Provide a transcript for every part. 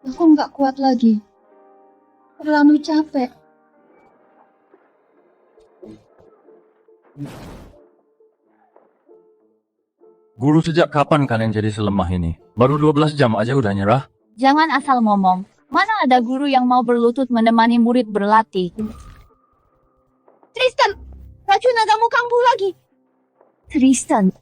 Aku nggak kuat lagi. Terlalu capek. Guru, sejak kapan kalian jadi selemah ini? Baru 12 jam aja udah nyerah? Jangan asal ngomong. Mana ada guru yang mau berlutut menemani murid berlatih? Tristan, racun nagamu kambuh lagi. Tristan,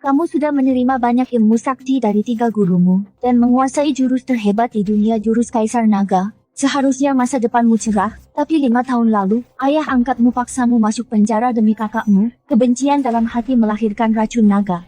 kamu sudah menerima banyak ilmu sakti dari 3 gurumu dan menguasai jurus terhebat di dunia jurus Kaisar Naga. Seharusnya masa depanmu cerah, tapi 5 tahun lalu, ayah angkatmu paksamu masuk penjara demi kakakmu. Kebencian dalam hati melahirkan racun naga.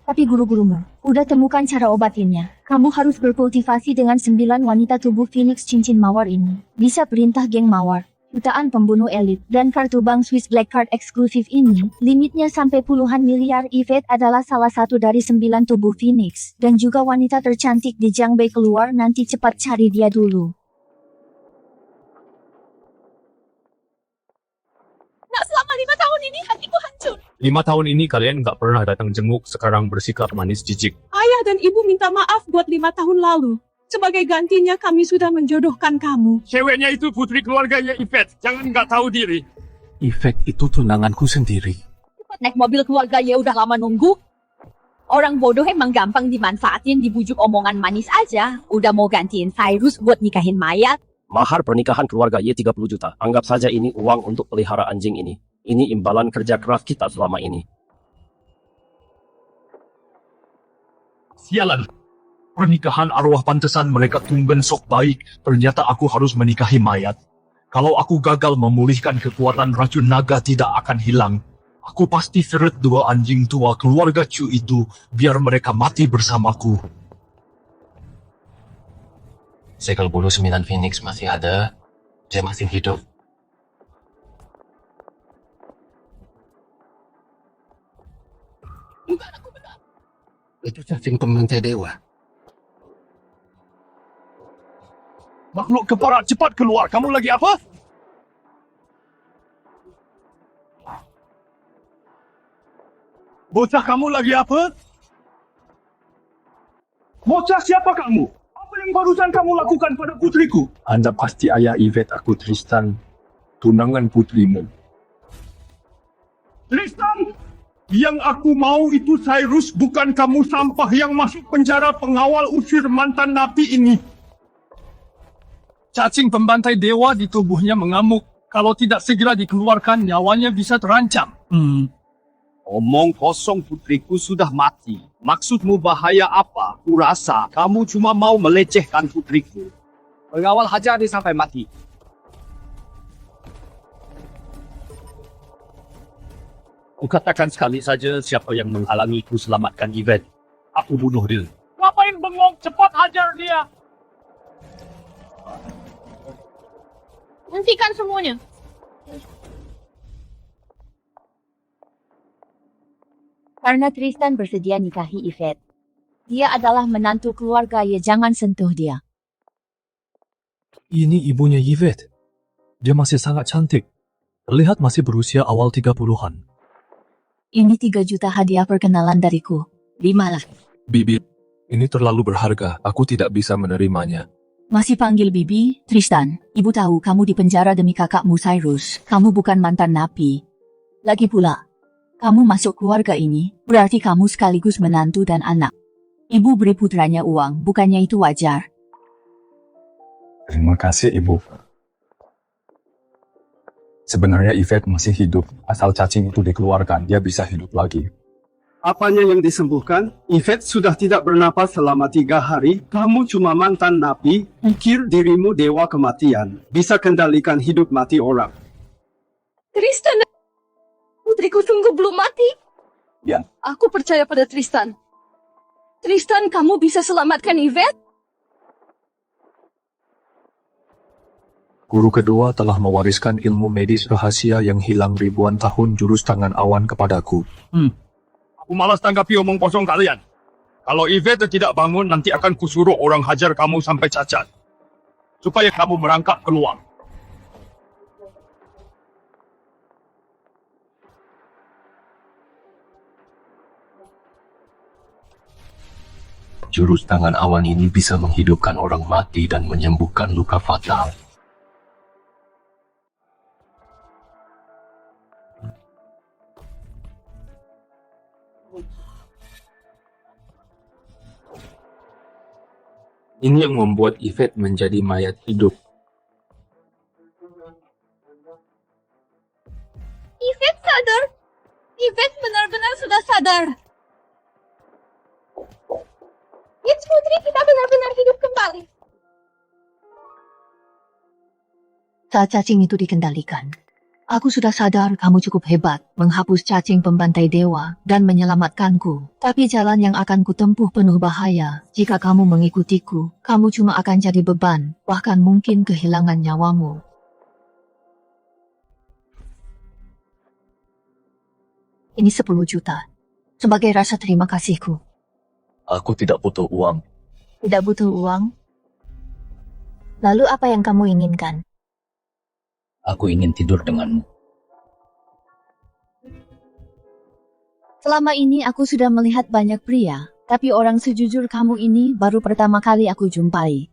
Tapi guru-gurumu udah temukan cara obatinnya. Kamu harus berkultivasi dengan 9 wanita tubuh Phoenix cincin mawar ini. Bisa perintah geng mawar, jutaan pembunuh elit, dan kartu bank Swiss Black Card eksklusif ini. Limitnya sampai puluhan miliar. Yvette adalah salah satu dari 9 tubuh Phoenix. Dan juga wanita tercantik di Jiangbei keluar nanti, cepat cari dia dulu. Nak, selama 5 tahun ini hatiku hancur. 5 tahun ini kalian nggak pernah datang jenguk, sekarang bersikap manis jijik. Ayah dan ibu minta maaf buat 5 tahun lalu. Sebagai gantinya kami sudah menjodohkan kamu. Ceweknya itu putri keluarganya Yvette, jangan nggak tahu diri. Yvette itu tunanganku sendiri. Naik mobil keluarga ya udah lama nunggu. Orang bodoh emang gampang dimanfaatin, dibujuk omongan manis aja. Udah mau gantiin Cyrus buat nikahin mayat. Mahar pernikahan keluarga Y 30 juta. Anggap saja ini uang untuk pelihara anjing ini. Ini imbalan kerja keras kita selama ini. Sialan. Pernikahan arwah pantesan mereka tumben sok baik. Ternyata aku harus menikahi mayat. Kalau aku gagal memulihkan kekuatan racun naga tidak akan hilang. Aku pasti seret 2 anjing tua keluarga Chu itu biar mereka mati bersamaku. Segel bulu 9 Phoenix masih ada. Dia masih hidup. Itu cacing pembantai dewa. Makhluk kepara, cepat keluar. Kamu lagi apa? Bocah, kamu lagi apa? Bocah, siapa kamu? Apa yang barusan kamu lakukan pada putriku? Anda pasti ayah Yvette, aku Tristan, tunangan putrimu. Tristan! Yang aku mau itu Cyrus, bukan kamu sampah yang masuk penjara pengawal usir mantan napi ini. Cacing pembantai dewa di tubuhnya mengamuk. Kalau tidak segera dikeluarkan, nyawanya bisa terancam. Omong kosong, putriku sudah mati. Maksudmu bahaya apa? Kurasa kamu cuma mau melecehkan putriku. Pengawal hajar dia sampai mati. Kukatakan sekali saja siapa yang menghalangiku selamatkan Yvette. Aku bunuh dia. Ngapain bengong? Cepat hajar dia! Hentikan semuanya. Karena Tristan bersedia nikahi Yvette. Dia adalah menantu keluarga ya, jangan sentuh dia. Ini ibunya Yvette. Dia masih sangat cantik. Terlihat masih berusia awal 30-an. Ini 3 juta hadiah perkenalan dariku. 5 lah. Bibi, ini terlalu berharga. Aku tidak bisa menerimanya. Masih panggil Bibi? Tristan, ibu tahu kamu di penjara demi kakakmu Cyrus. Kamu bukan mantan napi. Lagi pula, kamu masuk keluarga ini, berarti kamu sekaligus menantu dan anak. Ibu beri putranya uang, bukannya itu wajar? Terima kasih, Ibu. Sebenarnya Yvette masih hidup. Asal cacing itu dikeluarkan, dia bisa hidup lagi. Apanya yang disembuhkan? Yvette sudah tidak bernapas selama 3 hari. Kamu cuma mantan napi. Pikir dirimu dewa kematian. Bisa kendalikan hidup mati orang. Tristan, putriku sungguh belum mati. Ya. Aku percaya pada Tristan. Tristan, kamu bisa selamatkan Yvette? Guru kedua telah mewariskan ilmu medis rahasia yang hilang ribuan tahun jurus tangan awan kepadaku. Aku malas tanggapi omong kosong kalian. Kalau Yvette tidak bangun, nanti akan kusuruh orang hajar kamu sampai cacat. Supaya kamu merangkak keluar. jurus tangan awan ini bisa menghidupkan orang mati dan menyembuhkan luka fatal. Ini yang membuat Yvette menjadi mayat hidup. Yvette sadar. Yvette benar-benar sudah sadar. It's Putri, kita benar-benar hidup kembali. Saat cacing itu dikendalikan, aku sudah sadar kamu cukup hebat menghapus cacing pembantai dewa dan menyelamatkanku. Tapi jalan yang akan kutempuh penuh bahaya. Jika kamu mengikutiku, kamu cuma akan jadi beban, bahkan mungkin kehilangan nyawamu. Ini 10 juta. Sebagai rasa terima kasihku. Aku tidak butuh uang. Tidak butuh uang? Lalu apa yang kamu inginkan? Aku ingin tidur denganmu. Selama ini aku sudah melihat banyak pria, tapi orang sejujur kamu ini baru pertama kali aku jumpai.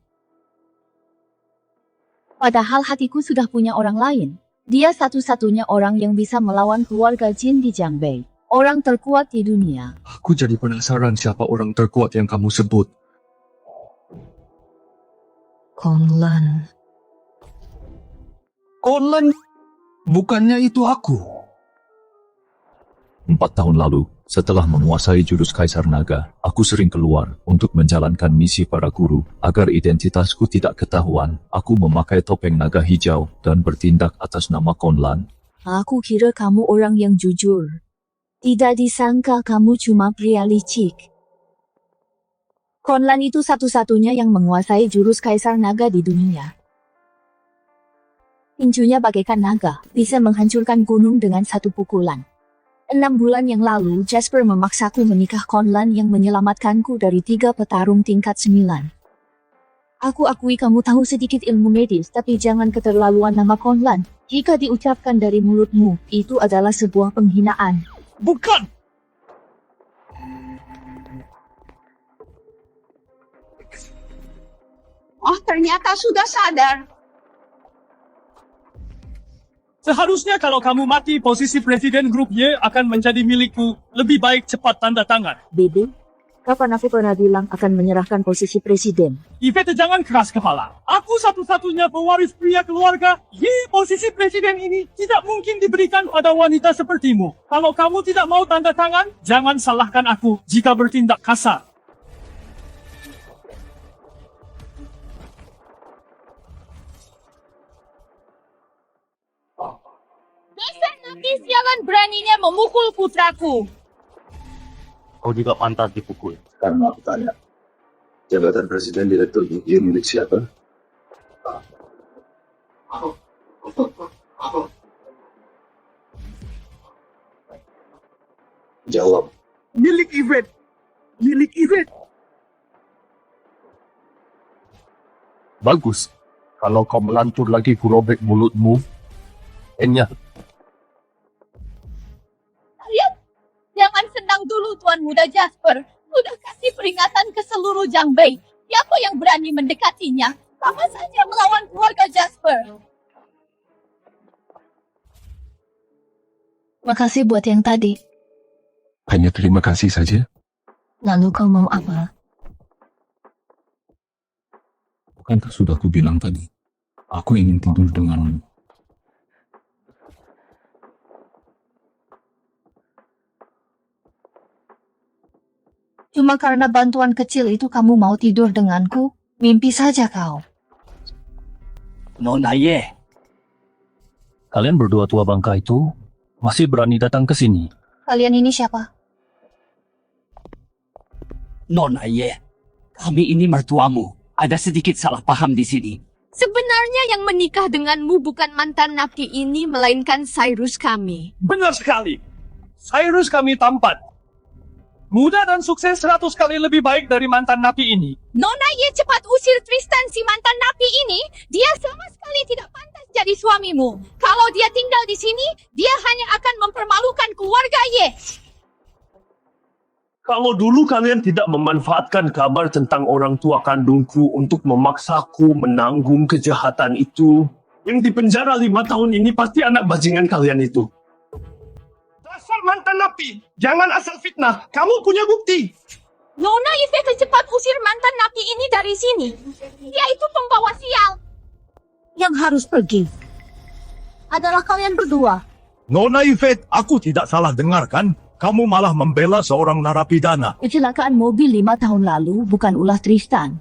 Padahal hatiku sudah punya orang lain. Dia satu-satunya orang yang bisa melawan keluarga jin di Jiangbei. Orang terkuat di dunia. Aku jadi penasaran siapa orang terkuat yang kamu sebut. Konlan. Konlan? Bukannya itu aku. 4 tahun lalu, setelah menguasai jurus Kaisar Naga, aku sering keluar untuk menjalankan misi para guru. Agar identitasku tidak ketahuan, aku memakai topeng naga hijau dan bertindak atas nama Konlan. Aku kira kamu orang yang jujur. Tidak disangka kamu cuma pria licik. Konlan itu satu-satunya yang menguasai jurus Kaisar Naga di dunia. Tinjunya bagaikan naga, bisa menghancurkan gunung dengan satu pukulan. 6 bulan yang lalu, Jasper memaksaku menikah Konlan yang menyelamatkanku dari 3 petarung tingkat 9. Aku akui kamu tahu sedikit ilmu medis, tapi jangan keterlaluan nama Konlan. Jika diucapkan dari mulutmu, itu adalah sebuah penghinaan. Bukan! Oh, ternyata sudah sadar. Seharusnya kalau kamu mati, posisi Presiden Grup Y akan menjadi milikku. Lebih baik cepat tanda tangan. Bebe, kapan aku pernah bilang akan menyerahkan posisi presiden? Yvette, jangan keras kepala. Aku satu-satunya pewaris pria keluarga. Posisi presiden ini tidak mungkin diberikan pada wanita sepertimu. Kalau kamu tidak mau tanda tangan, jangan salahkan aku jika bertindak kasar. Dasar nabi sialan beraninya memukul putraku. Kau juga pantas dipukul. Sekarang aku tanya, jabatan Presiden Direktur Yin milik siapa? Jawab. Milik Yvette. Milik Yvette. Bagus. Kalau kau melantur lagi kurobek mulutmu. Enya. Kalian jangan senang dulu Tuan Muda Jasper. Sudah kasih peringatan ke seluruh Jiangbei. Siapa yang berani mendekatinya, sama saja melawan keluarga Jasper. Makasih buat yang tadi. Hanya terima kasih saja. Lalu kau mau apa? Bukankah sudah aku bilang tadi? Aku ingin tidur denganmu. Cuma karena bantuan kecil itu kamu mau tidur denganku? Mimpi saja kau. Nona Ye. Kalian berdua tua bangka itu masih berani datang ke sini. Kalian ini siapa? Nona Ye, kami ini mertuamu. Ada sedikit salah paham di sini. Sebenarnya yang menikah denganmu bukan mantan napi ini, melainkan Cyrus kami. Benar sekali. Cyrus kami tampan. Muda dan sukses 100 kali lebih baik dari mantan napi ini. Nona Ye, cepat usir Tristan si mantan napi ini. Dia sama sekali tidak pantas jadi suamimu. Kalau dia tinggal di sini, dia hanya akan mempermalukan keluarga Ye. Kalau dulu kalian tidak memanfaatkan kabar tentang orang tua kandungku untuk memaksaku menanggung kejahatan itu, yang di penjara 5 tahun ini pasti anak bajingan kalian itu. Dasar mantan napi, jangan asal fitnah. Kamu punya bukti. Nona Yvette cepat usir mantan napi ini dari sini. Dia itu pembawa sial. Yang harus pergi adalah kalian berdua. Nona Yvette, aku tidak salah dengar kan? Kamu malah membela seorang narapidana. Kecelakaan mobil 5 tahun lalu bukan ulah Tristan.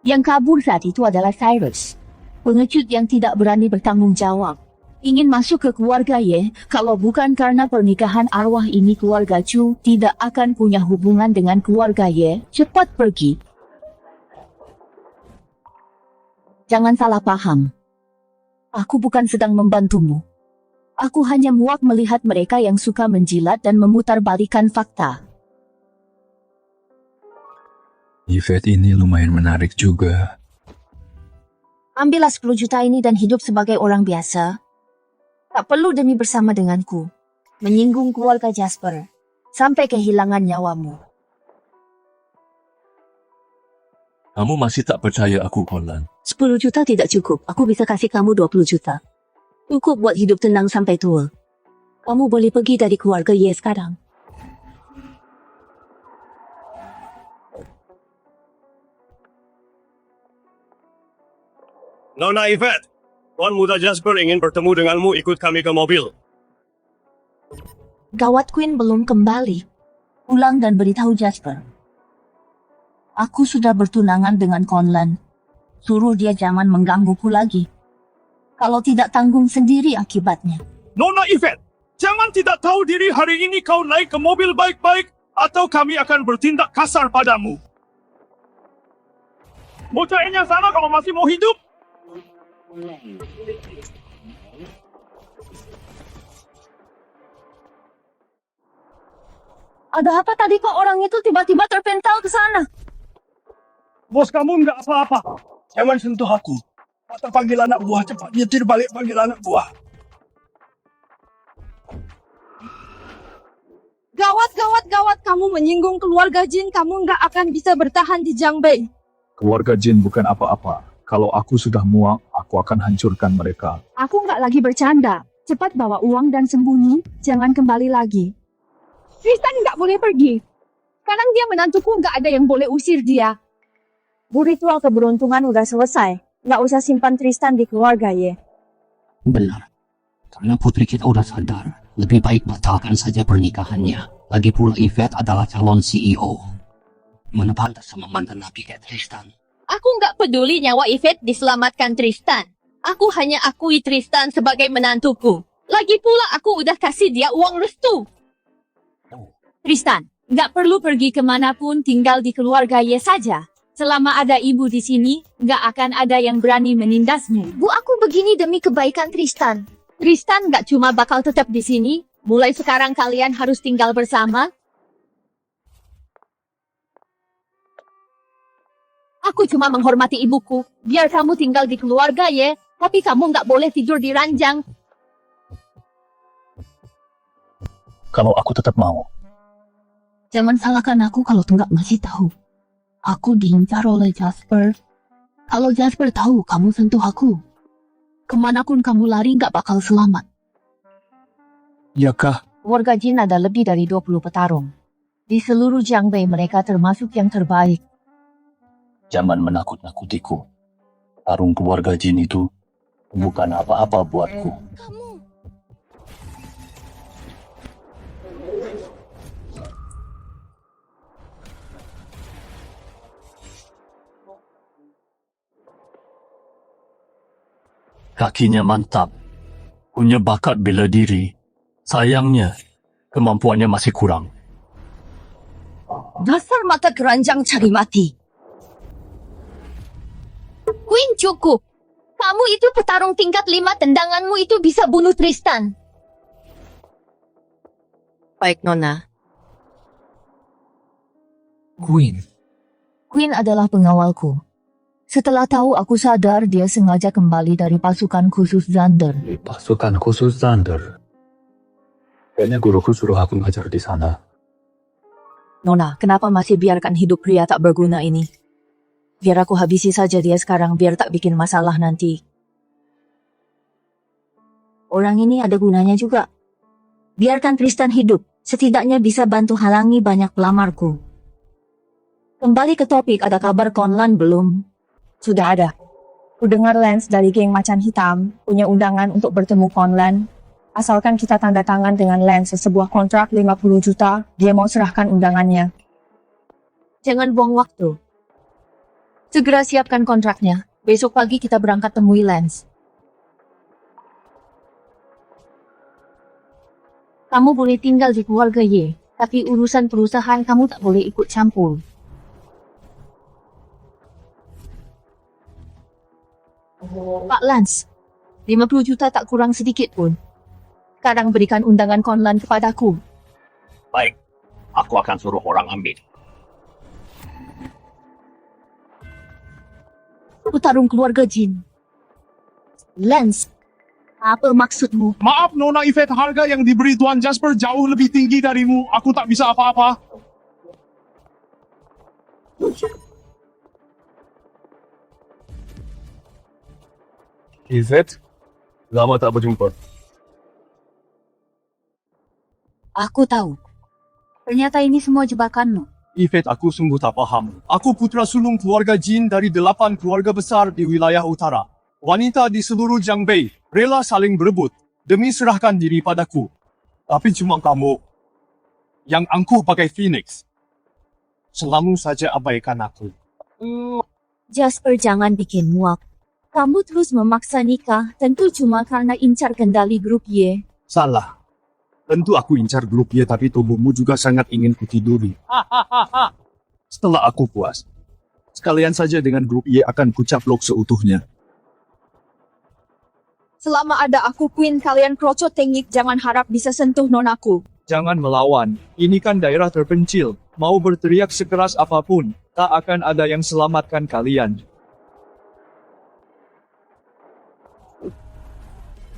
Yang kabur saat itu adalah Cyrus. Pengecut yang tidak berani bertanggung jawab. Ingin masuk ke keluarga Ye, kalau bukan karena pernikahan arwah ini keluarga Chu tidak akan punya hubungan dengan keluarga Ye. Cepat pergi. Jangan salah paham. Aku bukan sedang membantumu. Aku hanya muak melihat mereka yang suka menjilat dan memutarbalikan fakta. Yvette ini lumayan menarik juga. Ambillah 10 juta ini dan hidup sebagai orang biasa. Tak perlu demi bersama denganku. Menyinggung keluarga Jasper. Sampai kehilangan nyawamu. Kamu masih tak percaya aku, Conlan? 10 juta tidak cukup. Aku bisa kasih kamu 20 juta. Cukup buat hidup tenang sampai tua. Kamu boleh pergi dari keluarga Ye sekarang. Nona Yvette, Tuan Muda Jasper ingin bertemu denganmu, ikut kami ke mobil. Gawat, Queen belum kembali. Pulang dan beritahu Jasper. Aku sudah bertunangan dengan Conlan. Suruh dia jangan menggangguku lagi. Kalau tidak tanggung sendiri akibatnya. Nona Yvette, jangan tidak tahu diri hari ini kau naik ke mobil baik-baik atau kami akan bertindak kasar padamu. Bocahnya sana kalau masih mau hidup. Ada apa tadi kok orang itu tiba-tiba terpental ke sana? Bos kamu nggak apa-apa. Jangan sentuh aku. Atau panggil anak buah, cepat nyetir balik panggil anak buah. Gawat, kamu menyinggung keluarga Jin, kamu nggak akan bisa bertahan di Jiangbei. Keluarga Jin bukan apa-apa. Kalau aku sudah muak, aku akan hancurkan mereka. Aku nggak lagi bercanda. Cepat bawa uang dan sembunyi, jangan kembali lagi. Tristan nggak boleh pergi. Sekarang dia menantuku, nggak ada yang boleh usir dia. Ritual keberuntungan udah selesai. Nggak usah simpan Tristan di keluarga Ye. Benar. Karena putri kita udah sadar, lebih baik batalkan saja pernikahannya. Lagi pula Yvette adalah calon CEO. Mana pantas sama mantan napi kayak Tristan. Aku nggak peduli nyawa Yvette diselamatkan Tristan. Aku hanya akui Tristan sebagai menantuku. Lagi pula aku udah kasih dia uang restu. Tristan, nggak perlu pergi kemanapun, tinggal di keluarga Ye saja. Selama ada ibu di sini, nggak akan ada yang berani menindasmu. Bu, aku begini demi kebaikan Tristan. Tristan nggak cuma bakal tetap di sini, mulai sekarang kalian harus tinggal bersama. Aku cuma menghormati ibuku, biar kamu tinggal di keluarga Ye, tapi kamu nggak boleh tidur di ranjang. Kalau aku tetap mau. Jangan salahkan aku kalau Tunggak masih tahu. Aku diincar oleh Jasper. Kalau Jasper tahu kamu sentuh aku, kemanapun kamu lari nggak bakal selamat. Ya kah? Warga Jin ada lebih dari 20 petarung. Di seluruh Jiangbei mereka termasuk yang terbaik. Jangan menakut-nakutiku. Tarung keluarga Jin itu bukan apa-apa buatku. Kakinya mantap, punya bakat bela diri. Sayangnya, kemampuannya masih kurang. Dasar mata keranjang cari mati. Queen cukup. Kamu itu petarung tingkat 5, tendanganmu itu bisa bunuh Tristan. Baik, Nona. Queen adalah pengawalku. Setelah tahu aku sadar dia sengaja kembali dari pasukan khusus Zander. Pasukan khusus Zander. Kayaknya guruku suruh aku ngajar di sana. Nona, kenapa masih biarkan hidup pria tak berguna ini? Biar aku habisi saja dia sekarang, biar tak bikin masalah nanti. Orang ini ada gunanya juga. Biarkan Tristan hidup, setidaknya bisa bantu halangi banyak pelamarku. Kembali ke topik, ada kabar Conlan belum? Sudah ada. Ku dengar Lance dari geng Macan Hitam punya undangan untuk bertemu Conlan. Asalkan kita tanda tangan dengan Lance sebuah kontrak 50 juta, dia mau serahkan undangannya. Jangan buang waktu. Segera siapkan kontraknya. Besok pagi kita berangkat temui Lance. Kamu boleh tinggal di keluarga Ye, tapi urusan perusahaan kamu tak boleh ikut campur. Pak Lance, 50 juta tak kurang sedikit pun. Sekarang berikan undangan Conlan kepadaku. Baik, aku akan suruh orang ambil. Petarung keluarga Jin. Lance, apa maksudmu? Maaf Nona Yvette, harga yang diberi Tuan Jasper jauh lebih tinggi darimu. Aku tak bisa apa-apa. Yvette, lama tak berjumpa. Aku tahu. Ternyata ini semua jebakanmu. Yvette, aku sungguh tak paham. Aku putra sulung keluarga Jin dari 8 keluarga besar di wilayah utara. Wanita di seluruh Jiangbei rela saling berebut demi serahkan diri padaku. Tapi cuma kamu yang angkuh pakai Phoenix. Selalu saja abaikan aku. Jasper, jangan bikin muak. Kamu terus memaksa nikah, tentu cuma karena incar kendali grup Y. Salah. Tentu aku incar grup Y, tapi tubuhmu juga sangat ingin kutiduri. Setelah aku puas, sekalian saja dengan grup Y akan kucaplok seutuhnya. Selama ada aku Queen, kalian krocot tengik, jangan harap bisa sentuh nonaku. Jangan melawan, ini kan daerah terpencil. Mau berteriak sekeras apapun, tak akan ada yang selamatkan kalian.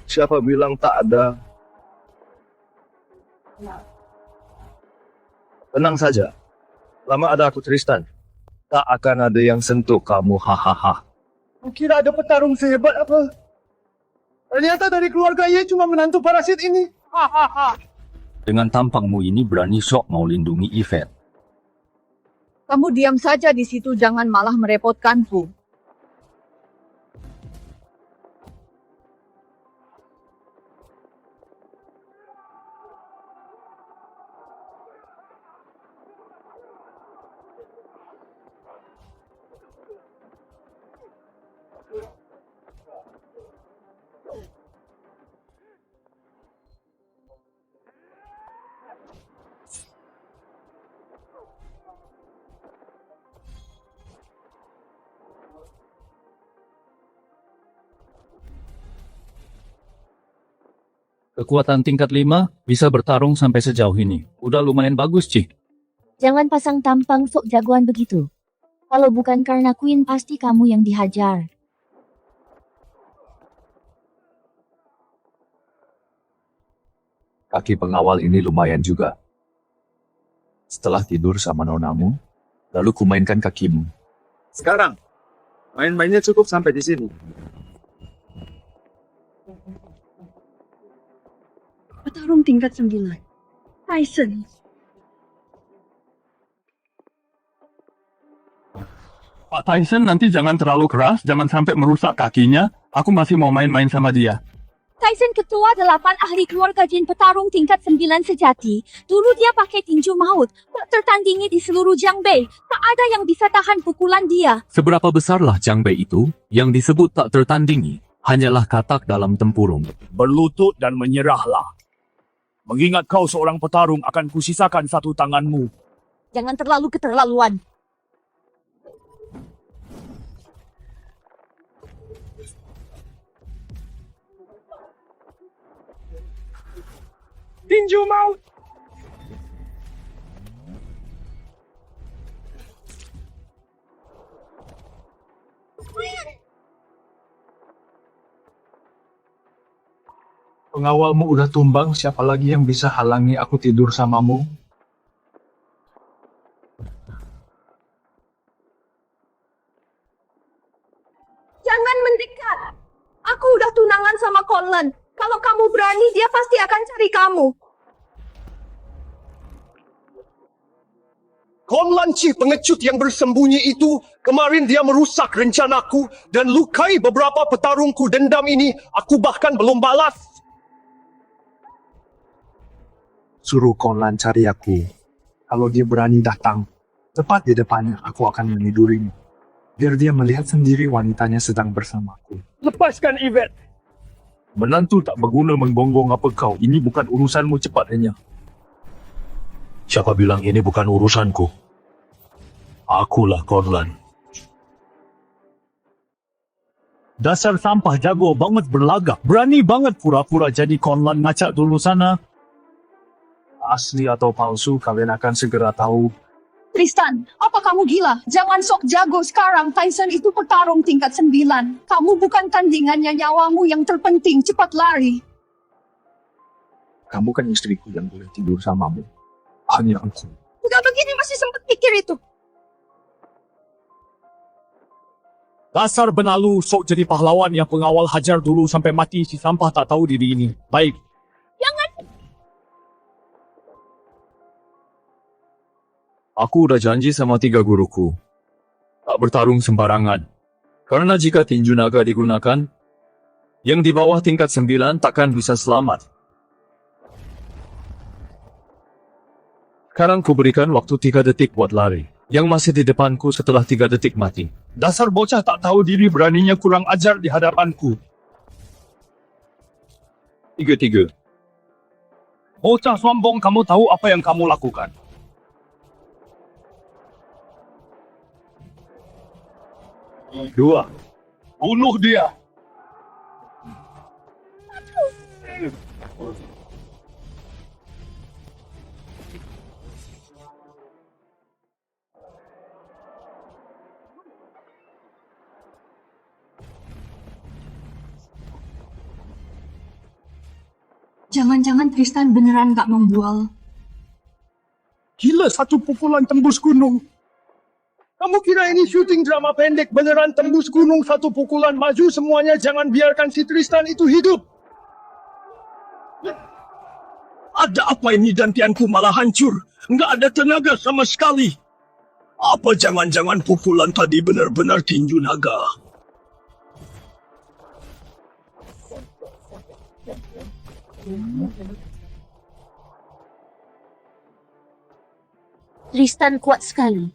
Siapa bilang tak ada? Tenang saja. Lama ada aku Tristan. Tak akan ada yang sentuh kamu, hahaha. Kira ada petarung sehebat apa? Ternyata dari keluarga Ye cuma menantu parasit ini. Hahaha. Dengan tampangmu ini berani sok mau lindungi Yvette. Kamu diam saja di situ, jangan malah merepotkanku. Kekuatan tingkat 5 bisa bertarung sampai sejauh ini. Udah lumayan bagus, Ci. Jangan pasang tampang sok jagoan begitu. Kalau bukan karena Queen, pasti kamu yang dihajar. Kaki pengawal ini lumayan juga. Setelah tidur sama nonamu, lalu kumainkan kakimu. Sekarang, main-mainnya cukup sampai di sini. Petarung tingkat 9. Tyson. Pak Tyson, nanti jangan terlalu keras, jangan sampai merusak kakinya. Aku masih mau main-main sama dia. Tyson ketua 8 ahli keluarga Jin petarung tingkat 9 sejati. Dulu dia pakai tinju maut. Tak tertandingi di seluruh Jiangbei. Tak ada yang bisa tahan pukulan dia. Seberapa besarlah Jiangbei itu, yang disebut tak tertandingi, hanyalah katak dalam tempurung. Berlutut dan menyerahlah. Mengingat kau seorang petarung, akan kusisakan satu tanganmu. Jangan terlalu keterlaluan. Tinju maut! Pengawalmu udah tumbang, siapa lagi yang bisa halangi aku tidur samamu? Aku udah tunangan sama Conlan. Kalau kamu berani, dia pasti akan cari kamu. Conlan si pengecut yang bersembunyi itu, kemarin dia merusak rencanaku dan lukai beberapa petarungku dendam ini. Aku bahkan belum balas. Suruh Conlan cari aku. Kalau dia berani datang, tepat di depannya aku akan menidurinya. Biar dia melihat sendiri wanitanya sedang bersamaku. Lepaskan Yvette. Menantu tak berguna menggonggong apa kau. Ini bukan urusanmu, cepat hanya. Siapa bilang ini bukan urusanku? Akulah Conlan. Dasar sampah jago banget berlagak. Berani banget pura-pura jadi Conlan, ngacak dulu sana. Asli atau palsu, kalian akan segera tahu. Tristan, apa kamu gila? Jangan sok jago sekarang. Tyson itu petarung tingkat 9. Kamu bukan tandingannya, nyawamu yang terpenting. Cepat lari. Kamu kan istriku yang boleh tidur samamu. Hanya aku. Udah begini masih sempat pikir itu. Dasar benalu, sok jadi pahlawan yang pengawal hajar dulu sampai mati si sampah tak tahu diri ini. Baik. Jangan. Aku udah janji sama 3 guruku. Tak bertarung sembarangan. Karena jika tinju naga digunakan, yang di bawah tingkat 9 takkan bisa selamat. Sekarang ku berikan waktu 3 detik buat lari. Yang masih di depanku setelah 3 detik mati. Dasar bocah tak tahu diri, beraninya kurang ajar di hadapanku. 3. Bocah sombong, kamu tahu apa yang kamu lakukan? 2. Bunuh dia. Jangan-jangan Tristan beneran gak membual. Gila, satu pukulan tembus gunung. Kamu kira ini syuting drama pendek, beneran tembus gunung, satu pukulan maju semuanya. Jangan biarkan si Tristan itu hidup. Ada apa ini, dantianku malah hancur. Nggak ada tenaga sama sekali. Apa jangan-jangan pukulan tadi benar-benar tinju naga? Tristan kuat sekali.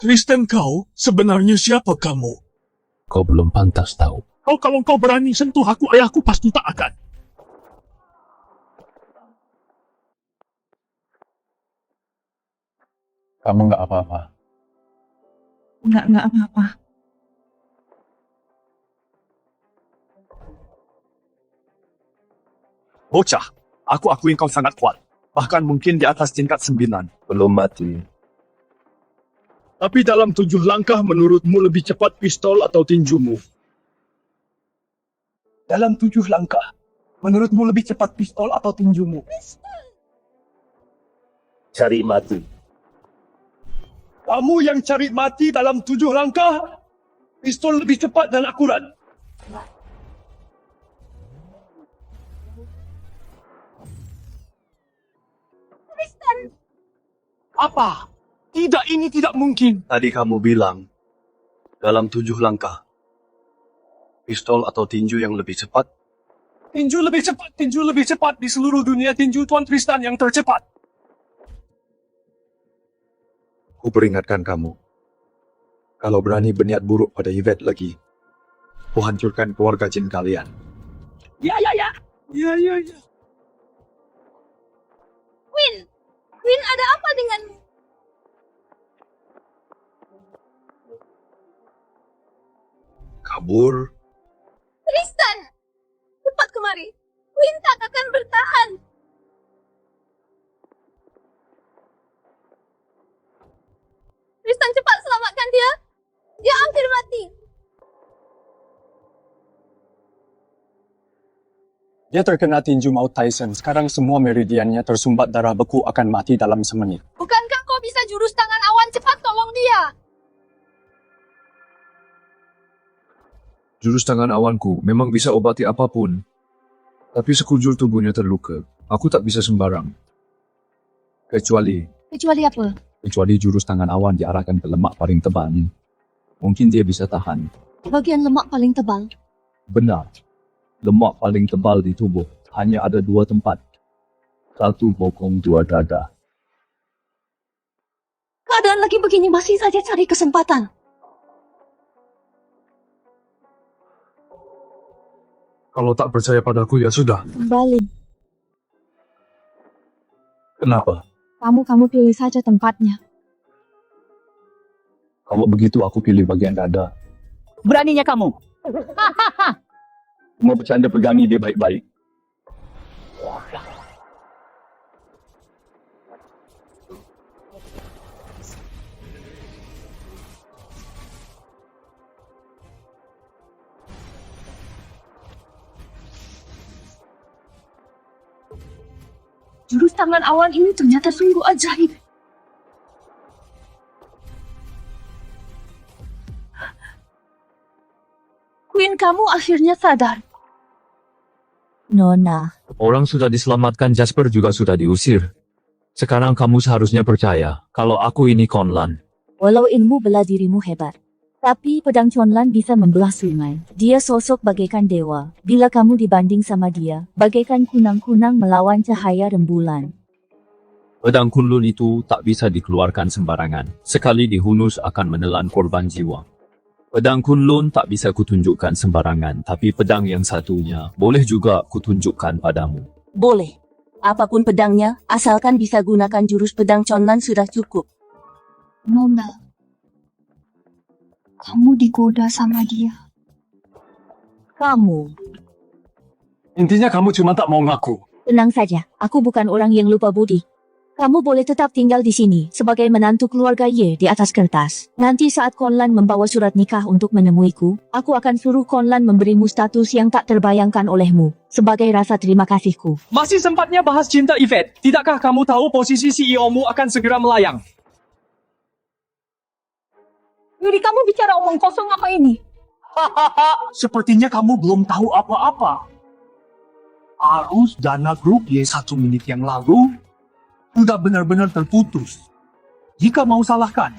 Tristan, kau sebenarnya siapa kamu? Kau belum pantas tahu. Kalau kau berani sentuh aku, ayahku pasti tak akan. Kamu nggak apa-apa. Nggak apa-apa. Bocah, aku akuin kau sangat kuat. Bahkan mungkin di atas tingkat 9. Belum mati. Tapi dalam 7 langkah menurutmu lebih cepat pistol atau tinjumu? Dalam 7 langkah, menurutmu lebih cepat pistol atau tinjumu? Cari mati. Kamu yang cari mati dalam 7 langkah, pistol lebih cepat dan akurat. Apa? Tidak, ini tidak mungkin. Tadi kamu bilang, dalam 7 langkah, pistol atau tinju yang lebih cepat? Tinju lebih cepat di seluruh dunia. Tinju Tuan Tristan yang tercepat. Ku peringatkan kamu. Kalau berani berniat buruk pada Yvette lagi, ku hancurkan keluarga jin kalian. Ya. Win, ada apa denganmu? Kabur. Tristan, cepat kemari. Win tak akan bertahan. Tristan, cepat selamatkan dia. Dia hampir mati. Dia terkena tinju maut Tyson. Sekarang semua meridiannya tersumbat darah, beku, akan mati dalam semenit. Bukankah kau bisa jurus tangan awan? Cepat tolong dia. Jurus tangan awanku memang bisa obati apapun. Tapi sekujur tubuhnya terluka. Aku tak bisa sembarang. Kecuali apa? Kecuali jurus tangan awan diarahkan ke lemak paling tebal. Mungkin dia bisa tahan. Bagian lemak paling tebal. Benar. Lemak paling tebal di tubuh hanya ada 2 tempat. 1 bokong, 2 dada. Keadaan lagi begini masih saja cari kesempatan. Kalau tak percaya padaku ya sudah. Kembali. Kenapa? Kamu pilih saja tempatnya. Kalau begitu aku pilih bagian dada. Beraninya kamu. Mau bercanda pegangi dia baik-baik. Jurus tangan awan ini ternyata sungguh ajaib. Queen kamu akhirnya sadar. Nona, Orang sudah diselamatkan, Jasper juga sudah diusir. Sekarang kamu seharusnya percaya kalau aku ini Conlan. walau ilmu bela dirimu hebat, tapi pedang Conlan bisa membelah sungai. Dia sosok bagaikan dewa. Bila kamu dibanding sama dia, bagaikan kunang-kunang melawan cahaya rembulan. Pedang Kunlun itu tak bisa dikeluarkan sembarangan. Sekali dihunus akan menelan korban jiwa. Pedang Kunlun tak bisa kutunjukkan sembarangan, tapi pedang yang satunya boleh juga kutunjukkan padamu. Boleh. Apapun pedangnya, asalkan bisa gunakan jurus pedang Conlan sudah cukup. Nona, kamu digoda sama dia. Kamu, Intinya kamu cuma tak mau ngaku. tenang saja. Aku bukan orang yang lupa budi. Kamu boleh tetap tinggal di sini sebagai menantu keluarga Ye di atas kertas. Nanti saat Conlan membawa surat nikah untuk menemuiku, aku akan suruh Conlan memberimu status yang tak terbayangkan olehmu sebagai rasa terima kasihku. Masih sempatnya bahas cinta, Yvette. Tidakkah kamu tahu posisi CEO-mu akan segera melayang? Yuri, kamu bicara omong kosong apa ini? Sepertinya kamu belum tahu apa-apa. Arus dana grup Y 1 menit yang lalu sudah benar-benar terputus. Jika mau salahkan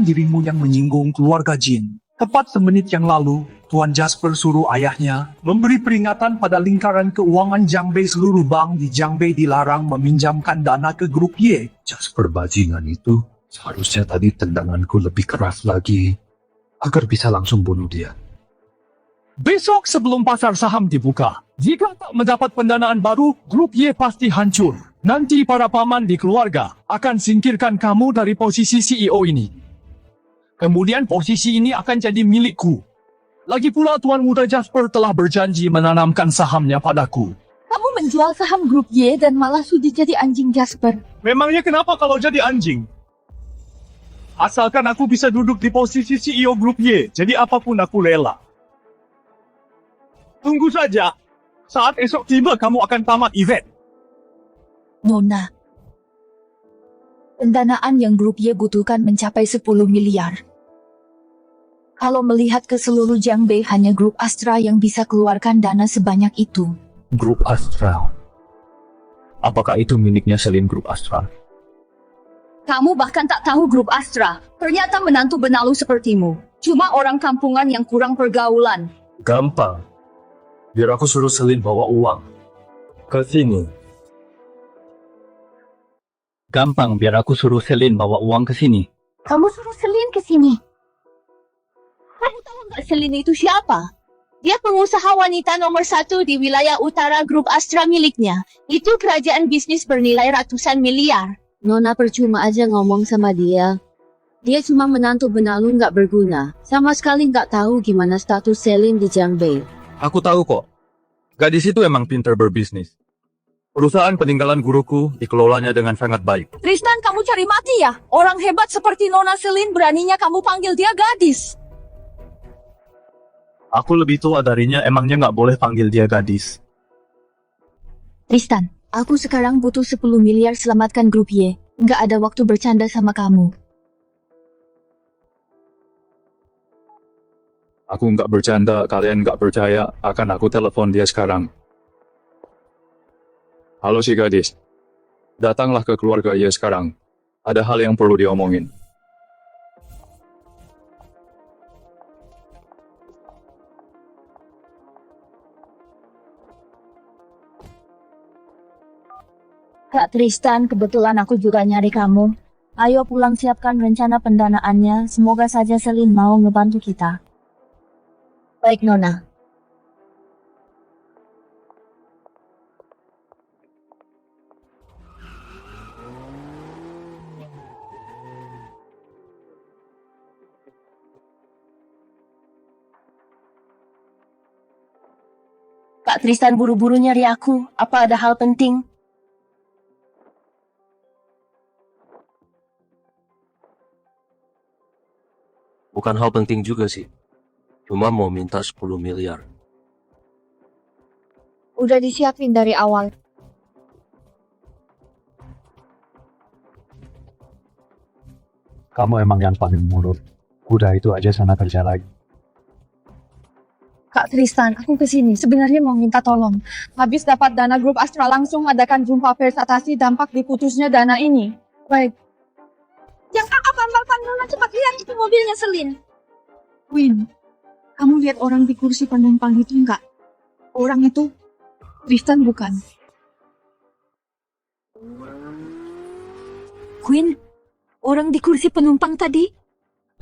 dirimu yang menyinggung keluarga Jin. Tepat semenit yang lalu, Tuan Jasper suruh ayahnya memberi peringatan pada lingkaran keuangan Jiangbei. Seluruh bank di Jiangbei dilarang meminjamkan dana ke grup Y. Jasper bajingan itu, seharusnya tadi tendanganku lebih keras lagi, agar bisa langsung bunuh dia. Besok sebelum pasar saham dibuka, jika tak mendapat pendanaan baru, grup Y pasti hancur. Nanti para paman di keluarga akan singkirkan kamu dari posisi CEO ini. Kemudian posisi ini akan jadi milikku. Lagi pula Tuan Muda Jasper telah berjanji menanamkan sahamnya padaku. Kamu menjual saham grup Y dan malah sudi jadi anjing Jasper. Memangnya kenapa kalau jadi anjing? Asalkan aku bisa duduk di posisi CEO grup Y, jadi apapun aku rela. Tunggu saja. Saat esok tiba kamu akan tamat, Yvette. Nona, pendanaan yang grup Y butuhkan mencapai 10 miliar. Kalau melihat ke seluruh Jiangbei, hanya grup Astra yang bisa keluarkan dana sebanyak itu. Grup Astra. Apakah itu miliknya Selin Grup Astra? Kamu bahkan tak tahu grup Astra. Ternyata menantu benalu sepertimu. Cuma orang kampungan yang kurang pergaulan. Gampang. Biar aku suruh Selin bawa uang ke sini. Gampang, biar aku suruh Selin bawa uang ke sini. Kamu suruh Selin ke sini. Kamu tahu nggak Selin itu siapa? Dia pengusaha wanita nomor 1 di wilayah utara grup Astra miliknya. Itu kerajaan bisnis bernilai ratusan miliar. Nona percuma aja ngomong sama dia. Dia cuma menantu benalu nggak berguna. Sama sekali nggak tahu gimana status Selin di Jiangbei. Aku tahu kok. Gadis itu emang pintar berbisnis. Perusahaan peninggalan guruku dikelolanya dengan sangat baik. Tristan, kamu cari mati ya? Orang hebat seperti Nona Selin beraninya kamu panggil dia gadis. Aku lebih tua darinya, emangnya nggak boleh panggil dia gadis. Tristan, aku sekarang butuh 10 miliar selamatkan grup Y. Nggak ada waktu bercanda sama kamu. Aku nggak bercanda, kalian nggak percaya, akan aku telepon dia sekarang. Halo si gadis. Datanglah ke keluarga ia sekarang. Ada hal yang perlu diomongin. Kak Tristan, kebetulan aku juga nyari kamu. Ayo pulang siapkan rencana pendanaannya. Semoga saja Selin mau ngebantu kita. Baik, Nona. Kak Tristan buru-buru nyari aku. Apa ada hal penting? Bukan hal penting juga sih. Cuma mau minta 10 miliar. Udah disiapin dari awal. Kamu emang yang paling mulut. Udah itu aja sana kerja lagi. Kak Tristan, aku kesini sebenarnya mau minta tolong. Habis dapat dana grup Astra langsung adakan jumpa pers atasi dampak diputusnya dana ini. Baik. Yang kakak pampalkan Nona, cepat lihat itu mobilnya Selin. Win, kamu lihat orang di kursi penumpang itu enggak? Orang itu Tristan bukan? Queen, orang di kursi penumpang tadi?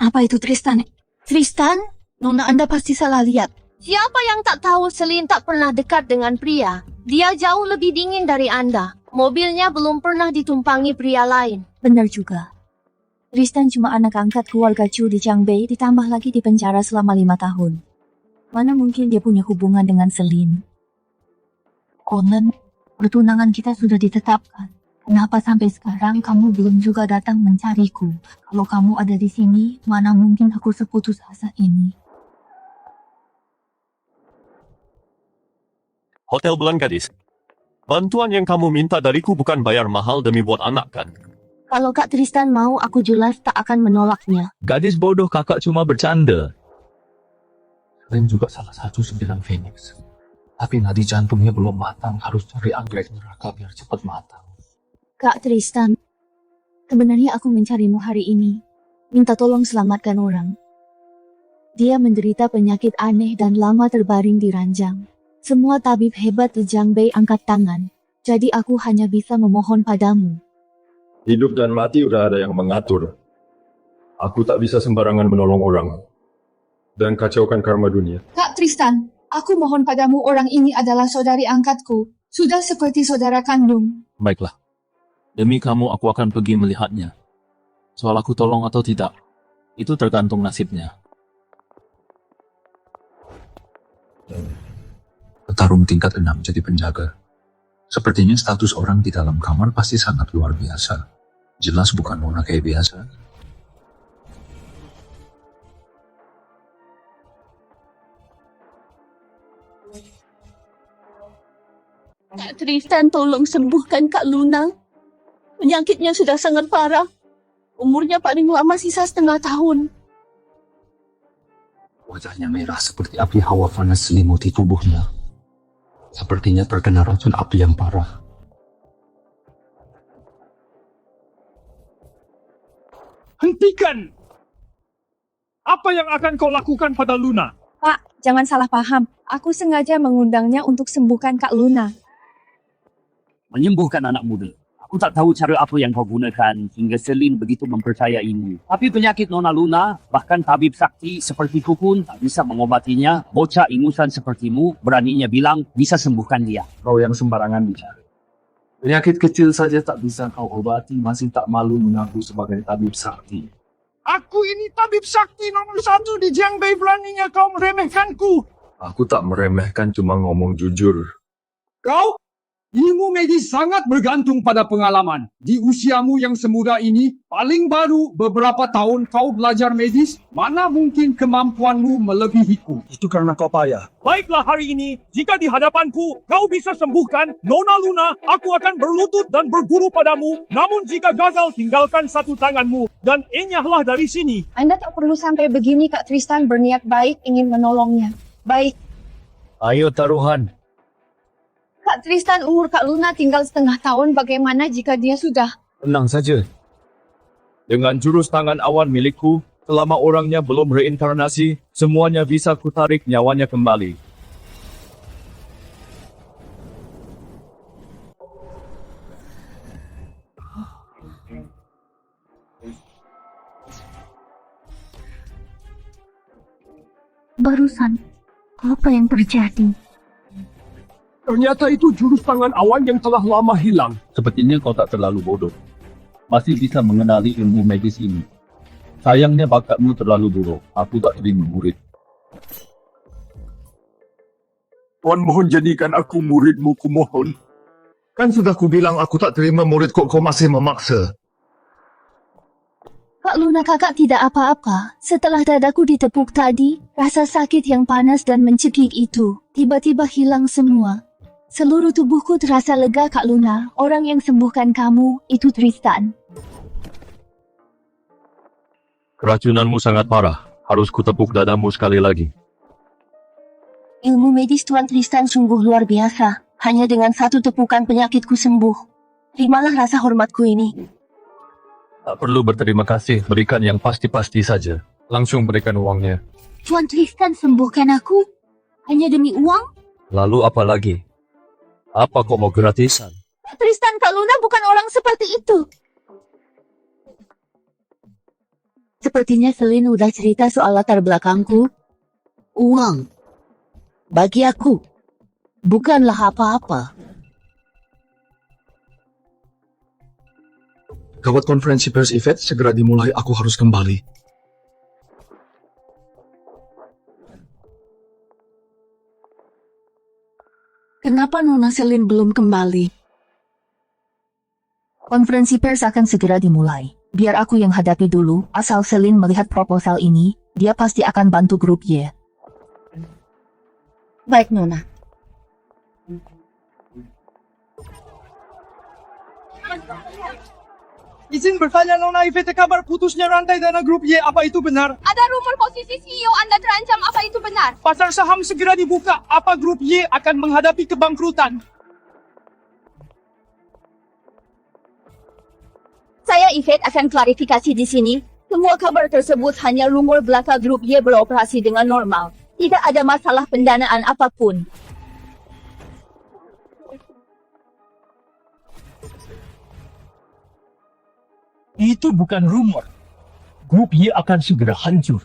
Apa itu Tristan? Tristan? Nona, Anda pasti salah lihat. Siapa yang tak tahu Selin tak pernah dekat dengan pria? Dia jauh lebih dingin dari Anda. Mobilnya belum pernah ditumpangi pria lain. Benar juga. Tristan cuma anak angkat keluarga Chu di Changbei, ditambah lagi di penjara selama 5 tahun. Mana mungkin dia punya hubungan dengan Selin? Conan, pertunangan kita sudah ditetapkan. Kenapa sampai sekarang kamu belum juga datang mencariku? Kalau kamu ada di sini, mana mungkin aku seputus asa ini? Hotel Bulan Gadis. Bantuan yang kamu minta dariku bukan bayar mahal demi buat anak kan? Kalau Kak Tristan mau, aku jelas tak akan menolaknya. Gadis bodoh, kakak cuma bercanda. Selin juga salah satu sembilan Phoenix. Tapi nadi jantungnya belum matang, harus cari anggrek neraka biar cepat matang. Kak Tristan, sebenarnya aku mencarimu hari ini. Minta tolong selamatkan orang. Dia menderita penyakit aneh dan lama terbaring di ranjang. Semua tabib hebat di Changbei angkat tangan. Jadi aku hanya bisa memohon padamu. Hidup dan mati udah ada yang mengatur. Aku tak bisa sembarangan menolong orang. Dan kacaukan karma dunia. Kak Tristan, aku mohon padamu, orang ini adalah saudari angkatku. Sudah seperti saudara kandung. Baiklah. Demi kamu, aku akan pergi melihatnya. Soal aku tolong atau tidak, itu tergantung nasibnya. Petarung tingkat 6 jadi penjaga. Sepertinya status orang di dalam kamar pasti sangat luar biasa. Jelas bukan Nona kayak biasa. Kak Tristan, tolong sembuhkan Kak Luna. Penyakitnya sudah sangat parah. Umurnya paling lama sisa 1/2 tahun. Wajahnya merah seperti api hawa panas selimuti tubuhnya. Sepertinya terkena racun api yang parah. Hentikan! Apa yang akan kau lakukan pada Luna? Pak, jangan salah paham. Aku sengaja mengundangnya untuk sembuhkan Kak Luna. Menyembuhkan anak muda. Aku tak tahu cara apa yang kau gunakan hingga Selin begitu mempercayaimu. Tapi penyakit Nona Luna, bahkan tabib sakti sepertiku pun tak bisa mengobatinya. Bocah ingusan sepertimu beraninya bilang bisa sembuhkan dia. Kau yang sembarangan bicara. Penyakit kecil saja tak bisa kau obati, masih tak malu mengaku sebagai tabib sakti. Aku ini tabib sakti nomor 1 di Changbei, beraninya kau meremehkanku. Aku tak meremehkan, cuma ngomong jujur. Kau? Ilmu medis sangat bergantung pada pengalaman. Di usiamu yang semuda ini, paling baru beberapa tahun kau belajar medis, mana mungkin kemampuanmu melebihiku. Itu karena kau payah. Baiklah hari ini, jika di hadapanku kau bisa sembuhkan Nona Luna, aku akan berlutut dan berguru padamu. Namun jika gagal, tinggalkan satu tanganmu dan enyahlah dari sini. Anda tak perlu sampai begini, Kak Tristan berniat baik ingin menolongnya. Baik, Ayo taruhan. Kak Tristan, umur Kak Luna tinggal setengah tahun. Bagaimana jika dia sudah? Tenang saja. Dengan jurus tangan awan milikku, selama orangnya belum reinkarnasi, semuanya bisa kutarik nyawanya kembali. Barusan, apa yang terjadi? Ternyata itu jurus tangan awan yang telah lama hilang. Sepertinya kau tak terlalu bodoh. Masih bisa mengenali ilmu medis ini. Sayangnya bakatmu terlalu buruk. Aku tak terima murid. Tuan mohon jadikan aku muridmu, kumohon. Kan sudah kubilang aku tak terima murid kok kau masih memaksa. Kak Luna, kakak tidak apa-apa. Setelah dadaku ditepuk tadi, rasa sakit yang panas dan mencekik itu tiba-tiba hilang semua. Seluruh tubuhku terasa lega, Kak Luna. Orang yang sembuhkan kamu itu Tristan. Keracunanmu sangat parah. Harus kutepuk dadamu sekali lagi. Ilmu medis Tuan Tristan sungguh luar biasa. Hanya dengan satu tepukan penyakitku sembuh. Terimalah rasa hormatku ini. Tak perlu berterima kasih. Berikan yang pasti-pasti saja. Langsung berikan uangnya. Tuan Tristan sembuhkan aku? Hanya demi uang? Lalu apa lagi? Apa kau mau gratisan? Tristan, Kak Luna bukan orang seperti itu. Sepertinya Selin udah cerita soal latar belakangku. Uang. Bagi aku. Bukanlah apa-apa. Gawat, konferensi pers Yvette segera dimulai, aku harus kembali. Kenapa Nona Selin belum kembali? Konferensi pers akan segera dimulai. Biar aku yang hadapi dulu. Asal Selin melihat proposal ini, dia pasti akan bantu grup Y. Baik, Nona. Izin bertanya Nona Yvette, kabar putusnya rantai dana grup Y, apa itu benar? Ada rumor posisi CEO Anda terancam, apa itu benar? Pasar saham segera dibuka, apa grup Y akan menghadapi kebangkrutan? Saya Yvette akan klarifikasi di sini. Semua kabar tersebut hanya rumor belaka grup Y beroperasi dengan normal. Tidak ada masalah pendanaan apapun. Itu bukan rumor. Grup Y akan segera hancur.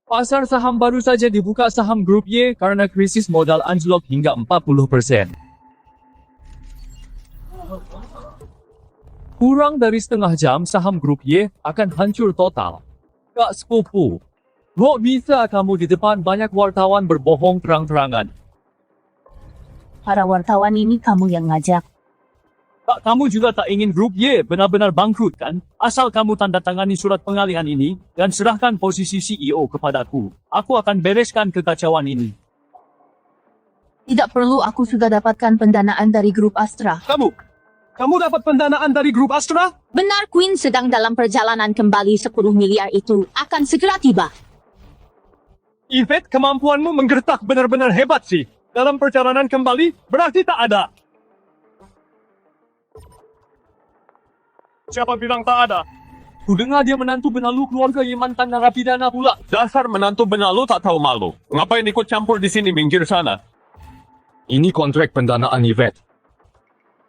Pasar saham baru saja dibuka saham grup Y karena krisis modal anjlok hingga 40%. Kurang dari setengah jam saham grup Y akan hancur total. Kak sepupu, kok bisa kamu di depan banyak wartawan berbohong terang-terangan? Para wartawan ini kamu yang ngajak. Tak, kamu juga tak ingin grup Y benar-benar bangkrut kan? Asal kamu tanda tangani surat pengalihan ini dan serahkan posisi CEO kepadaku. Aku akan bereskan kekacauan ini. Tidak perlu, aku sudah dapatkan pendanaan dari grup Astra. Kamu dapat pendanaan dari grup Astra? Benar, Queen sedang dalam perjalanan kembali. 10 miliar itu akan segera tiba. Yvette, kemampuanmu menggertak benar-benar hebat sih. Dalam perjalanan kembali, berarti tak ada. Siapa bilang tak ada? Kudengar dia menantu benalu keluarga yang mantan narapidana pula. Dasar menantu benalu tak tahu malu. Ngapain ikut campur di sini, minggir sana. Ini kontrak pendanaan Yvette.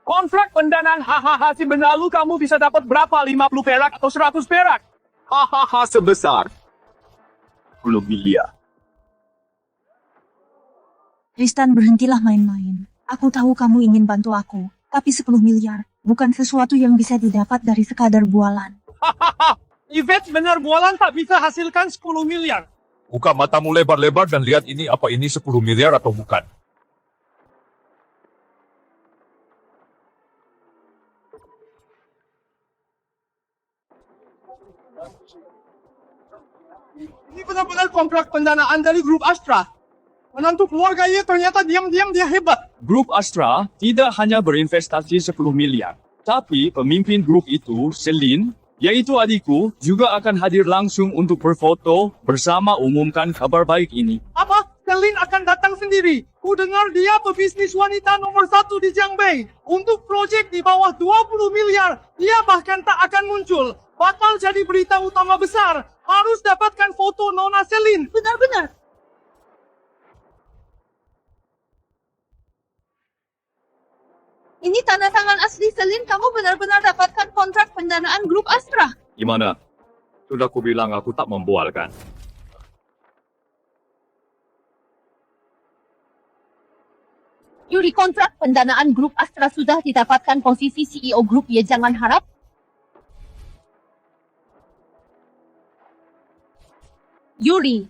Kontrak pendanaan, hahaha, si benalu kamu bisa dapat berapa? 50 perak atau 100 perak? Hahaha, sebesar 10 miliar. Tristan, berhentilah main-main. Aku tahu kamu ingin bantu aku, tapi 10 miliar bukan sesuatu yang bisa didapat dari sekadar bualan. Hahaha, Yvette benar bualan tak bisa hasilkan 10 miliar. Buka matamu lebar-lebar dan lihat ini, apa ini 10 miliar atau bukan. benar-benar kontrak pendanaan dari grup Astra. Menantu keluarga Ye ternyata diam-diam dia hebat. Grup Astra tidak hanya berinvestasi 10 miliar, tapi pemimpin grup itu, Celine, yaitu adikku, juga akan hadir langsung untuk berfoto bersama umumkan kabar baik ini. Apa? Celine akan datang sendiri. Ku dengar dia pebisnis wanita nomor 1 di Jiangbei. Untuk proyek di bawah 20 miliar, dia bahkan tak akan muncul. Bakal jadi berita utama besar. Harus dapatkan foto Nona Celine. Benar-benar. Ini tanda tangan asli Celine, kamu benar-benar dapatkan kontrak pendanaan grup Astra. Gimana? Sudah ku bilang aku tak membualkan. Yuri, kontrak pendanaan grup Astra sudah didapatkan posisi CEO grup Ye, jangan harap. Yuri,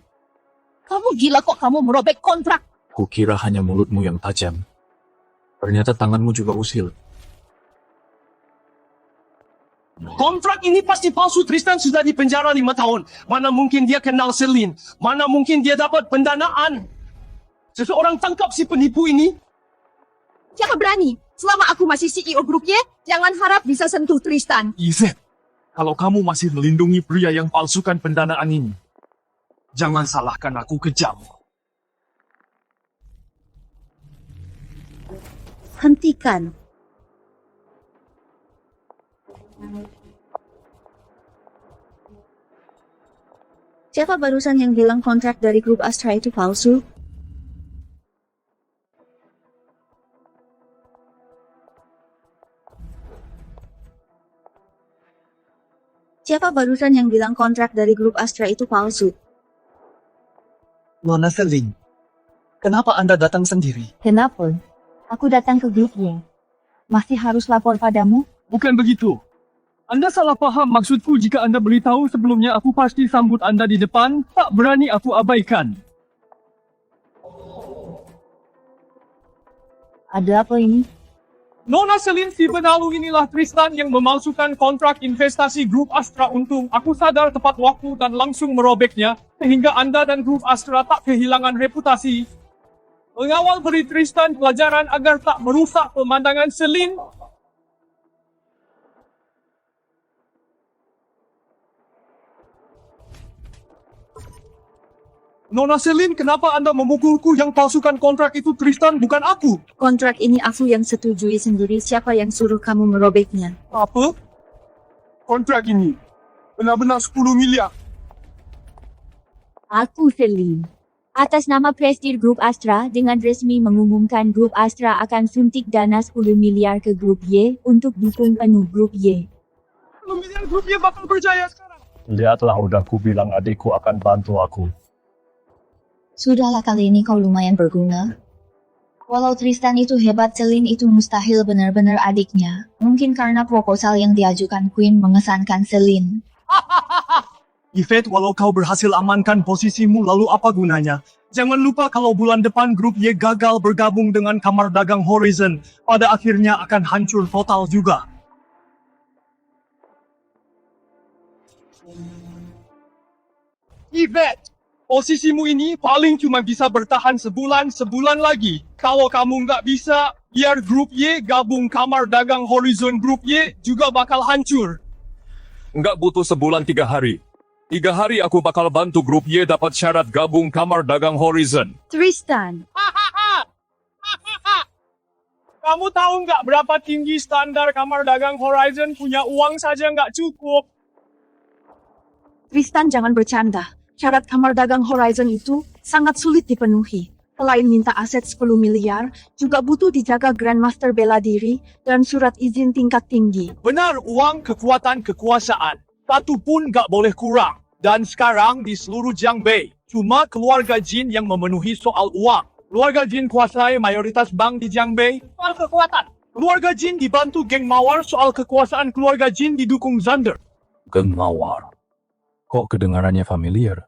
kamu gila kok kamu merobek kontrak. Kukira hanya mulutmu yang tajam. Ternyata tanganmu juga usil. Kontrak ini pasti palsu. Tristan sudah di penjara 5 tahun. Mana mungkin dia kenal Celine? Mana mungkin dia dapat pendanaan? Seseorang tangkap si penipu ini. Siapa berani? Selama aku masih CEO grup Ye, jangan harap bisa sentuh Tristan. Izet, kalau kamu masih melindungi pria yang palsukan pendanaan ini, jangan salahkan aku kejam. Hentikan. Siapa barusan yang bilang kontrak dari grup Astra itu palsu? Siapa barusan yang bilang kontrak dari grup Astra itu palsu? Nona Celine, kenapa Anda datang sendiri? Kenapa? Aku datang ke grup Ye. Masih harus lapor padamu? Bukan begitu. Anda salah paham maksudku jika Anda beritahu sebelumnya aku pasti sambut Anda di depan, tak berani aku abaikan. Ada apa ini? Nona Celine si benalu inilah Tristan yang memalsukan kontrak investasi grup Astra Untung. Aku sadar tepat waktu dan langsung merobeknya, sehingga Anda dan grup Astra tak kehilangan reputasi. Mengawal beri Tristan pelajaran agar tak merusak pemandangan Celine. Nona Celine, kenapa Anda memukulku? Yang palsukan kontrak itu Tristan, bukan aku. Kontrak ini aku yang setujui sendiri. Siapa yang suruh kamu merobeknya? Apa? Kontrak ini benar-benar 10 miliar. Aku Celine. Atas nama Prestige Grup Astra, dengan resmi mengumumkan Grup Astra akan suntik dana 10 miliar ke Grup Y untuk dukung penuh Grup Y. 10 miliar grup Y bakal berjaya sekarang. Lihatlah, udah ku bilang adikku akan bantu aku. Sudahlah, kali ini kau lumayan berguna. Walau Tristan itu hebat, Celine itu mustahil benar-benar adiknya. Mungkin karena proposal yang diajukan Queen mengesankan Celine. Yvette, walau kau berhasil amankan posisimu, lalu apa gunanya? Jangan lupa kalau bulan depan grup Y gagal bergabung dengan Kamar Dagang Horizon, pada akhirnya akan hancur total juga. Yvette, posisimu ini paling cuma bisa bertahan sebulan lagi. Kalau kamu nggak bisa, biar grup Y gabung Kamar Dagang Horizon, grup Y juga bakal hancur. Nggak butuh sebulan 3 hari. 3 hari aku bakal bantu grup Y dapat syarat gabung Kamar Dagang Horizon. Tristan. Kamu tahu nggak berapa tinggi standar Kamar Dagang Horizon? Punya uang saja nggak cukup. Tristan, jangan bercanda. Syarat Kamar Dagang Horizon itu sangat sulit dipenuhi. Selain minta aset 10 miliar, juga butuh dijaga Grandmaster bela diri dan surat izin tingkat tinggi. Benar, uang, kekuatan, kekuasaan. Satu pun nggak boleh kurang. Dan sekarang di seluruh Jiangbei, cuma keluarga Jin yang memenuhi soal uang. Keluarga Jin kuasai mayoritas bank di Jiangbei. Soal kekuatan, keluarga Jin dibantu geng Mawar. Soal kekuasaan, keluarga Jin didukung Zander. Geng Mawar. Kok kedengarannya familiar?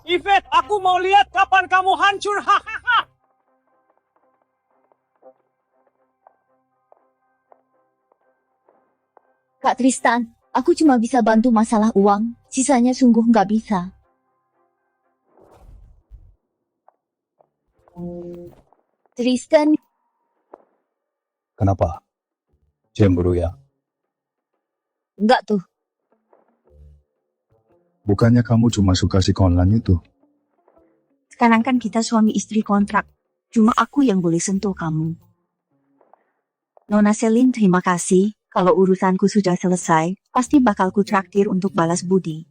Yvette, aku mau lihat kapan kamu hancur. Hahaha. Kak Tristan, aku cuma bisa bantu masalah uang, sisanya sungguh nggak bisa. Tristan, Kenapa? Cemburu ya? nggak tuh. Bukannya kamu cuma suka si Konlan itu? Sekarang kan kita suami istri kontrak. Cuma aku yang boleh sentuh kamu. Nona Selin, terima kasih. Kalau urusanku sudah selesai, pasti bakal ku traktir untuk balas budi.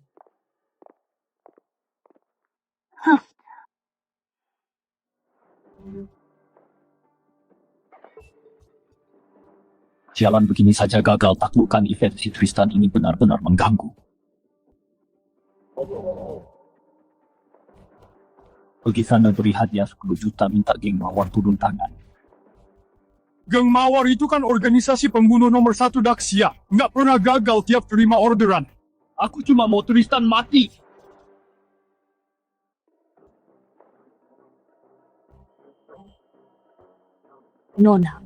Jalan begini saja gagal taklukkan event si Tristan ini benar-benar mengganggu. Pergi sana beri hadiah 10 juta minta geng Mawar turun tangan. Geng Mawar itu kan organisasi pembunuh nomor 1 Daxia. Nggak pernah gagal tiap terima orderan. Aku cuma mau Tristan mati. Nona,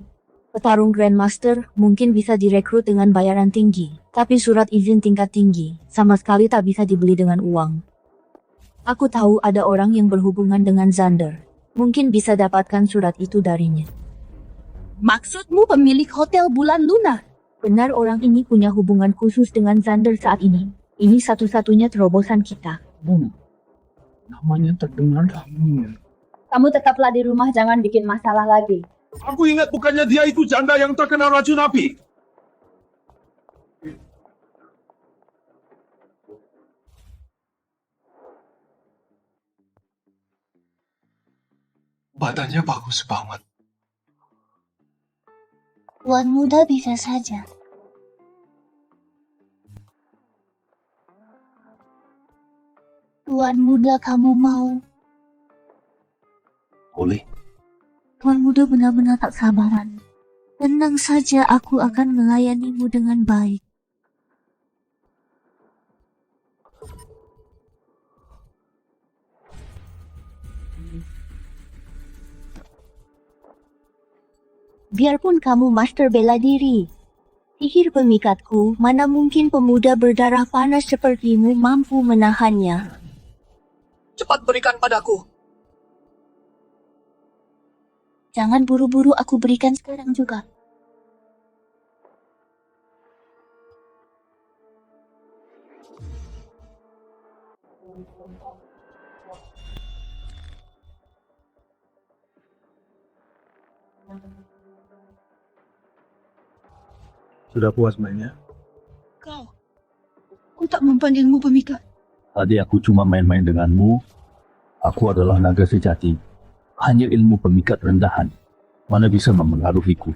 petarung Grandmaster mungkin bisa direkrut dengan bayaran tinggi, tapi surat izin tingkat tinggi sama sekali tak bisa dibeli dengan uang. Aku tahu ada orang yang berhubungan dengan Xander. Mungkin bisa dapatkan surat itu darinya. Maksudmu pemilik Hotel Bulan Luna? Benar, orang ini punya hubungan khusus dengan Xander saat ini. Ini satu-satunya terobosan kita. Namanya terdengar familiar. Kamu tetaplah di rumah, jangan bikin masalah lagi. Aku ingat bukannya dia itu janda yang terkena racun api. Badannya bagus banget. Tuan muda bisa saja. Tuan muda, kamu mau? Boleh. Tuan muda benar-benar tak sabaran. Tenang saja, aku akan melayanimu dengan baik. Biarpun kamu master bela diri, sihir pemikatku, mana mungkin pemuda berdarah panas sepertimu mampu menahannya. Cepat berikan padaku. Jangan buru-buru, aku berikan sekarang juga. Sudah puas mainnya? Aku tak mempanggilmu pemikat. Tadi aku cuma main-main denganmu. Aku adalah naga sejati. Hanya ilmu pemikat rendahan. Mana bisa memengaruhiku.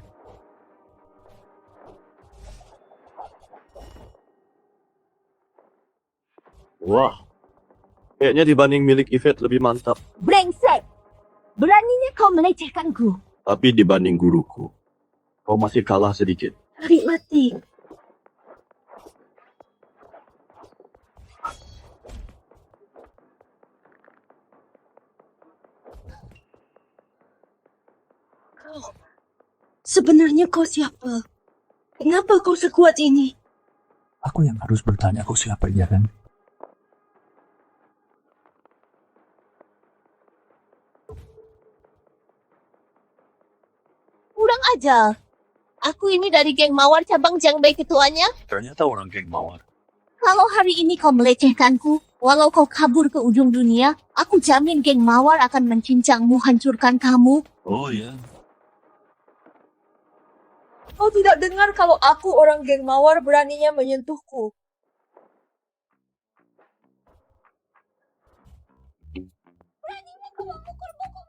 Wah, kayaknya dibanding milik Yvette lebih mantap. Brengsek! Beraninya kau melecehkanku. Tapi dibanding guruku, kau masih kalah sedikit. Tarik mati. Sebenarnya kau siapa? Kenapa kau sekuat ini? Aku yang harus bertanya kau siapa, ya kan? Kurang ajar. Aku ini dari geng Mawar cabang Jiangbei ketuanya. Ternyata orang geng Mawar. Kalau hari ini kau melecehkanku, walau kau kabur ke ujung dunia, aku jamin geng Mawar akan mencincangmu, hancurkan kamu. Oh ya. Kau tidak dengar kalau aku orang geng Mawar beraninya menyentuhku. Beraninya kau memukul-mukul.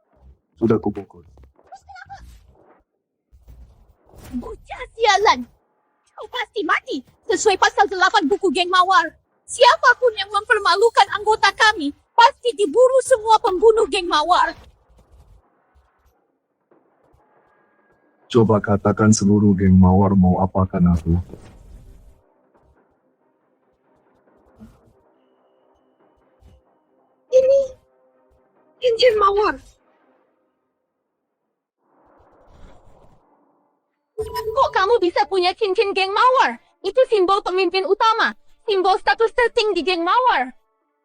Sudah kupukul. Bocah sialan. Kau pasti mati sesuai pasal 8 buku geng Mawar. Siapapun yang mempermalukan anggota kami, pasti diburu semua pembunuh geng Mawar. Coba katakan seluruh geng Mawar mau apakan aku. Ini cincin Mawar. Kok kamu bisa punya cincin geng Mawar? Itu simbol pemimpin utama. Simbol status tertinggi di geng Mawar.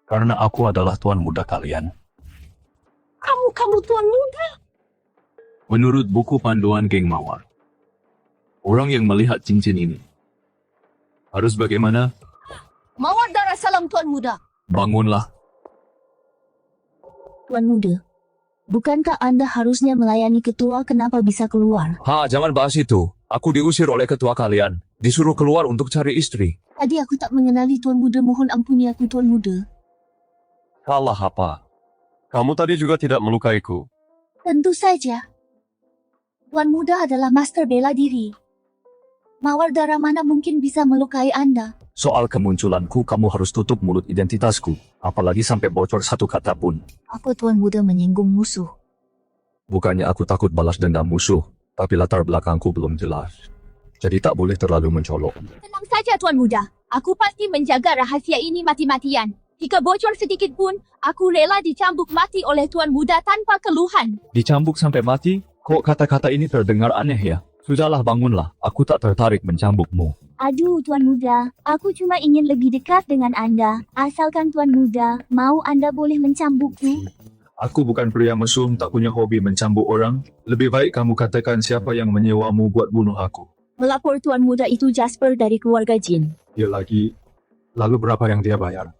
Karena aku adalah tuan muda kalian. Kamu tuan muda. Menurut buku panduan geng Mawar, orang yang melihat cincin ini harus bagaimana? Mawar darah salam tuan muda. Bangunlah. Tuan Muda, bukankah Anda harusnya melayani ketua, kenapa bisa keluar? Jangan bahas itu. Aku diusir oleh ketua kalian. Disuruh keluar untuk cari istri. Tadi aku tak mengenali Tuan Muda, mohon ampuni aku Tuan Muda. Salah apa? Kamu tadi juga tidak melukaiku. Tentu saja. Tuan Muda adalah master bela diri. Mawar darah mana mungkin bisa melukai Anda? Soal kemunculanku, kamu harus tutup mulut identitasku. Apalagi sampai bocor satu kata pun. Aku Tuan Muda menyinggung musuh. Bukannya aku takut balas dendam musuh, tapi latar belakangku belum jelas. Jadi tak boleh terlalu mencolok. Tenang saja tuan muda. Aku pasti menjaga rahasia ini mati-matian. Jika bocor sedikit pun, aku rela dicambuk mati oleh tuan muda tanpa keluhan. Dicambuk sampai mati? Kok kata-kata ini terdengar aneh ya? Sudahlah, bangunlah. Aku tak tertarik mencambukmu. Aduh Tuan Muda, aku cuma ingin lebih dekat dengan Anda. Asalkan Tuan Muda mau, Anda boleh mencambukku. Aku bukan pria mesum, tak punya hobi mencambuk orang. Lebih baik kamu katakan siapa yang menyewamu buat bunuh aku. Melapor Tuan Muda itu Jasper dari keluarga Jin. Dia lagi. Lalu berapa yang dia bayar?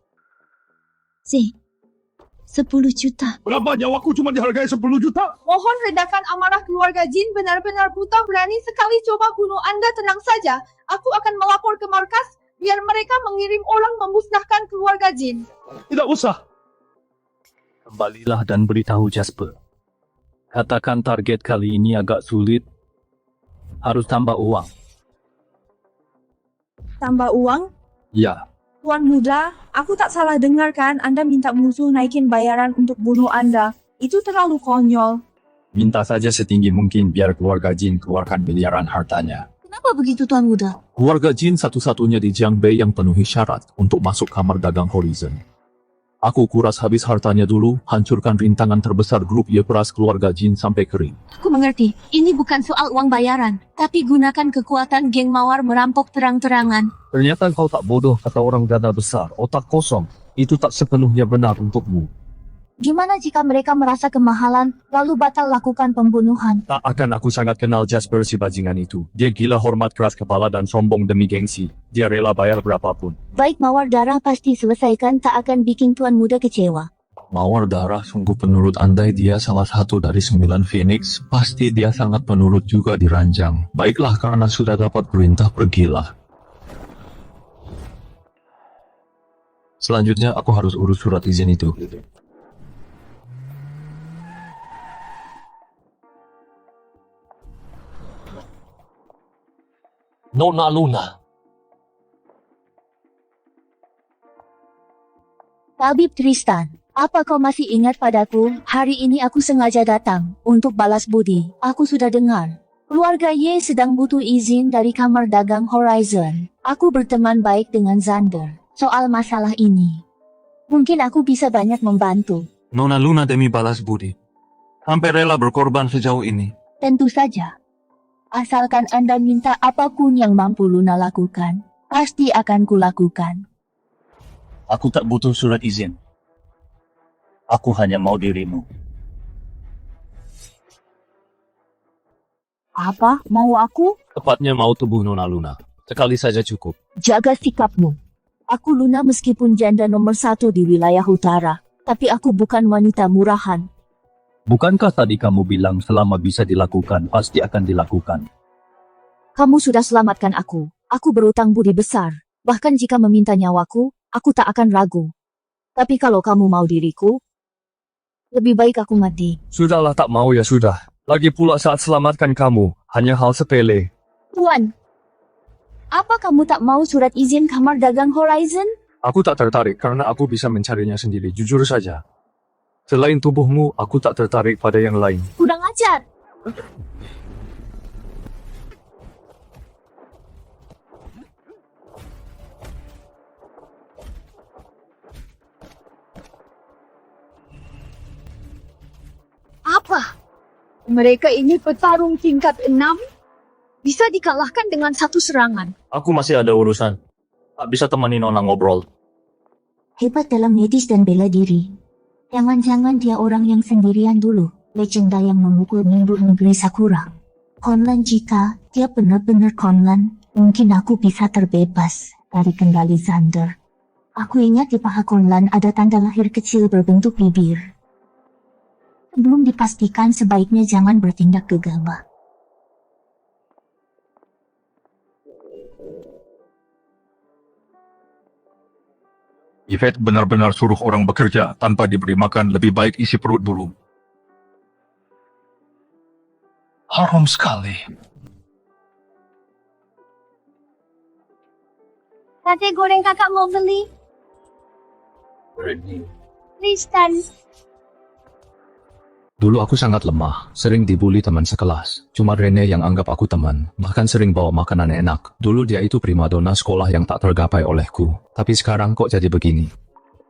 10 juta. Berapa nyawaku cuma dihargai 10 juta? Mohon redakan amarah keluarga Jin, benar-benar buta berani sekali coba bunuh Anda. Tenang saja, aku akan melapor ke markas biar mereka mengirim orang memusnahkan keluarga Jin. Tidak usah. Kembalilah dan beritahu Jasper. Katakan target kali ini agak sulit. Harus tambah uang. Tambah uang? Ya, Tuan Muda, aku tak salah dengar kan Anda minta musuh naikin bayaran untuk bunuh Anda. Itu terlalu konyol. Minta saja setinggi mungkin biar keluarga Jin keluarkan miliaran hartanya. Kenapa begitu Tuan Muda? Keluarga Jin satu-satunya di Jiangbei yang penuhi syarat untuk masuk kamar dagang Horizon. Aku kuras habis hartanya dulu, hancurkan rintangan terbesar grup Ye, peras keluarga Jin sampai kering. Aku mengerti, ini bukan soal uang bayaran, tapi gunakan kekuatan geng Mawar merampok terang-terangan. ternyata kau tak bodoh kata orang dana besar, otak kosong. Itu tak sepenuhnya benar untukmu. Gimana jika mereka merasa kemahalan, lalu batal lakukan pembunuhan? Tak akan, aku sangat kenal Jasper si bajingan itu. Dia gila, hormat, keras kepala dan sombong demi gengsi. Dia rela bayar berapapun. Baik, Mawar darah pasti selesaikan, tak akan bikin Tuan Muda kecewa. Mawar darah, sungguh penurut. Andai dia salah satu dari 9 Phoenix, pasti dia sangat penurut juga di ranjang. Baiklah, karena sudah dapat perintah, pergilah. Selanjutnya aku harus urus surat izin itu. Nona Luna. Tabib Tristan, apa kau masih ingat padaku? Hari ini aku sengaja datang untuk balas budi. Aku sudah dengar keluarga Ye sedang butuh izin dari kamar dagang Horizon. Aku berteman baik dengan Xander soal masalah ini. Mungkin aku bisa banyak membantu. Nona Luna demi balas budi. Sampai rela berkorban sejauh ini. Tentu saja. Asalkan Anda minta apapun yang mampu Luna lakukan, pasti akan kulakukan. Aku tak butuh surat izin. Aku hanya mau dirimu. Apa? Mau aku? Tepatnya mau tubuh Nona Luna. Sekali saja cukup. Jaga sikapmu. Aku Luna meskipun janda nomor 1 di wilayah utara, tapi aku bukan wanita murahan. Bukankah tadi kamu bilang selama bisa dilakukan, pasti akan dilakukan? Kamu sudah selamatkan aku. Aku berutang budi besar. Bahkan jika meminta nyawaku, aku tak akan ragu. Tapi kalau kamu mau diriku, lebih baik aku mati. Sudahlah, tak mau ya sudah. Lagi pula saat selamatkan kamu, hanya hal sepele. Tuan, apa kamu tak mau surat izin kamar dagang Horizon? Aku tak tertarik karena aku bisa mencarinya sendiri, jujur saja. Selain tubuhmu, aku tak tertarik pada yang lain. Kurang ajar. Apa? Mereka ini petarung tingkat 6? Bisa dikalahkan dengan satu serangan. Aku masih ada urusan. Tak bisa temani Nona ngobrol. Hebat dalam medis dan bela diri. Jangan-jangan dia orang yang sendirian dulu, legenda yang memukul mundur negeri Sakura. Konlan, jika dia benar-benar Konlan, mungkin aku bisa terbebas dari kendali Xander. Aku ingat di paha Konlan ada tanda lahir kecil berbentuk bibir. Belum dipastikan, sebaiknya jangan bertindak gegabah. Yvette benar-benar suruh orang bekerja tanpa diberi makan, lebih baik isi perut dulu. Haram sekali. Sate goreng kakak mau beli? Tristan. Dulu aku sangat lemah, sering dibully teman sekelas. Cuma Rene yang anggap aku teman, bahkan sering bawa makanan enak. Dulu dia itu primadona sekolah yang tak tergapai olehku. Tapi sekarang kok jadi begini?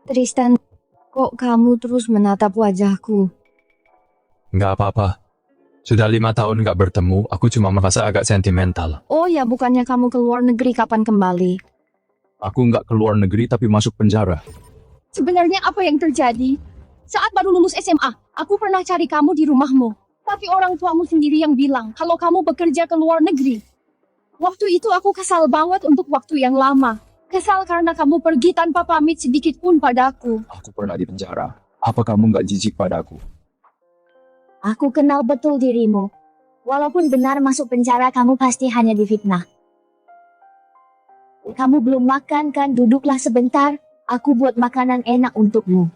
Tristan, kok kamu terus menatap wajahku? Nggak apa-apa. Sudah 5 tahun nggak bertemu, aku cuma merasa agak sentimental. Oh ya, bukannya kamu ke luar negeri kapan kembali? Aku nggak keluar negeri tapi masuk penjara. Sebenarnya apa yang terjadi? Saat baru lulus SMA, aku pernah cari kamu di rumahmu. Tapi orang tuamu sendiri yang bilang kalau kamu bekerja ke luar negeri. Waktu itu aku kesal banget untuk waktu yang lama. Kesal karena kamu pergi tanpa pamit sedikit pun padaku. Aku pernah di penjara. Apa kamu nggak jijik padaku? Aku kenal betul dirimu. Walaupun benar masuk penjara, kamu pasti hanya difitnah. Kamu belum makan kan? Duduklah sebentar. Aku buat makanan enak untukmu.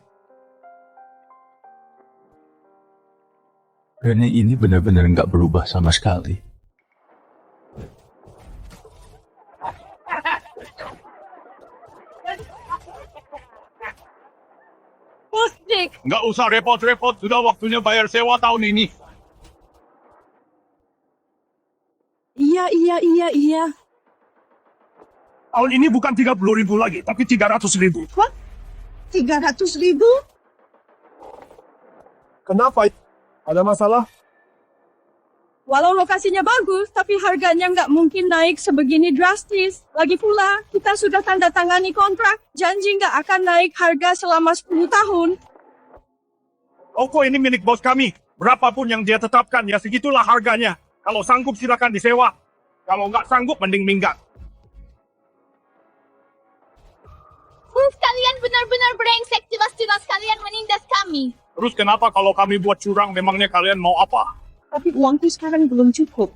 Rene ini benar-benar nggak berubah sama sekali. Pusdik! Nggak usah repot-repot, sudah waktunya bayar sewa tahun ini. Iya. Tahun ini bukan 30.000 lagi, tapi 300.000. 300.000? Kenapa? Ada masalah? Walau lokasinya bagus, tapi harganya nggak mungkin naik sebegini drastis. Lagi pula, kita sudah tanda tangani kontrak. Janji nggak akan naik harga selama 10 tahun. Toko ini milik bos kami. Berapapun yang dia tetapkan, ya segitulah harganya. Kalau sanggup silakan disewa. Kalau nggak sanggup, mending minggat. Kalian benar-benar brengsek, jelas-jelas kalian menindas kami. Terus kenapa kalau kami buat curang, memangnya kalian mau apa? Tapi uangku sekarang belum cukup.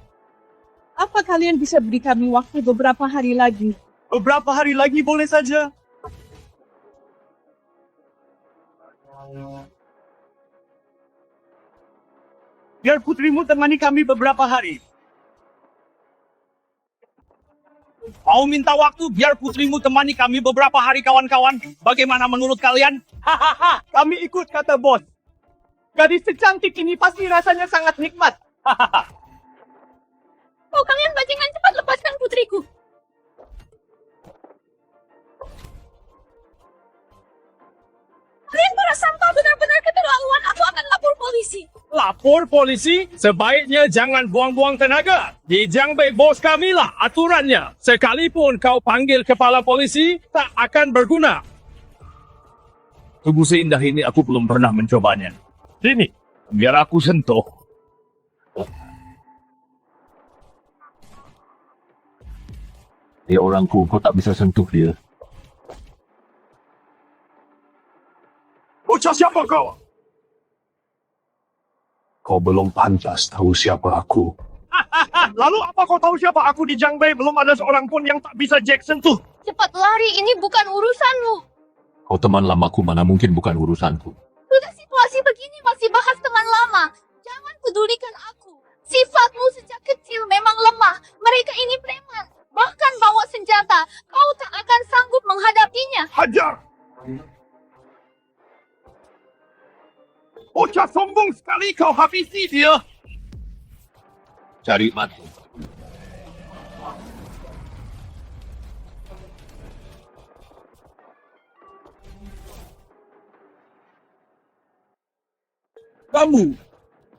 Apa kalian bisa beri kami waktu beberapa hari lagi? Beberapa hari lagi boleh saja. Biar putrimu temani kami beberapa hari. Mau minta waktu biar putrimu temani kami beberapa hari, kawan-kawan. Bagaimana menurut kalian? Hahaha, kami ikut, kata bos. Gadis secantik ini pasti rasanya sangat nikmat. Hahaha. Oh, kalian bajingan, cepat lepaskan putriku. Kalian para sampah benar-benar keterlaluan. Aku akan lapor polisi. Lapor polisi? Sebaiknya jangan buang-buang tenaga. Di Jiangbei bos kami lah aturannya. Sekalipun kau panggil kepala polisi, tak akan berguna. Tubuh seindah ini aku belum pernah mencobanya. Sini, biar aku sentuh. Dia orangku, kau tak bisa sentuh dia. Bocah siapa kau? Kau belum pantas tahu siapa aku. Lalu apa kau tahu siapa aku di Jiangbei? Belum ada seorang pun yang tak bisa Jack sentuh. Cepat lari, ini bukan urusanmu. Kau teman lamaku, mana mungkin bukan urusanku. Sudah situasi begini masih bahas teman lama. Jangan pedulikan aku. Sifatmu sejak kecil memang lemah. Mereka ini preman. Bahkan bawa senjata. Kau tak akan sanggup menghadapinya. Hajar! Bocah sombong sekali, kau habisi dia. Cari mati.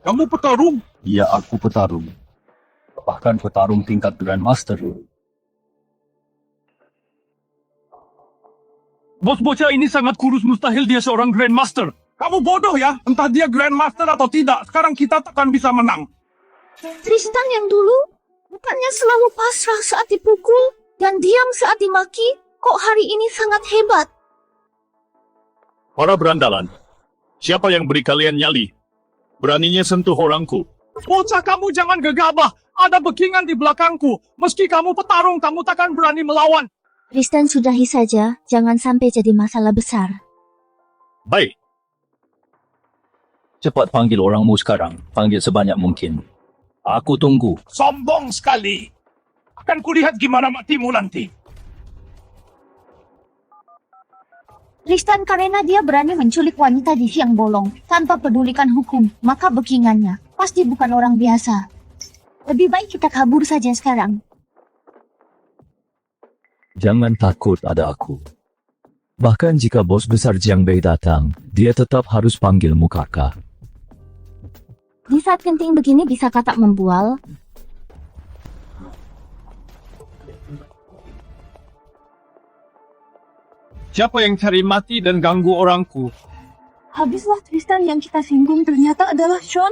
Kamu petarung? Iya, aku petarung. bahkan petarung tingkat Grandmaster. Bos bocah ini sangat kurus, mustahil dia seorang Grandmaster. Kamu bodoh ya, entah dia Grandmaster atau tidak, sekarang kita takkan bisa menang. Tristan yang dulu bukannya selalu pasrah saat dipukul dan diam saat dimaki, kok hari ini sangat hebat. Para berandalan, siapa yang beri kalian nyali? Beraninya sentuh orangku. Bocah, kamu jangan gegabah, ada backingan di belakangku. Meski kamu petarung, kamu takkan berani melawan. Tristan, sudahi saja, jangan sampai jadi masalah besar. Baik, Cepat panggil orangmu sekarang. Panggil sebanyak mungkin. Aku tunggu. Sombong sekali. Akan kulihat gimana matimu nanti. Tristan, karena dia berani menculik wanita di siang bolong tanpa pedulikan hukum, maka backingannya pasti bukan orang biasa. Lebih baik kita kabur saja sekarang. Jangan takut, ada aku. Bahkan jika bos besar Jiang Bei datang, dia tetap harus panggilmu kakak. Di saat genting begini bisa tak membual? Siapa yang cari mati dan ganggu orangku? Habislah Tristan yang kita singgung ternyata adalah Sean.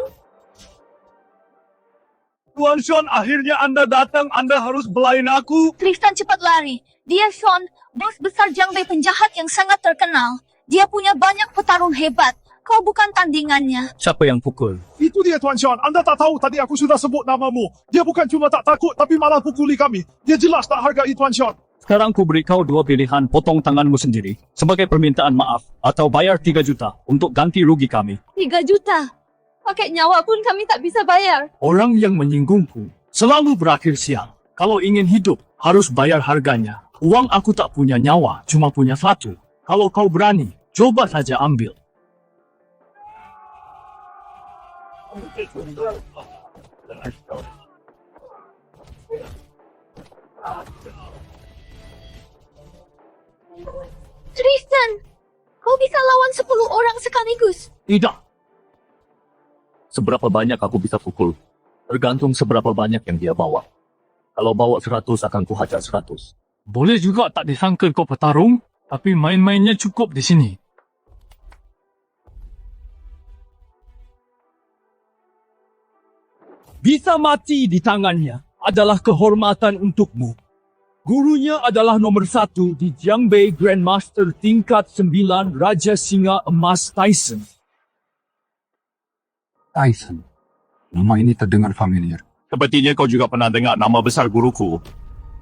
Tuan Sean, akhirnya Anda datang. Anda harus belain aku. Tristan, cepat lari. Dia Sean, bos besar Jiang Bei penjahat yang sangat terkenal. Dia punya banyak petarung hebat. Kau bukan tandingannya. Siapa yang pukul? Itu dia, Tuan Sean. Anda tak tahu tadi aku sudah sebut namamu. Dia bukan cuma tak takut, tapi malah pukuli kami. Dia jelas tak hargai Tuan Sean. Sekarang ku beri kau dua pilihan, potong tanganmu sendiri sebagai permintaan maaf atau bayar 3 juta untuk ganti rugi kami. 3 juta. Pakai nyawa pun kami tak bisa bayar. Orang yang menyinggungku selalu berakhir sial. Kalau ingin hidup, harus bayar harganya. Uang aku tak punya nyawa, cuma punya 1. Kalau kau berani, coba saja ambil. Tristan, kau bisa lawan 10 orang sekaligus. Tidak. Seberapa banyak aku bisa pukul? Tergantung seberapa banyak yang dia bawa. Kalau bawa 100 akan kuhajar 100. Boleh juga tak disangka kau petarung, tapi main-mainnya cukup di sini. Bisa mati di tangannya adalah kehormatan untukmu. Gurunya adalah nomor 1 di Jiang Bei Grandmaster tingkat 9 Raja Singa Emas Tyson. Tyson. Nama ini terdengar familiar. sepertinya kau juga pernah dengar nama besar guruku.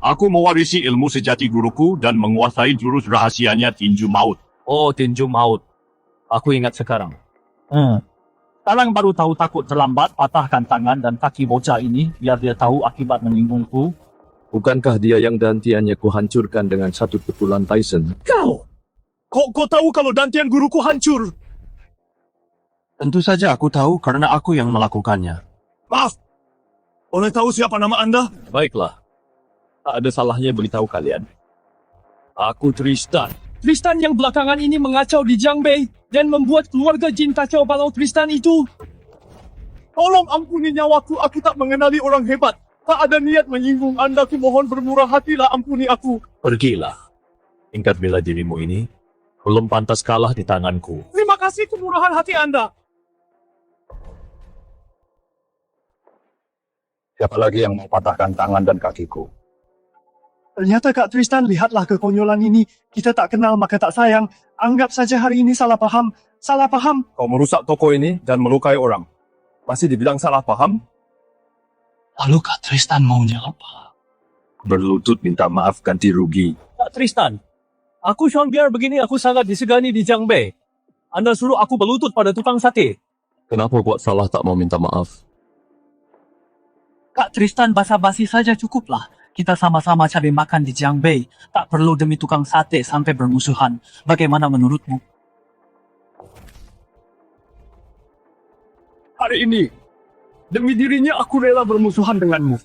Aku mewarisi ilmu sejati guruku dan menguasai jurus rahasianya tinju maut. Oh, tinju maut. Aku ingat sekarang. Sekarang baru tahu takut terlambat, patahkan tangan dan kaki bocah ini biar dia tahu akibat menyinggungku. Bukankah dia yang dantiannya kuhancurkan dengan 1 pukulan Tyson? Kau tahu kalau dantian guruku hancur? Tentu saja aku tahu karena aku yang melakukannya. Maaf, boleh tahu siapa nama Anda? Baiklah. Tak ada salahnya beritahu kalian. Aku Tristan. Tristan yang belakangan ini mengacau di Jiang Bei dan membuat keluarga Jin kacau balau. Tristan itu. Tolong ampuni nyawaku, aku tak mengenali orang hebat. Tak ada niat menyinggung Anda, aku mohon bermurah hatilah, ampuni aku. Pergilah. Ingat bela dirimu ini belum pantas kalah di tanganku. Terima kasih kemurahan hati Anda. Siapa lagi yang mau patahkan tangan dan kakiku? Ternyata Kak Tristan, lihatlah kekonyolan ini. Kita tak kenal maka tak sayang. Anggap saja hari ini salah paham. Salah paham. Kau merusak toko ini dan melukai orang. Masih dibilang salah paham? Lalu Kak Tristan maunya apa? Berlutut minta maaf ganti rugi. Kak Tristan, aku Sean biar begini aku sangat disegani di Jiang Bei. Anda suruh aku berlutut pada tukang sate. Kenapa buat salah tak mau minta maaf? Kak Tristan, basa-basi saja cukuplah. Kita sama-sama cari makan di Jiang Bei. Tak perlu demi tukang sate sampai bermusuhan. Bagaimana menurutmu? Hari ini, demi dirinya aku rela bermusuhan denganmu.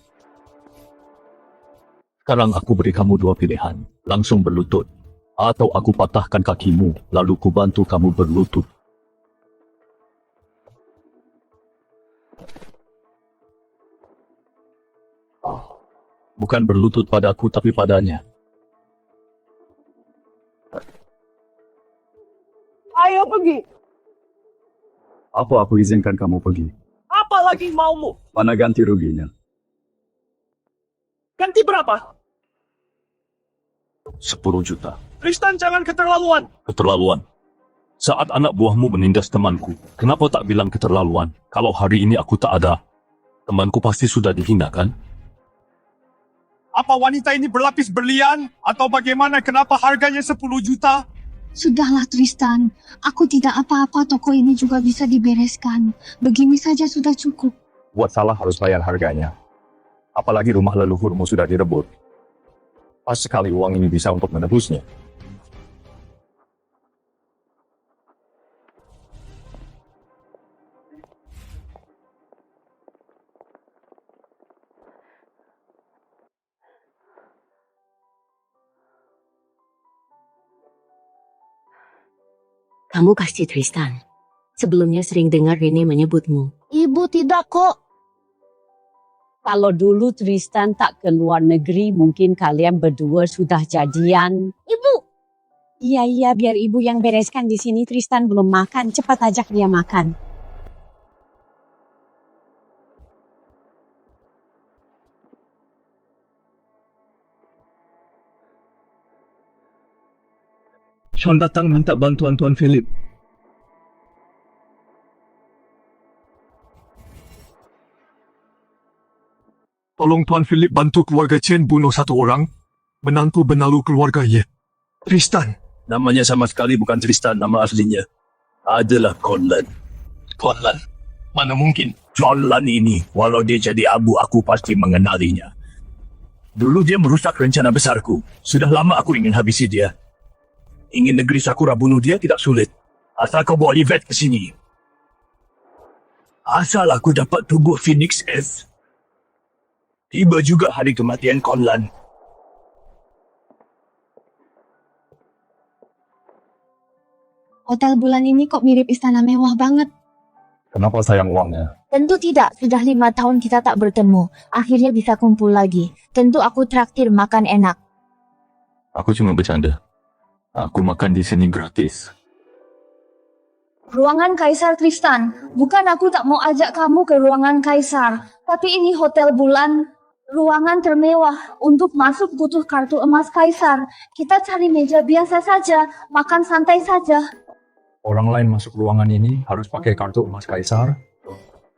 Sekarang aku beri kamu 2 pilihan. Langsung berlutut. Atau aku patahkan kakimu, lalu ku bantu kamu berlutut. Bukan berlutut padaku tapi padanya. Ayo pergi. Apa aku izinkan kamu pergi? Apa lagi maumu? Mana ganti ruginya? Ganti berapa? 10 juta. Tristan, jangan keterlaluan. Keterlaluan. Saat anak buahmu menindas temanku, kenapa tak bilang keterlaluan? Kalau hari ini aku tak ada, temanku pasti sudah dihina kan? Apa wanita ini berlapis berlian? Atau bagaimana kenapa harganya 10 juta? Sudahlah Tristan, aku tidak apa-apa, toko ini juga bisa dibereskan. Begini saja sudah cukup. Buat salah harus bayar harganya. Apalagi rumah leluhurmu sudah direbut. Pas sekali uang ini bisa untuk menebusnya. Kamu pasti Tristan. Sebelumnya sering dengar Rene menyebutmu. Ibu tidak kok. Kalau dulu Tristan tak ke luar negeri, mungkin kalian berdua sudah jadian. Ibu! Iya, biar ibu yang bereskan di sini. Tristan belum makan, cepat ajak dia makan. Sean datang minta bantuan Tuan Philip. Tolong Tuan Philip bantu keluarga Chen bunuh satu orang. Menantu benalu keluarga Ye. Tristan. Namanya sama sekali bukan Tristan, nama aslinya adalah Conlan. Conlan? Mana mungkin? Conlan ini, walau dia jadi abu, aku pasti mengenalinya. Dulu dia merusak rencana besarku. Sudah lama aku ingin habisi dia. Ingin negeri Sakura bunuh dia tidak sulit. Asal kau bawa Yvette ke sini. Asal aku dapat tubuh Phoenix S. Tiba juga hari kematian Conlan. Hotel bulan ini kok mirip istana mewah banget. Kenapa sayang uangnya? Tentu tidak, sudah 5 tahun kita tak bertemu. Akhirnya bisa kumpul lagi. Tentu aku traktir makan enak. Aku cuma bercanda. Aku makan di sini gratis. Ruangan Kaisar Tristan. Bukan aku tak mau ajak kamu ke ruangan Kaisar. Tapi ini hotel bulan. Ruangan termewah. Untuk masuk butuh kartu emas Kaisar. Kita cari meja biasa saja. Makan santai saja. Orang lain masuk ruangan ini harus pakai kartu emas Kaisar.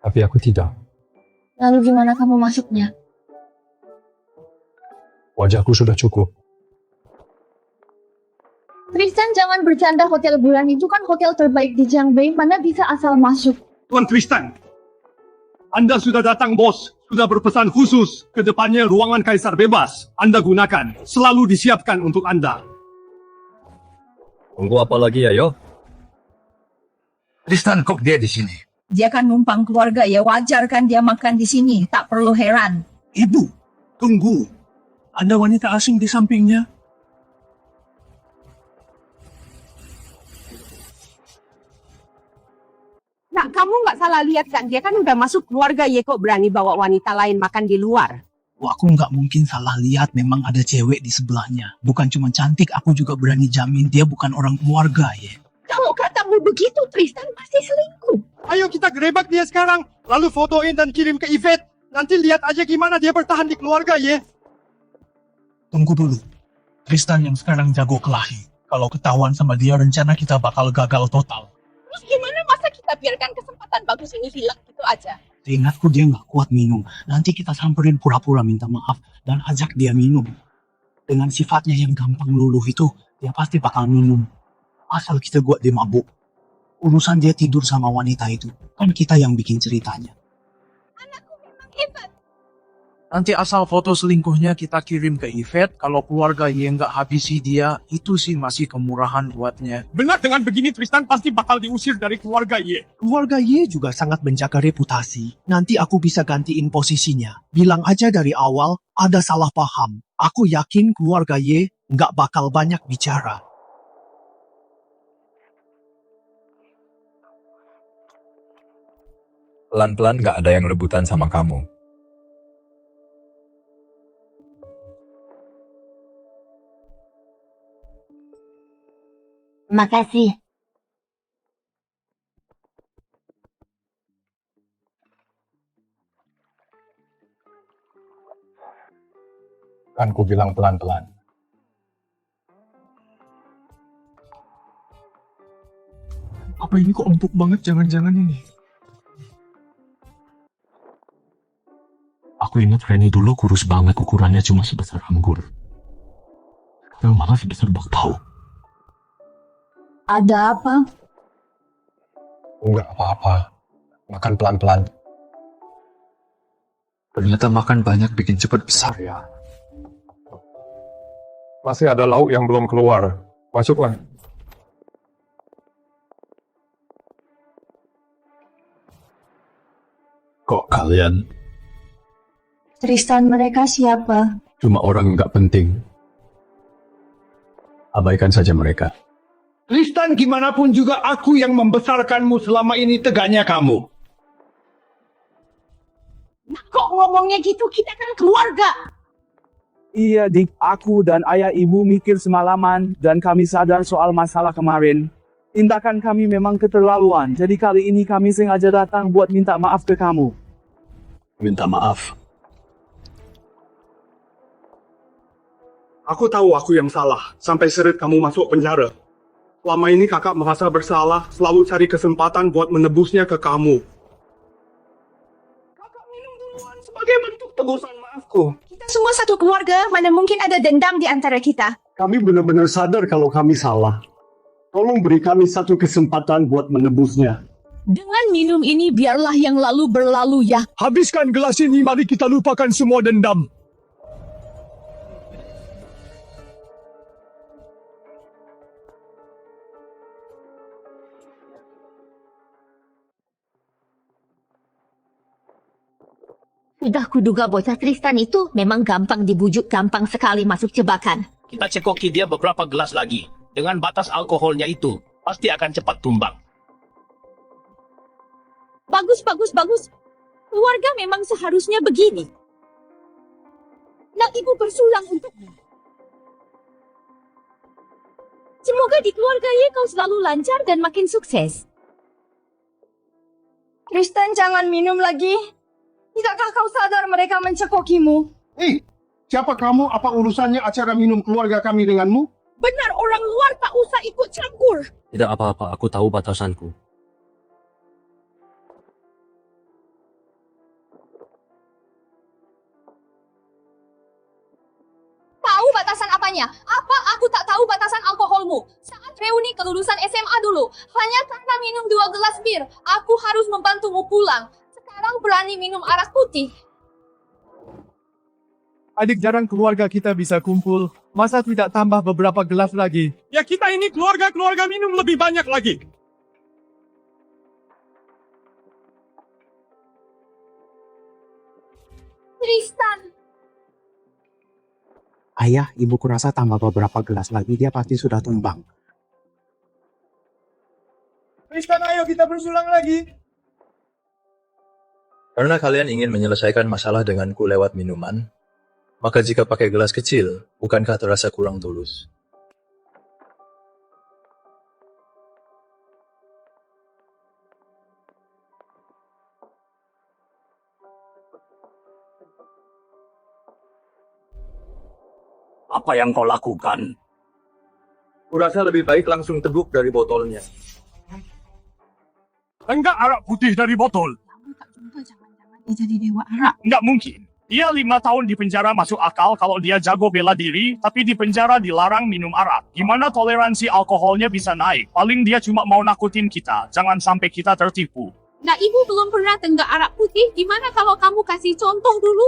Tapi aku tidak. Lalu gimana kamu masuknya? Wajahku sudah cukup. Tristan, jangan bercanda. Hotel bulan itu kan hotel terbaik di Jiangbei. Mana bisa asal masuk? Tuan Tristan. Anda sudah datang, bos. Sudah berpesan khusus. Kedepannya ruangan Kaisar bebas. Anda gunakan. Selalu disiapkan untuk Anda. Tunggu apa lagi ya, yo? Tristan, kok dia di sini? Dia kan numpang keluarga, ya wajar kan dia makan di sini. Tak perlu heran. Ibu, tunggu. Ada wanita asing di sampingnya. Nah, kamu nggak salah lihat kan? Dia kan udah masuk keluarga, ya kok berani bawa wanita lain makan di luar. Wah, aku nggak mungkin salah lihat, memang ada cewek di sebelahnya. Bukan cuma cantik, aku juga berani jamin dia bukan orang keluarga ya. Kalau katamu begitu, Tristan pasti selingkuh. Ayo kita gerebek dia sekarang. Lalu fotoin dan kirim ke Yvette. Nanti lihat aja gimana dia bertahan di keluarga ya. Tunggu dulu. Tristan yang sekarang jago kelahi. Kalau ketahuan sama dia, rencana kita bakal gagal total. Terus gimana masa kita biarkan kesempatan bagus ini hilang gitu aja? Seingatku dia nggak kuat minum. Nanti kita samperin pura-pura minta maaf dan ajak dia minum. Dengan sifatnya yang gampang luluh itu, dia pasti bakal minum. Asal kita buat dia mabuk. Urusan dia tidur sama wanita itu, kan kita yang bikin ceritanya. Anakku memang hebat. Nanti asal foto selingkuhnya kita kirim ke Yvette. Kalau keluarga Ye nggak habisi dia, itu sih masih kemurahan buatnya. Benar, dengan begini Tristan pasti bakal diusir dari keluarga Ye. Keluarga Ye juga sangat menjaga reputasi. Nanti aku bisa gantiin posisinya. Bilang aja dari awal, ada salah paham. Aku yakin keluarga Ye nggak bakal banyak bicara. Pelan-pelan gak ada yang rebutan sama kamu. Makasih. Kan ku bilang pelan-pelan. Apa ini kok empuk banget, jangan-jangan ini? Aku ingat Reni dulu kurus banget, ukurannya cuma sebesar anggur. Sekarang malah sebesar bakpao. Ada apa? Enggak apa-apa. Makan pelan-pelan. Ternyata makan banyak bikin cepat besar ya. Masih ada lauk yang belum keluar. Masuklah. Kok kalian Tristan, mereka siapa? cuma orang nggak penting? Abaikan saja mereka. Tristan, gimana pun juga aku yang membesarkanmu selama ini, tegaknya kamu. Kok ngomongnya gitu? Kita kan keluarga. Iya dik, aku dan ayah ibu mikir semalaman dan kami sadar soal masalah kemarin. Tindakan kami memang keterlaluan, jadi kali ini kami sengaja datang buat minta maaf ke kamu. Minta maaf. Aku tahu aku yang salah, sampai seret kamu masuk penjara. Selama ini kakak merasa bersalah, selalu cari kesempatan buat menebusnya ke kamu. Kakak minum duluan sebagai bentuk tebusan maafku. Kita semua satu keluarga, mana mungkin ada dendam di antara kita. Kami benar-benar sadar kalau kami salah. Tolong beri kami satu kesempatan buat menebusnya. Dengan minum ini biarlah yang lalu berlalu ya. Habiskan gelas ini, mari kita lupakan semua dendam. Sudah kuduga bocah Tristan itu memang gampang dibujuk, gampang sekali masuk jebakan. Kita cekoki dia beberapa gelas lagi. Dengan batas alkoholnya itu, pasti akan cepat tumbang. Bagus, bagus, bagus. Keluarga memang seharusnya begini. Nak ibu bersulang untukmu. Semoga di keluarga Ye kau selalu lancar dan makin sukses. Tristan, jangan minum lagi. Tidakkah kau sadar mereka mencekokimu? Siapa kamu? Apa urusannya acara minum keluarga kami denganmu? Benar, orang luar tak usah ikut campur. Tidak apa-apa, aku tahu batasanku. Tahu batasan apanya? Apa aku tak tahu batasan alkoholmu? Saat reuni kelulusan SMA dulu, hanya karena minum 2 gelas bir, aku harus membantumu pulang. Sekarang berani minum arak putih. Adik jarang keluarga kita bisa kumpul. Masa tidak tambah beberapa gelas lagi? Ya kita ini keluarga minum lebih banyak lagi. Tristan. Ayah, ibuku rasa tambah beberapa gelas lagi dia pasti sudah tumbang. Tristan, ayo kita bersulang lagi. Karena kalian ingin menyelesaikan masalah denganku lewat minuman, maka jika pakai gelas kecil, bukankah terasa kurang tulus? Apa yang kau lakukan? Kurasa lebih baik langsung teguk dari botolnya. Enggak arak putih dari botol. Dia jadi dewa arak. Enggak mungkin. Dia 5 tahun di penjara masuk akal kalau dia jago bela diri, tapi di penjara dilarang minum arak. Gimana toleransi alkoholnya bisa naik? Paling dia cuma mau nakutin kita. Jangan sampai kita tertipu. Nah, ibu belum pernah tenggak arak putih. Gimana kalau kamu kasih contoh dulu?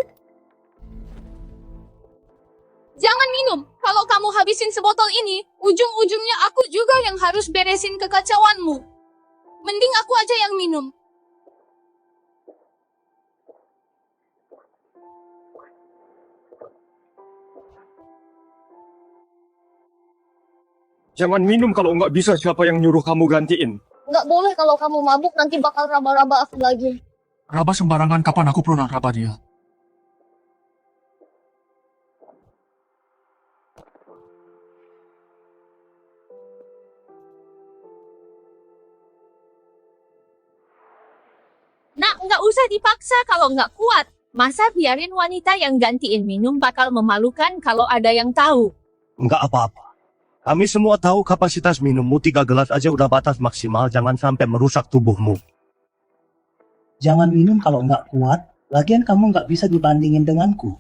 Jangan minum. Kalau kamu habisin sebotol ini, ujung-ujungnya aku juga yang harus beresin kekacauanmu. Mending aku aja yang minum. Jangan minum kalau nggak bisa, siapa yang nyuruh kamu gantiin? Nggak boleh kalau kamu mabuk, nanti bakal raba-raba aku lagi. Raba sembarangan, kapan aku pernah raba dia? Nak, nggak usah dipaksa kalau nggak kuat. Masa biarin wanita yang gantiin minum bakal memalukan kalau ada yang tahu. Enggak apa-apa. Kami semua tahu kapasitas minummu 3 gelas aja udah batas maksimal, jangan sampai merusak tubuhmu. Jangan minum kalau nggak kuat, lagian kamu nggak bisa dibandingin denganku.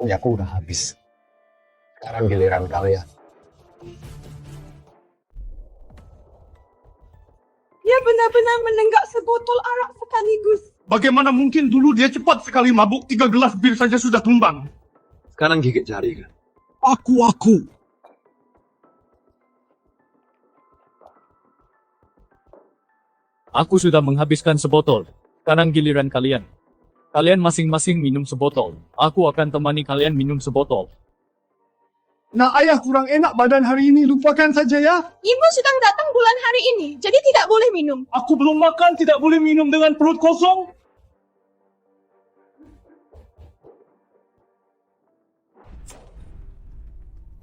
Punyaku udah habis. Sekarang giliran kalian. Dia benar-benar menenggak sebotol arak sekaligus. Bagaimana mungkin dulu dia cepat sekali mabuk 3 gelas bir saja sudah tumbang. Sekarang gigit jari kan? Aku. Aku sudah menghabiskan sebotol. Sekarang giliran kalian. Kalian masing-masing minum sebotol. Aku akan temani kalian minum sebotol. Nah, ayah kurang enak badan hari ini, lupakan saja ya. Ibu sedang datang bulan hari ini, jadi tidak boleh minum. Aku belum makan, tidak boleh minum dengan perut kosong.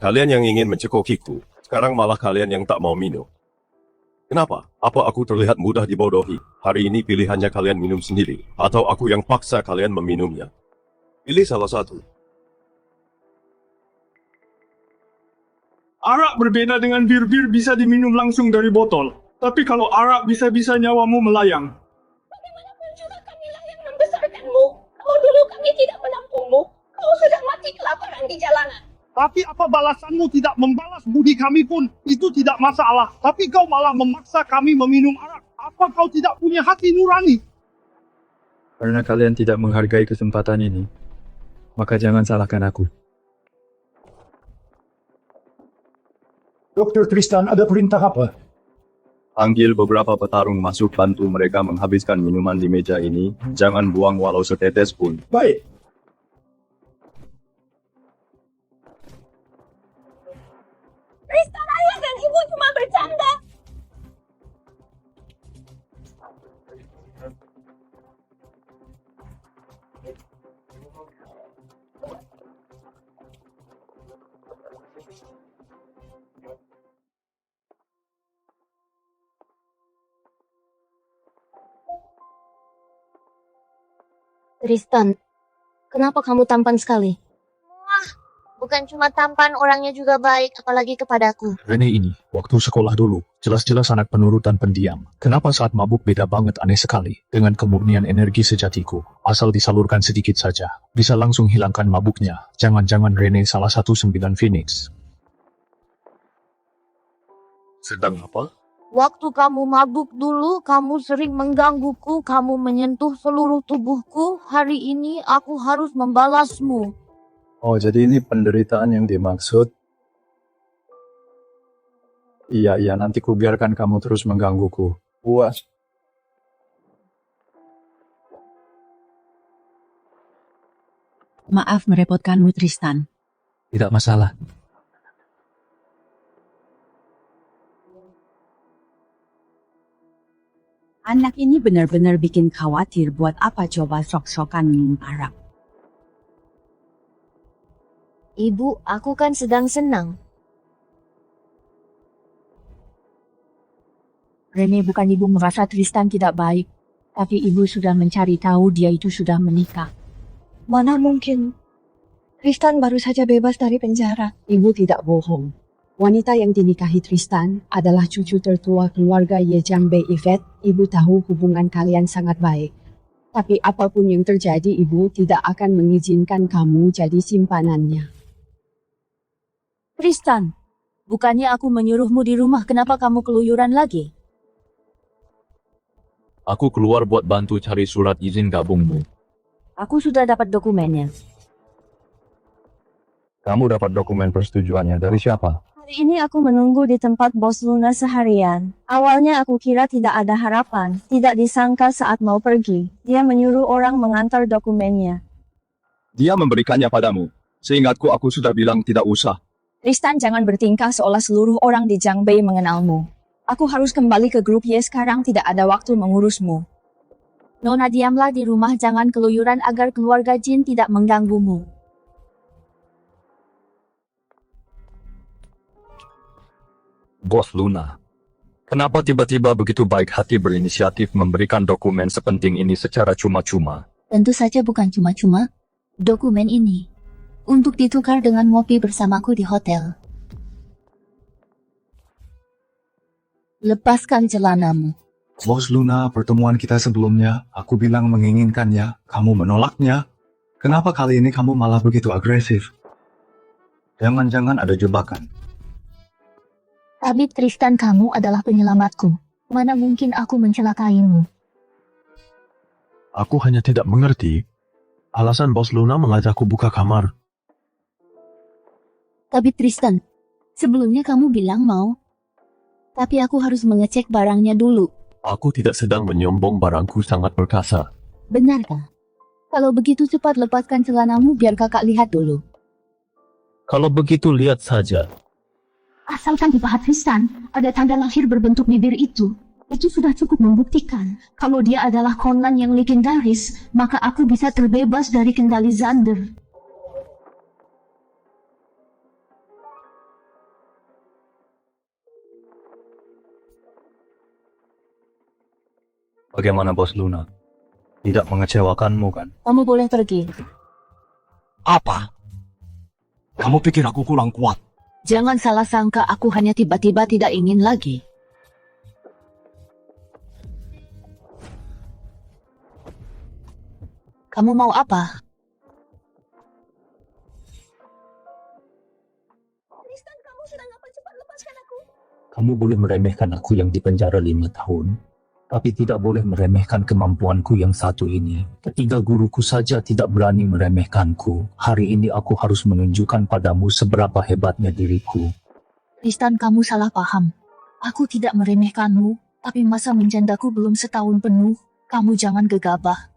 Kalian yang ingin mencekokiku, sekarang malah kalian yang tak mau minum. Kenapa? Apa aku terlihat mudah dibodohi? Hari ini pilihannya kalian minum sendiri, atau aku yang paksa kalian meminumnya. Pilih salah satu. Arak berbeda dengan bir-bir bisa diminum langsung dari botol. Tapi kalau arak bisa-bisa nyawamu melayang. Bagaimanapun juga kamilah yang membesarkanmu. Kalau dulu kami tidak menampungmu, kau sudah mati kelaparan di jalanan. Tapi apa balasanmu tidak membalas budi kami pun, itu tidak masalah. Tapi kau malah memaksa kami meminum arak. Apa kau tidak punya hati nurani? Karena kalian tidak menghargai kesempatan ini, maka jangan salahkan aku. Dr. Tristan, ada perintah apa? Panggil beberapa petarung masuk, bantu mereka menghabiskan minuman di meja ini. Jangan buang walau setetes pun. Baik. Tristan, ayah dan ibu cuma bercanda. Tristan, kenapa kamu tampan sekali? Bukan cuma tampan, orangnya juga baik, apalagi kepadaku. Rene ini, waktu sekolah dulu, jelas-jelas anak penurut dan pendiam. Kenapa saat mabuk beda banget, aneh sekali. Dengan kemurnian energi sejatiku, asal disalurkan sedikit saja, bisa langsung hilangkan mabuknya. Jangan-jangan Rene salah satu 9 Phoenix. Sedang apa? Waktu kamu mabuk dulu, kamu sering menggangguku, kamu menyentuh seluruh tubuhku. Hari ini aku harus membalasmu. Oh, jadi ini penderitaan yang dimaksud. Iya, nanti ku biarkan kamu terus menggangguku. Puas. Maaf merepotkanmu, Tristan. Tidak masalah. Anak ini benar-benar bikin khawatir. Buat apa coba sok-sokan minum arak? Ibu, aku kan sedang senang. Rene, bukan ibu merasa Tristan tidak baik, tapi ibu sudah mencari tahu dia itu sudah menikah. Mana mungkin? Tristan baru saja bebas dari penjara. Ibu tidak bohong. Wanita yang dinikahi Tristan adalah cucu tertua keluarga Ye Jiangbei Yvette. Ibu tahu hubungan kalian sangat baik. Tapi apapun yang terjadi, ibu tidak akan mengizinkan kamu jadi simpanannya. Tristan, bukannya aku menyuruhmu di rumah, kenapa kamu keluyuran lagi? Aku keluar buat bantu cari surat izin gabungmu. Aku sudah dapat dokumennya. Kamu dapat dokumen persetujuannya dari siapa? Hari ini aku menunggu di tempat bos Luna seharian. Awalnya aku kira tidak ada harapan. Tidak disangka saat mau pergi, dia menyuruh orang mengantar dokumennya. Dia memberikannya padamu. Seingatku aku sudah bilang tidak usah. Tristan, jangan bertingkah seolah seluruh orang di Jiangbei mengenalmu. Aku harus kembali ke grup Y sekarang, tidak ada waktu mengurusmu. Nona diamlah di rumah, jangan keluyuran agar keluarga jin tidak mengganggumu. Bos Luna, kenapa tiba-tiba begitu baik hati berinisiatif memberikan dokumen sepenting ini secara cuma-cuma? Tentu saja bukan cuma-cuma. Dokumen ini untuk ditukar dengan ngopi bersamaku di hotel. Lepaskan celanamu. Bos Luna, pertemuan kita sebelumnya, aku bilang menginginkannya, kamu menolaknya. Kenapa kali ini kamu malah begitu agresif? Jangan-jangan ada jebakan. Tapi Tristan, kamu adalah penyelamatku. Mana mungkin aku mencelakaimu? Aku hanya tidak mengerti alasan Bos Luna mengajakku buka kamar. Tapi Tristan, sebelumnya kamu bilang mau. Tapi aku harus mengecek barangnya dulu. Aku tidak sedang menyombong, barangku sangat perkasa. Benarkah? Kalau begitu cepat lepaskan celanamu biar kakak lihat dulu. Kalau begitu lihat saja. Asalkan di paha Tristan ada tanda lahir berbentuk bibir itu sudah cukup membuktikan kalau dia adalah Conan yang legendaris, maka aku bisa terbebas dari kendali Xander. Bagaimana Bos Luna? Tidak mengecewakanmu kan? Kamu boleh pergi. Apa? Kamu pikir aku kurang kuat? Jangan salah sangka aku hanya tiba-tiba tidak ingin lagi. Kamu mau apa? Tristan, kamu sedang apa? Cepat lepaskan aku. Kamu boleh meremehkan aku yang dipenjara 5 tahun, tapi tidak boleh meremehkan kemampuanku yang satu ini. Ketiga guruku saja tidak berani meremehkanku. Hari ini aku harus menunjukkan padamu seberapa hebatnya diriku. Tristan, kamu salah paham. Aku tidak meremehkanmu, tapi masa menjandaku belum setahun penuh. Kamu jangan gegabah.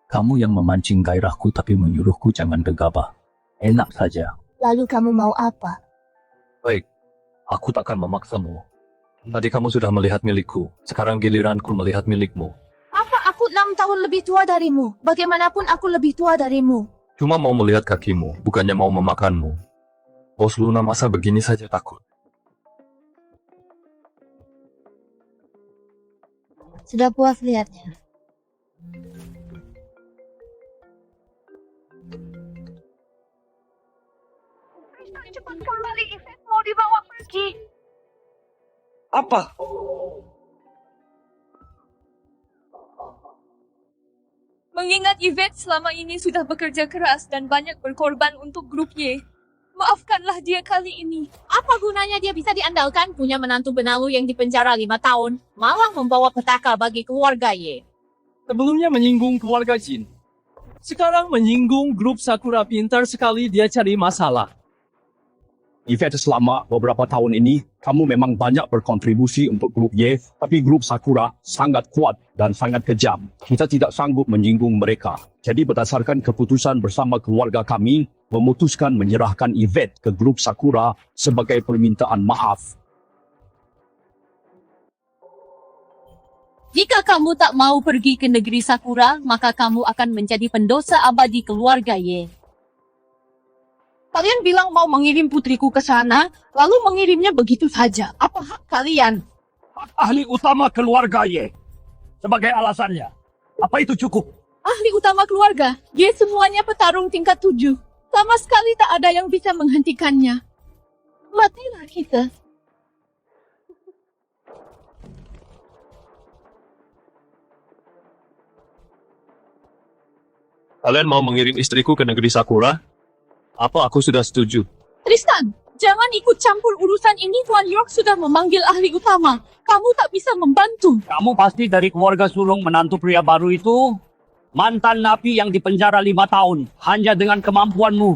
Kamu yang memancing gairahku tapi menyuruhku jangan gegabah. Enak saja. Lalu kamu mau apa? Baik, aku takkan memaksamu. Tadi kamu sudah melihat milikku, sekarang giliranku melihat milikmu. Apa aku 6 tahun lebih tua darimu? Bagaimanapun aku lebih tua darimu. Cuma mau melihat kakimu, bukannya mau memakanmu. Bos Luna masa begini saja takut? Sudah puas lihatnya. Cepat kembali, Yvette mau dibawa pergi. Apa? Mengingat Yvette selama ini sudah bekerja keras dan banyak berkorban untuk grup Y. Maafkanlah dia kali ini. Apa gunanya dia bisa diandalkan punya menantu benalu yang dipenjara 5 tahun, malah membawa petaka bagi keluarga Y. Sebelumnya menyinggung keluarga Jin. Sekarang menyinggung grup Sakura, pintar sekali dia cari masalah. Yvette, selama beberapa tahun ini, kamu memang banyak berkontribusi untuk grup Y, tapi grup Sakura sangat kuat dan sangat kejam. Kita tidak sanggup menyinggung mereka. Jadi berdasarkan keputusan bersama keluarga kami, memutuskan menyerahkan Yvette ke grup Sakura sebagai permintaan maaf. Jika kamu tak mau pergi ke negeri Sakura, maka kamu akan menjadi pendosa abadi keluarga Y. Kalian bilang mau mengirim putriku ke sana, lalu mengirimnya begitu saja. Apa hak kalian? Hak ahli utama keluarga Y. Sebagai alasannya, apa itu cukup? Ahli utama keluarga, Y semuanya petarung tingkat 7. Sama sekali tak ada yang bisa menghentikannya. Matilah kita. Kalian mau mengirim istriku ke negeri Sakura? Apa aku sudah setuju? Tristan, jangan ikut campur urusan ini. Tuan York sudah memanggil ahli utama. Kamu tak bisa membantu. Kamu pasti dari keluarga sulung menantu pria baru itu? Mantan napi yang dipenjara 5 tahun, hanya dengan kemampuanmu.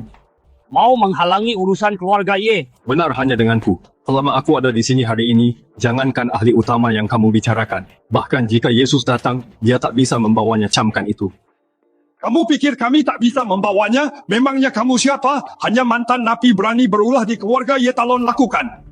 Mau menghalangi urusan keluarga Y. Benar, hanya denganku. Selama aku ada di sini hari ini, jangankan ahli utama yang kamu bicarakan. Bahkan jika Yesus datang, dia tak bisa membawanya camkan itu. Kamu pikir kami tak bisa membawanya? Memangnya kamu siapa? Hanya mantan napi berani berulah di keluarga Ye Talon lakukan.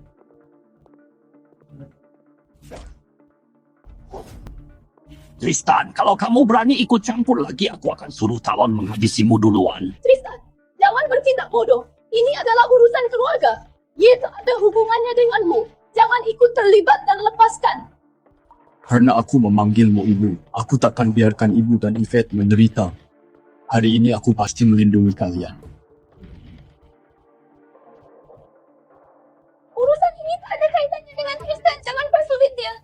Tristan, kalau kamu berani ikut campur lagi, aku akan suruh Talon menghabisimu duluan. Tristan, jangan bertindak bodoh. Ini adalah urusan keluarga. Ye tak ada hubungannya denganmu. Jangan ikut terlibat dan lepaskan. Karena aku memanggilmu ibu, aku takkan biarkan ibu dan Yvette menderita. Hari ini aku pasti melindungi kalian. Urusan ini tak ada kaitannya dengan Tristan. Jangan persulit dia.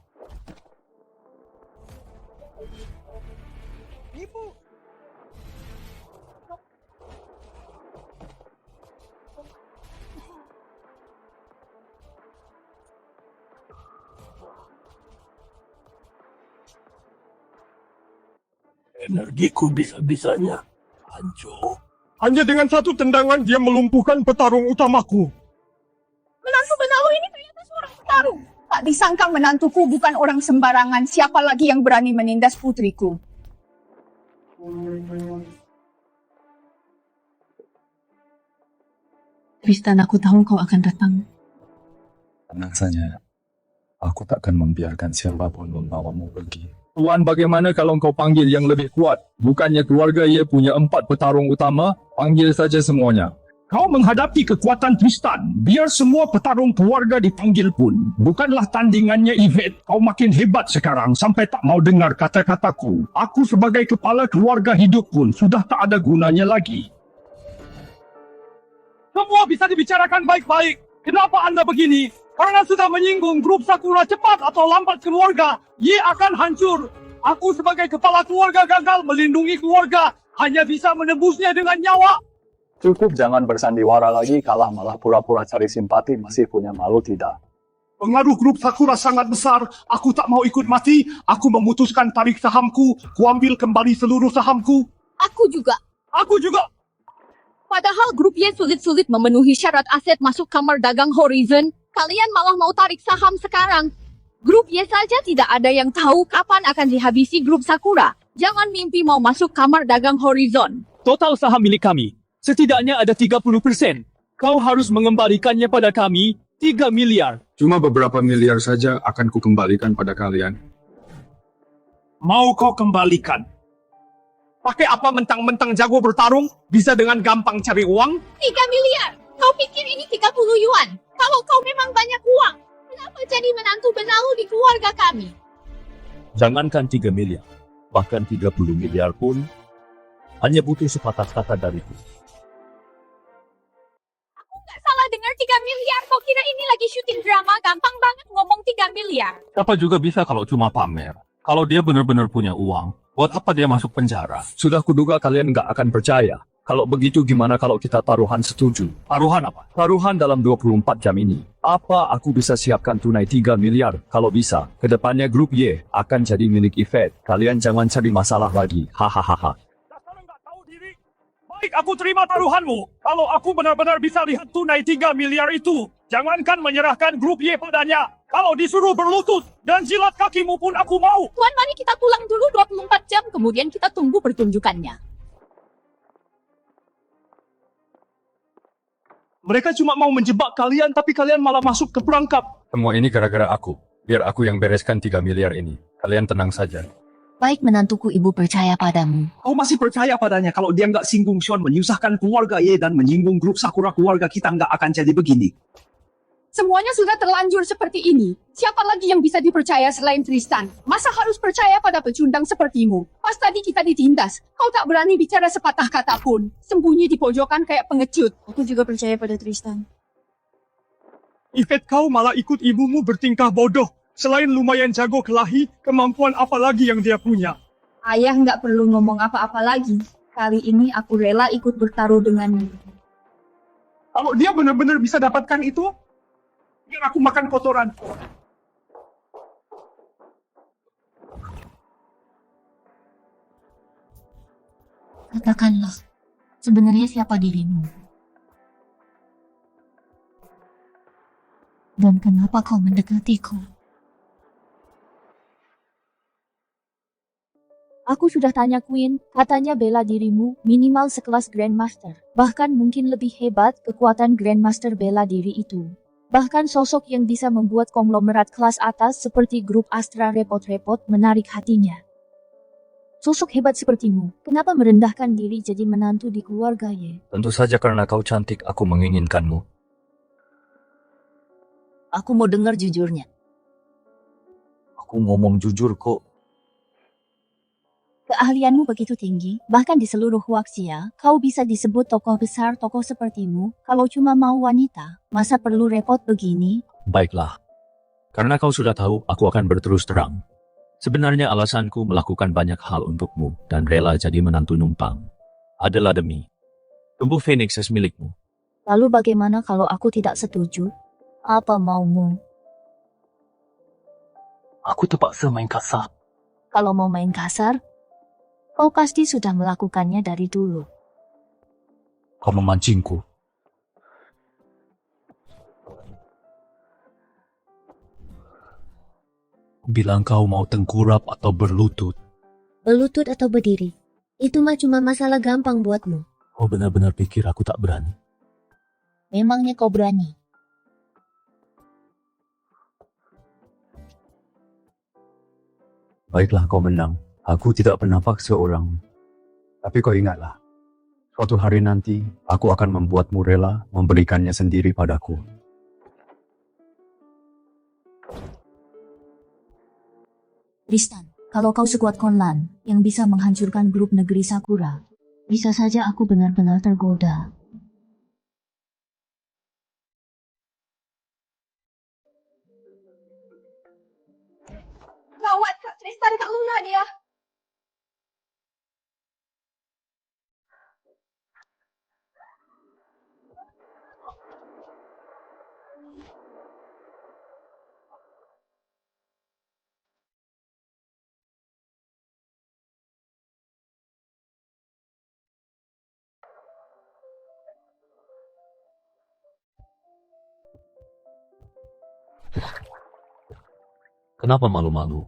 Energiku bisa-bisanya hancur. Hanya dengan satu tendangan dia melumpuhkan petarung utamaku. Menantu benalu ini ternyata seorang petarung. Tak disangka menantuku bukan orang sembarangan. Siapa lagi yang berani menindas putriku? Tristan, aku tahu kau akan datang. Tenang saja. Aku takkan membiarkan siapapun membawamu pergi. Tuan, bagaimana kalau kau panggil yang lebih kuat? Bukannya keluarga ia punya 4 petarung utama? Panggil saja semuanya. Kau menghadapi kekuatan Tristan. Biar semua petarung keluarga dipanggil pun. Bukanlah tandingannya Yvette. Kau makin hebat sekarang sampai tak mau dengar kata-kataku. Aku sebagai kepala keluarga hidup pun sudah tak ada gunanya lagi. Semua bisa dibicarakan baik-baik. Kenapa anda begini? Karena sudah menyinggung grup Sakura cepat atau lambat keluarga, ia akan hancur. Aku sebagai kepala keluarga gagal melindungi keluarga. Hanya bisa menebusnya dengan nyawa. Cukup jangan bersandiwara lagi, kalah malah pura-pura cari simpati, masih punya malu tidak? Pengaruh grup Sakura sangat besar. Aku tak mau ikut mati. Aku memutuskan tarik sahamku. Kuambil kembali seluruh sahamku. Aku juga. Aku juga. Padahal grup Y sulit-sulit memenuhi syarat aset masuk kamar dagang Horizon. Kalian malah mau tarik saham sekarang. Grup Y saja tidak ada yang tahu kapan akan dihabisi grup Sakura. Jangan mimpi mau masuk kamar dagang Horizon. Total saham milik kami. Setidaknya ada 30%. Kau harus mengembalikannya pada kami 3 miliar. Cuma beberapa miliar saja akan kukembalikan pada kalian. Mau kau kembalikan? Pakai apa mentang-mentang jago bertarung? Bisa dengan gampang cari uang? 3 miliar. Kau pikir ini 30 yuan? Kalau kau memang banyak uang, kenapa jadi menantu benalu di keluarga kami? Jangankan 3 miliar, bahkan 30 miliar pun hanya butuh sepatah kata dariku. Aku nggak salah dengar 3 miliar. Kau kira ini lagi syuting drama? Gampang banget ngomong 3 miliar. Siapa juga bisa kalau cuma pamer. Kalau dia benar-benar punya uang, buat apa dia masuk penjara? Sudah kuduga kalian nggak akan percaya. Kalau begitu gimana kalau kita taruhan setuju? Taruhan apa? Taruhan dalam 24 jam ini. Apa aku bisa siapkan tunai 3 miliar? Kalau bisa, kedepannya grup Y akan jadi milik Yvette. Kalian jangan cari masalah lagi. Hahaha. Baik, aku terima taruhanmu. Kalau aku benar-benar bisa lihat tunai 3 miliar itu, jangankan menyerahkan grup Y padanya. Kalau disuruh berlutut dan jilat kakimu pun aku mau. Tuan, mari kita pulang dulu 24 jam, kemudian kita tunggu pertunjukannya. Mereka cuma mau menjebak kalian, tapi kalian malah masuk ke perangkap. Semua ini gara-gara aku. Biar aku yang bereskan 3 miliar ini. Kalian tenang saja. Baik menantuku, ibu percaya padamu. Kau masih percaya padanya kalau dia nggak singgung Sean menyusahkan keluarga Ye dan menyinggung grup Sakura keluarga kita nggak akan jadi begini. Semuanya sudah terlanjur seperti ini. Siapa lagi yang bisa dipercaya selain Tristan? Masa harus percaya pada pecundang sepertimu? Pas tadi kita ditindas, kau tak berani bicara sepatah kata pun. Sembunyi di pojokan kayak pengecut. Aku juga percaya pada Tristan. Yvette, kau malah ikut ibumu bertingkah bodoh. Selain lumayan jago kelahi, kemampuan apa lagi yang dia punya? Ayah nggak perlu ngomong apa-apa lagi. Kali ini aku rela ikut bertaruh denganmu. Kalau dia benar-benar bisa dapatkan itu, biar aku makan kotoran. Katakanlah, sebenarnya siapa dirimu? Dan kenapa kau mendekatiku? Aku sudah tanya Queen, katanya bela dirimu minimal sekelas Grandmaster. Bahkan mungkin lebih hebat kekuatan Grandmaster bela diri itu. Bahkan sosok yang bisa membuat konglomerat kelas atas seperti grup Astra repot-repot menarik hatinya. Sosok hebat sepertimu, kenapa merendahkan diri jadi menantu di keluarga Ye? Tentu saja karena kau cantik, aku menginginkanmu. Aku mau dengar jujurnya. Aku ngomong jujur kok. Keahlianmu begitu tinggi, bahkan di seluruh Huaxia, kau bisa disebut tokoh besar tokoh sepertimu. Kalau cuma mau wanita, masa perlu repot begini? Baiklah. Karena kau sudah tahu, aku akan berterus terang. Sebenarnya alasanku melakukan banyak hal untukmu dan rela jadi menantu numpang adalah demi tubuh Phoenix milikmu. Lalu bagaimana kalau aku tidak setuju? Apa maumu? Aku terpaksa main kasar. Kalau mau main kasar, kau pasti sudah melakukannya dari dulu. Kau memancingku. Bilang kau mau tengkurap atau berlutut. Berlutut atau berdiri. Itu mah cuma masalah gampang buatmu. Kau benar-benar pikir aku tak berani? Memangnya kau berani? Baiklah kau menang. Aku tidak pernah paksa orang. Tapi kau ingatlah, suatu hari nanti aku akan membuatmu rela memberikannya sendiri padaku. Tristan, kalau kau sekuat Konlan, yang bisa menghancurkan grup negeri Sakura, bisa saja aku benar-benar tergoda. Gawat, Kak Tristan, Kak Luna dia. Kenapa malu-malu?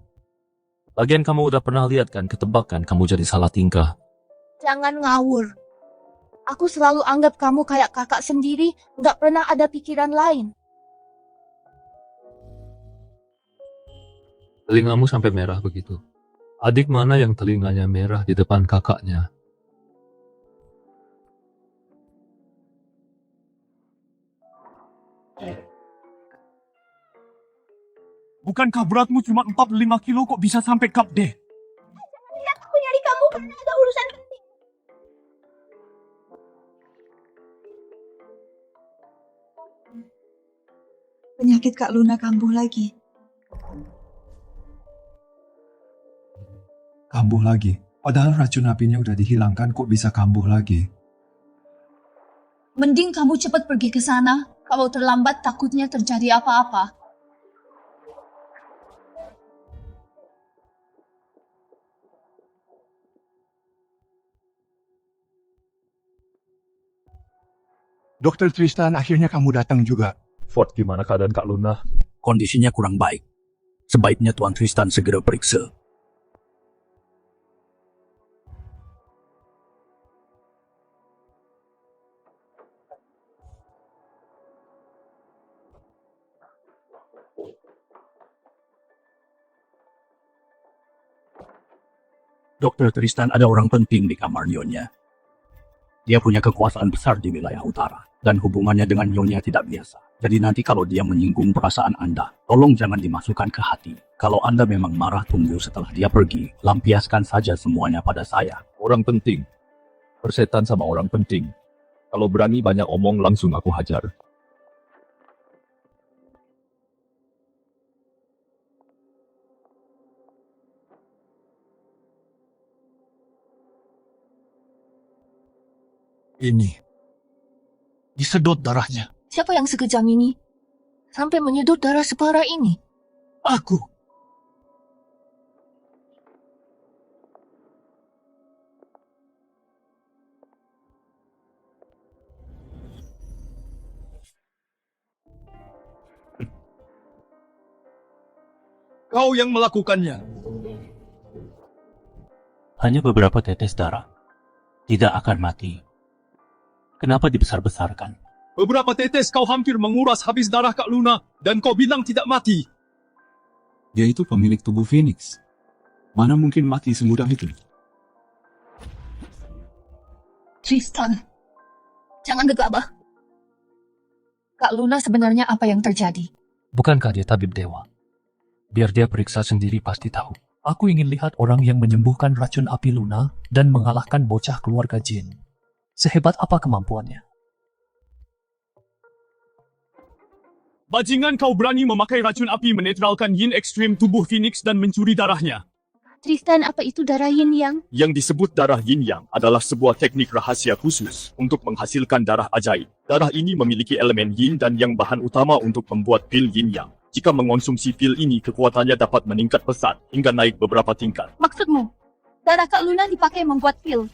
Lagian kamu udah pernah lihat kan ketebakan kamu jadi salah tingkah. Jangan ngawur. Aku selalu anggap kamu kayak kakak sendiri, nggak pernah ada pikiran lain. Telingamu sampai merah begitu. Adik mana yang telinganya merah di depan kakaknya? Bukankah beratmu cuma 45 kilo kok bisa sampai Kap D? Lihat aku nyari kamu karena ada urusan penting. Penyakit Kak Luna kambuh lagi. Kambuh lagi? Padahal racun apinya udah dihilangkan, kok bisa kambuh lagi? Mending kamu cepat pergi ke sana. Kalau terlambat takutnya terjadi apa-apa. Dokter Tristan, akhirnya kamu datang juga. Ford, gimana keadaan Kak Luna? Kondisinya kurang baik. Sebaiknya Tuan Tristan segera periksa. Dokter Tristan ada orang penting di kamar Nyonya. Dia punya kekuasaan besar di wilayah utara, dan hubungannya dengan Nyonya tidak biasa. Jadi nanti kalau dia menyinggung perasaan Anda, tolong jangan dimasukkan ke hati. Kalau Anda memang marah, tunggu setelah dia pergi. Lampiaskan saja semuanya pada saya. Orang penting. Persetan sama orang penting. Kalau berani banyak omong, langsung aku hajar. Ini. Disedot darahnya. Siapa yang sekejam ini? Sampai menyedot darah separah ini? Aku. Kau yang melakukannya. Hanya beberapa tetes darah. Tidak akan mati. Kenapa dibesar-besarkan? Beberapa tetes kau hampir menguras habis darah Kak Luna, dan kau bilang tidak mati. Dia itu pemilik tubuh Phoenix. Mana mungkin mati semudah itu? Tristan, jangan gegabah. Kak Luna, sebenarnya apa yang terjadi? Bukankah dia tabib dewa? Biar dia periksa sendiri pasti tahu. Aku ingin lihat orang yang menyembuhkan racun api Luna dan mengalahkan bocah keluarga jin. Sehebat apa kemampuannya? Bajingan, kau berani memakai racun api menetralkan yin ekstrim tubuh Phoenix dan mencuri darahnya. Tristan, apa itu darah yin yang? Yang disebut darah yin yang adalah sebuah teknik rahasia khusus untuk menghasilkan darah ajaib. Darah ini memiliki elemen yin dan yang bahan utama untuk membuat pil yin yang. Jika mengonsumsi pil ini, kekuatannya dapat meningkat pesat hingga naik beberapa tingkat. Maksudmu, darah Kak Luna dipakai membuat pil?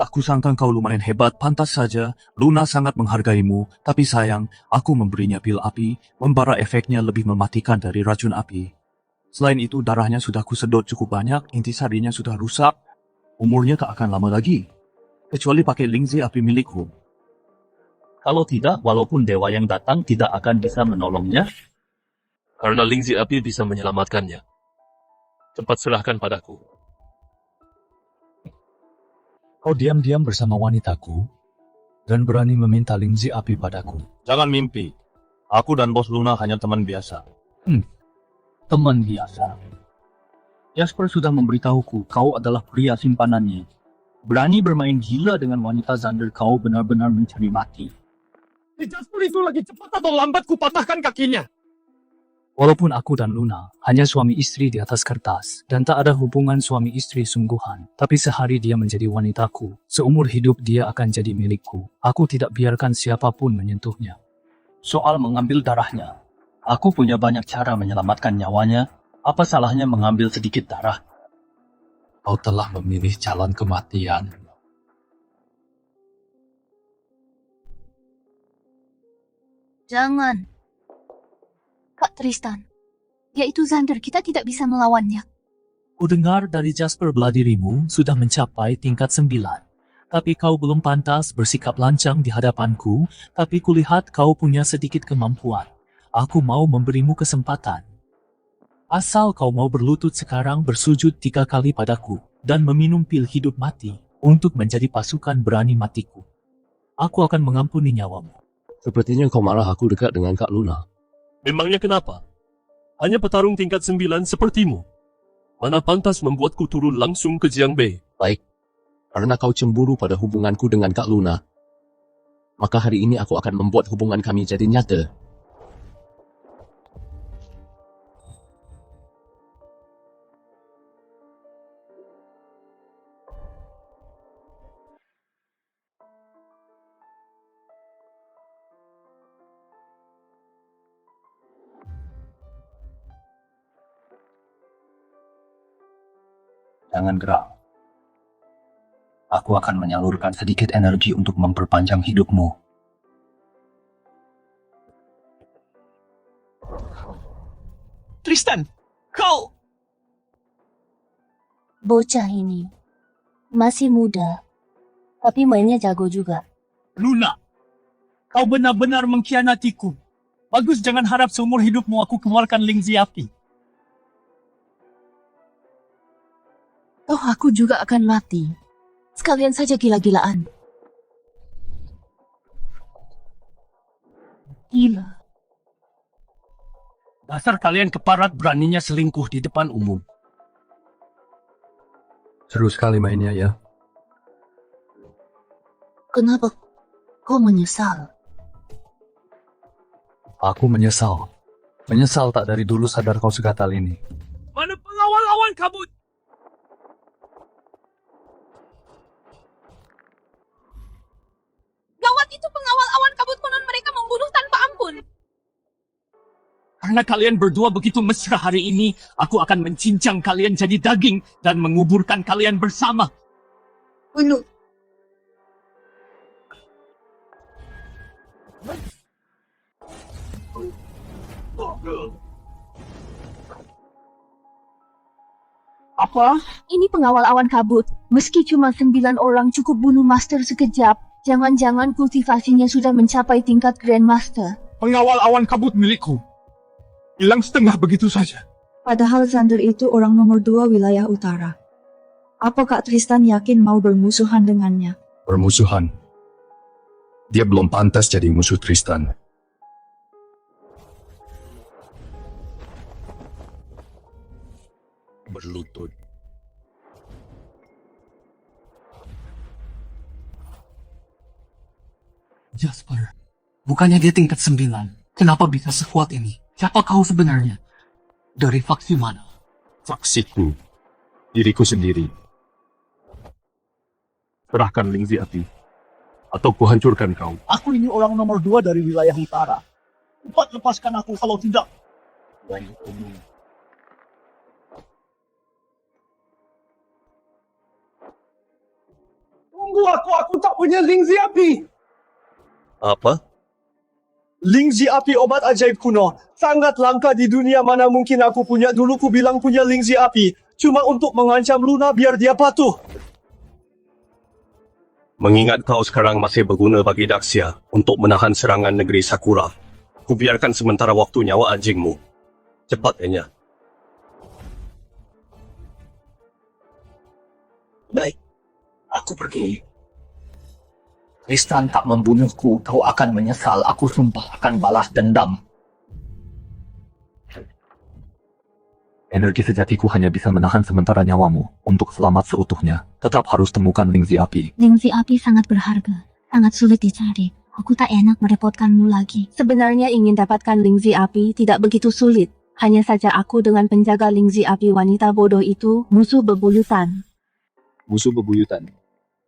Aku sangka kau lumayan hebat, pantas saja. Luna sangat menghargaimu, tapi sayang, aku memberinya pil api, membara efeknya lebih mematikan dari racun api. Selain itu, darahnya sudah kusedot cukup banyak, intisarinya sudah rusak. Umurnya tak akan lama lagi. Kecuali pakai lingzi api milikku. Kalau tidak, walaupun dewa yang datang tidak akan bisa menolongnya. Karena lingzi api bisa menyelamatkannya. Cepat serahkan padaku. Kau diam-diam bersama wanitaku dan berani meminta lingzi api padaku. Jangan mimpi. Aku dan Bos Luna hanya teman biasa. Teman biasa. Jasper sudah memberitahuku kau adalah pria simpanannya. Berani bermain gila dengan wanita Xander, kau benar-benar mencari mati. Jasper itu lagi cepat atau lambat ku patahkan kakinya. Walaupun aku dan Luna hanya suami istri di atas kertas dan tak ada hubungan suami istri sungguhan, tapi sehari dia menjadi wanitaku, seumur hidup dia akan jadi milikku. Aku tidak biarkan siapapun menyentuhnya. Soal mengambil darahnya, aku punya banyak cara menyelamatkan nyawanya. Apa salahnya mengambil sedikit darah? Kau telah memilih jalan kematian. Jangan. Kak Tristan, dia itu Xander, kita tidak bisa melawannya. Kudengar dari Jasper bela dirimu sudah mencapai tingkat 9. Tapi kau belum pantas bersikap lancang di hadapanku, tapi kulihat kau punya sedikit kemampuan. Aku mau memberimu kesempatan. Asal kau mau berlutut sekarang, bersujud 3 kali padaku, dan meminum pil hidup mati untuk menjadi pasukan berani matiku. Aku akan mengampuni nyawamu. Sepertinya kau marah aku dekat dengan Kak Luna. Memangnya kenapa? Hanya petarung tingkat 9 sepertimu. Mana pantas membuatku turun langsung ke Jiangbei. Baik, karena kau cemburu pada hubunganku dengan Kak Luna, maka hari ini aku akan membuat hubungan kami jadi nyata. Jangan gerak. Aku akan menyalurkan sedikit energi untuk memperpanjang hidupmu. Tristan, kau... Bocah ini masih muda, tapi mainnya jago juga. Luna, kau benar-benar mengkhianatiku. Bagus, jangan harap seumur hidupmu aku keluarkan lingzi api. Toh aku juga akan mati. Sekalian saja gila-gilaan. Gila. Dasar kalian keparat, beraninya selingkuh di depan umum. Seru sekali mainnya ya. Kenapa kau menyesal? Aku menyesal. Menyesal tak dari dulu sadar kau segatal ini. Mana pengawal awan kabut? Gawat, itu pengawal awan kabut, konon mereka membunuh tanpa ampun. Karena kalian berdua begitu mesra hari ini, aku akan mencincang kalian jadi daging dan menguburkan kalian bersama. Bunuh. Apa? Ini pengawal awan kabut. Meski cuma 9 orang cukup bunuh master sekejap, jangan-jangan kultivasinya sudah mencapai tingkat Grandmaster. Pengawal awan kabut milikku. Hilang setengah begitu saja. Padahal Xander itu orang nomor 2 wilayah utara. Apa Kak Tristan yakin mau bermusuhan dengannya? Permusuhan. Dia belum pantas jadi musuh Tristan. Berlutut. Jasper, bukannya dia tingkat 9. Kenapa bisa sekuat ini? Siapa kau sebenarnya? Dari faksi mana? Faksiku. Diriku sendiri. Serahkan Lingzi Api. Atau kuhancurkan kau. Aku ini orang nomor 2 dari wilayah utara. Cepat lepaskan aku, kalau tidak. Tunggu aku tak punya Lingzi Api. Apa? Lingzi Api obat ajaib kuno. Sangat langka di dunia, mana mungkin aku punya. Dulu ku bilang punya Lingzi Api. Cuma untuk mengancam Luna biar dia patuh. Mengingat kau sekarang masih berguna bagi Daxia untuk menahan serangan negeri Sakura, ku biarkan sementara waktu nyawa anjingmu. Cepat, Enya. Baik, aku pergi. Tristan tak membunuhku, kau akan menyesal. Aku sumpah akan balas dendam. Energi sejatiku hanya bisa menahan sementara nyawamu. Untuk selamat seutuhnya, tetap harus temukan Lingzi Api. Lingzi Api sangat berharga, sangat sulit dicari. Aku tak enak merepotkanmu lagi. Sebenarnya ingin dapatkan Lingzi Api tidak begitu sulit. Hanya saja aku dengan penjaga Lingzi Api wanita bodoh itu musuh bebuyutan. Musuh bebuyutan.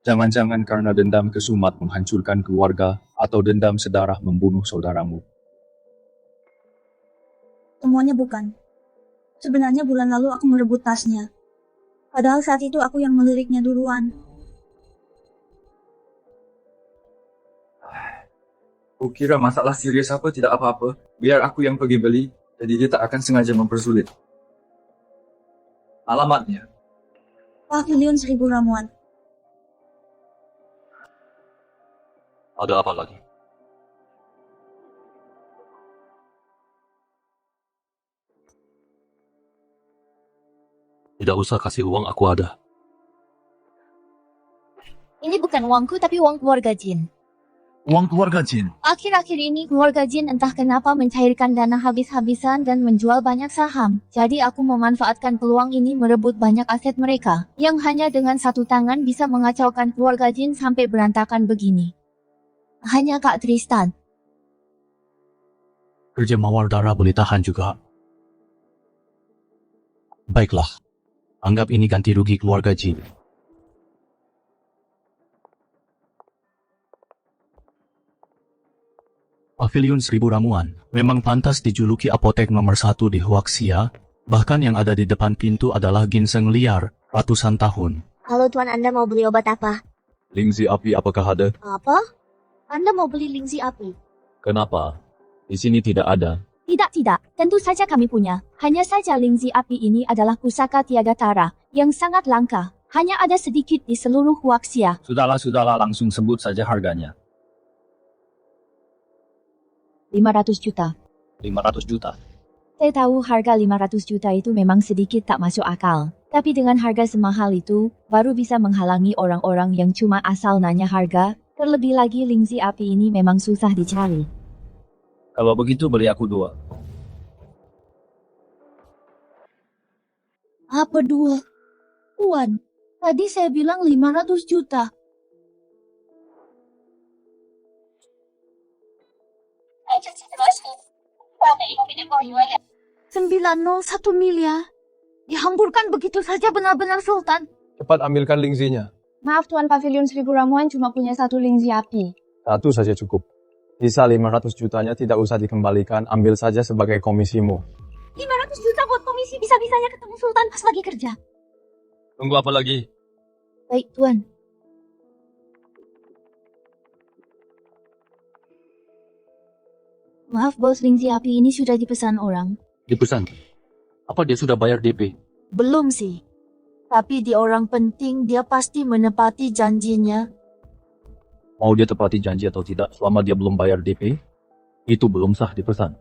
Jangan-jangan karena dendam kesumat menghancurkan keluarga atau dendam sedarah membunuh saudaramu. Semuanya bukan. Sebenarnya bulan lalu aku merebut tasnya. Padahal saat itu aku yang meliriknya duluan. Kukira masalah serius apa tidak apa-apa. Biar aku yang pergi beli, jadi dia tak akan sengaja mempersulit. Alamatnya. Pavilion 1000 ramuan. Ada apa lagi? Tidak usah kasih uang, aku ada. Ini bukan uangku tapi uang keluarga Jin. Uang keluarga Jin. Akhir-akhir ini keluarga Jin entah kenapa mencairkan dana habis-habisan dan menjual banyak saham. Jadi aku memanfaatkan peluang ini merebut banyak aset mereka, yang hanya dengan satu tangan bisa mengacaukan keluarga Jin sampai berantakan begini. Hanya Kak Tristan. Kerja mawar darah boleh tahan juga. Baiklah. Anggap ini ganti rugi keluarga Jin. Pavilion 1000 ramuan memang pantas dijuluki apotek nomor 1 di Huaxia. Bahkan yang ada di depan pintu adalah ginseng liar ratusan tahun. Halo Tuan, Anda mau beli obat apa? Lingzi Api apakah ada? Apa? Anda mau beli Lingzi Api? Kenapa? Di sini tidak ada. Tidak. Tentu saja kami punya. Hanya saja Lingzi Api ini adalah pusaka tiada tara, yang sangat langka. Hanya ada sedikit di seluruh Huaxia. Sudahlah, langsung sebut saja harganya. 500 juta. 500 juta. Saya tahu harga 500 juta itu memang sedikit tak masuk akal. Tapi dengan harga semahal itu, baru bisa menghalangi orang-orang yang cuma asal nanya harga. Terlebih lagi Lingzi Api ini memang susah dicari. Kalau begitu beli aku 2. Apa 2? Tuan, tadi saya bilang 500 juta. $901 miliar. Dihamburkan begitu saja benar-benar Sultan. Cepat ambilkan Lingzinya. Maaf Tuan, Pavilion 1000 ramuan cuma punya 1 Lingzi Api. 1 saja cukup. Sisa 500 jutanya tidak usah dikembalikan, ambil saja sebagai komisimu. 500 juta buat komisi, bisa-bisanya ketemu Sultan pas lagi kerja. Tunggu apa lagi? Baik, Tuan. Maaf bos, Lingzi Api ini sudah dipesan orang. Dipesan? Apa dia sudah bayar DP? Belum sih. Tapi dia orang penting, dia pasti menepati janjinya. Mau dia tepati janji atau tidak, selama dia belum bayar DP, itu belum sah dipesan.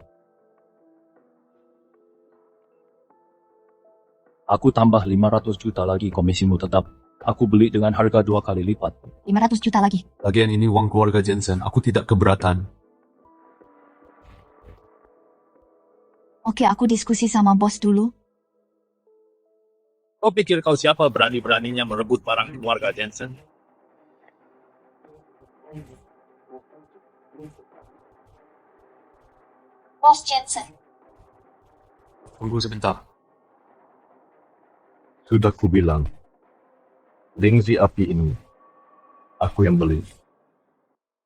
Aku tambah 500 juta lagi komisimu tetap. Aku beli dengan harga 2 kali lipat. 500 juta lagi. Lagian ini uang keluarga Jensen, aku tidak keberatan. Oke, aku diskusi sama bos dulu. Kau pikir kau siapa berani-beraninya merebut barang keluarga Jensen? Bos Jensen. Tunggu sebentar. Sudah kubilang, Lingzi api ini, aku yang beli.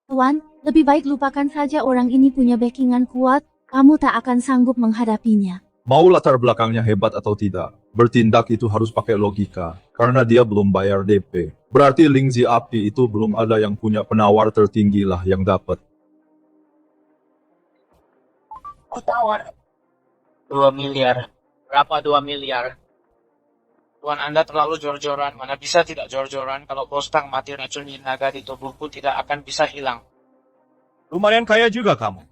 Tuan, lebih baik lupakan saja orang ini punya backingan kuat. Kamu tak akan sanggup menghadapinya. Mau latar belakangnya hebat atau tidak, bertindak itu harus pakai logika. Karena dia belum bayar DP. Berarti Lingzi api itu belum ada yang punya penawar tertinggi lah yang dapat. Oh, tawar 2 miliar. Berapa 2 miliar? Tuan Anda terlalu jor-joran. Mana bisa tidak jor-joran kalau bos Tang mati racun naga di tubuhku tidak akan bisa hilang. Lumayan kaya juga kamu.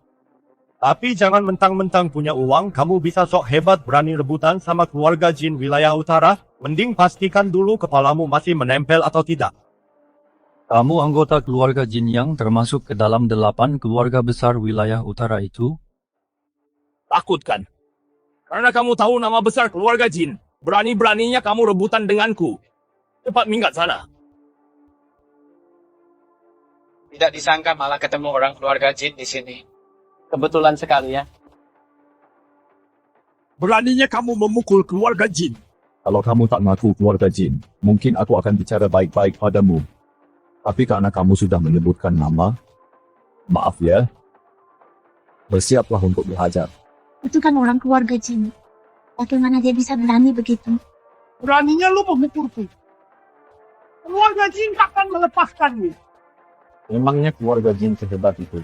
Tapi jangan mentang-mentang punya uang, kamu bisa sok hebat berani rebutan sama keluarga jin wilayah utara. Mending pastikan dulu kepalamu masih menempel atau tidak. Kamu anggota keluarga Jin yang termasuk ke dalam 8 keluarga besar wilayah utara itu? Takut kan? Karena kamu tahu nama besar keluarga Jin. Berani-beraninya kamu rebutan denganku. Cepat minggat sana. Tidak disangka malah ketemu orang keluarga jin di sini. Kebetulan sekali ya. Beraninya kamu memukul keluarga jin. Kalau kamu tak ngaku keluarga jin, mungkin aku akan bicara baik-baik padamu. Tapi karena kamu sudah menyebutkan nama, maaf ya. Bersiaplah untuk dihajar. Itu kan orang keluarga jin. Bagaimana dia bisa berani begitu? Beraninya lu memukulku. Keluarga jin takkan melepaskanmu. Memangnya keluarga jin sehebat itu?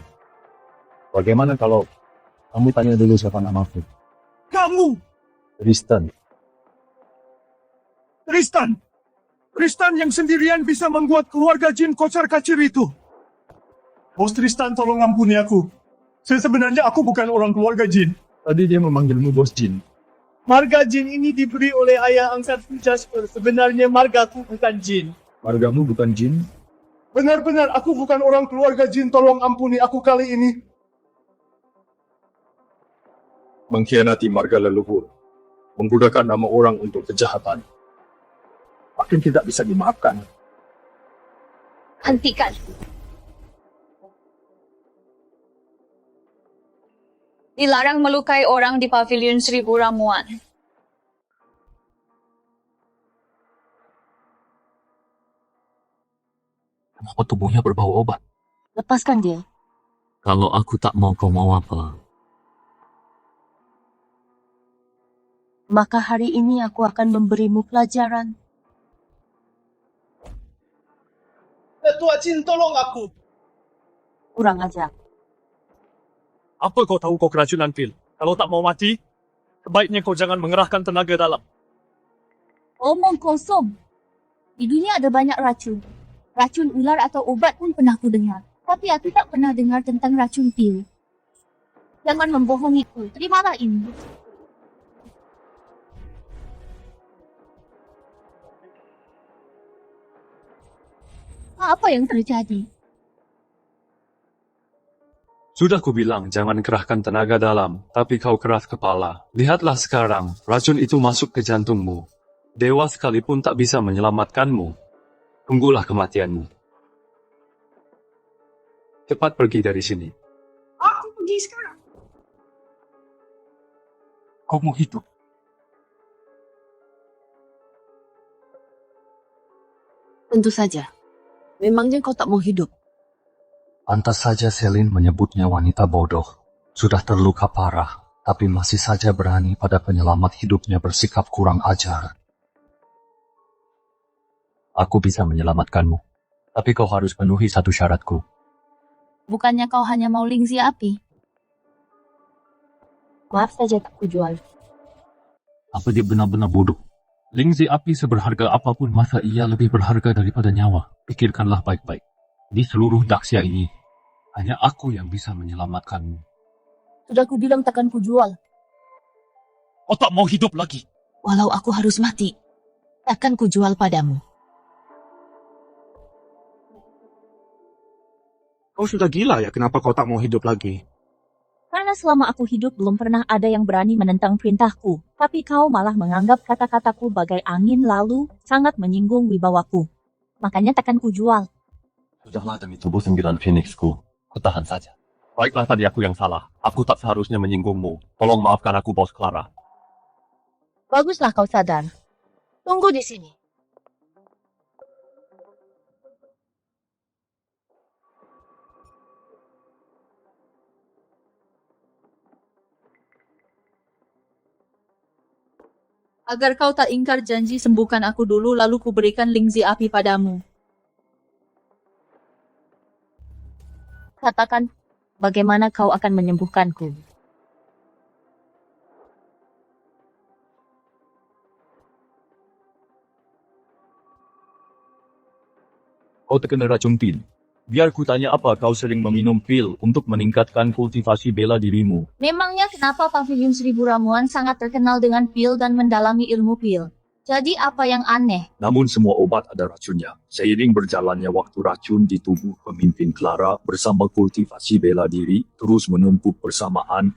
Bagaimana kalau kamu tanya dulu siapa namaku? Kamu! Tristan. Tristan yang sendirian bisa membuat keluarga jin kocar kacir itu. Bos Tristan, tolong ampuni aku. Sebenarnya aku bukan orang keluarga jin. Tadi dia memanggilmu bos jin. Marga jin ini diberi oleh ayah angkat Jasper. Sebenarnya margaku bukan jin. Margamu bukan jin? Benar-benar aku bukan orang keluarga jin. Tolong ampuni aku kali ini. Mengkhianati marga leluhur, menggunakan nama orang untuk kejahatan, makin tidak bisa dimaafkan. Hentikan. Dilarang melukai orang di pavilion Seribu Ramuan. Kenapa tubuhnya berbau obat? Lepaskan dia. Kalau aku tak mau, kau mau apa? Maka hari ini aku akan memberimu pelajaran. Ketua jin, tolong aku. Kurang ajar. Apa kau tahu kau keracunan pil? Kalau tak mau mati, sebaiknya kau jangan mengerahkan tenaga dalam. Omong kosong. Di dunia ada banyak racun. Racun ular atau obat pun pernah ku dengar. Tapi aku tak pernah dengar tentang racun pil. Jangan membohongiku. Terimalah ini. Apa yang terjadi? Sudah kubilang jangan kerahkan tenaga dalam, tapi kau keras kepala. Lihatlah sekarang, racun itu masuk ke jantungmu. Dewa sekalipun tak bisa menyelamatkanmu. Tunggulah kematianmu. Cepat pergi dari sini. Aku pergi sekarang. Kau mau hidup? Tentu saja. Memangnya kau tak mau hidup? Pantas saja Selin menyebutnya wanita bodoh. Sudah terluka parah, tapi masih saja berani pada penyelamat hidupnya bersikap kurang ajar. Aku bisa menyelamatkanmu, tapi kau harus penuhi satu syaratku. Bukannya kau hanya mau Lingzi api? Maaf saja tak kujual. Apa dia benar-benar bodoh? Lingzi api seberharga apapun, masa ia lebih berharga daripada nyawa? Pikirkanlah baik-baik. Di seluruh Daxia ini, hanya aku yang bisa menyelamatkanmu. Sudah kubilang takkan kujual. Kau tak mau hidup lagi. Walau aku harus mati, takkan kujual padamu. Kau sudah gila ya, kenapa kau tak mau hidup lagi? Karena selama aku hidup belum pernah ada yang berani menentang perintahku. Tapi kau malah menganggap kata-kataku bagai angin lalu sangat menyinggung wibawaku. Makanya takkan ku jual. Sudahlah demi tubuh 9 Phoenixku. Kutahan saja. Baiklah, tadi aku yang salah. Aku tak seharusnya menyinggungmu. Tolong maafkan aku, Bos Clara. Baguslah kau sadar. Tunggu di sini. Agar kau tak ingkar janji, sembuhkan aku dulu, lalu kuberikan lingzi api padamu. Katakan, bagaimana kau akan menyembuhkanku? Kau terkena racun pil. Biar ku tanya apa kau sering meminum pil untuk meningkatkan kultivasi bela dirimu. Memangnya kenapa Pavilion Seribu Ramuan sangat terkenal dengan pil dan mendalami ilmu pil? Jadi apa yang aneh? Namun semua obat ada racunnya. Seiring berjalannya waktu, racun di tubuh pemimpin Clara bersama kultivasi bela diri terus menumpuk bersamaan.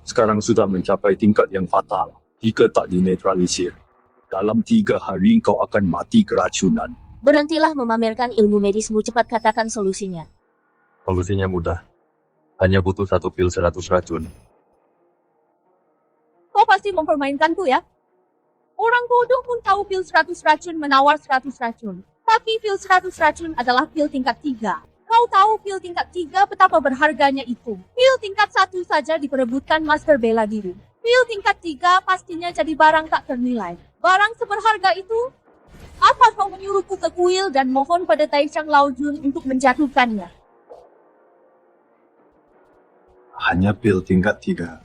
Sekarang sudah mencapai tingkat yang fatal jika tak dinetralisir. Dalam 3 hari kau akan mati keracunan. Berhentilah memamerkan ilmu medismu, cepat katakan solusinya. Solusinya mudah. Hanya butuh 1 pil 100 racun. Kau pasti mempermainkanku ya? Orang bodoh pun tahu pil 100 racun menawar 100 racun. Tapi pil 100 racun adalah pil tingkat 3. Kau tahu pil tingkat 3 betapa berharganya itu. Pil tingkat 1 saja diperebutkan master bela diri. Pil tingkat 3 pastinya jadi barang tak ternilai. Barang seberharga itu? Apa kau menyuruhku ke kuil dan mohon pada Taishang Laojun untuk menjatuhkannya? Hanya pil tingkat 3.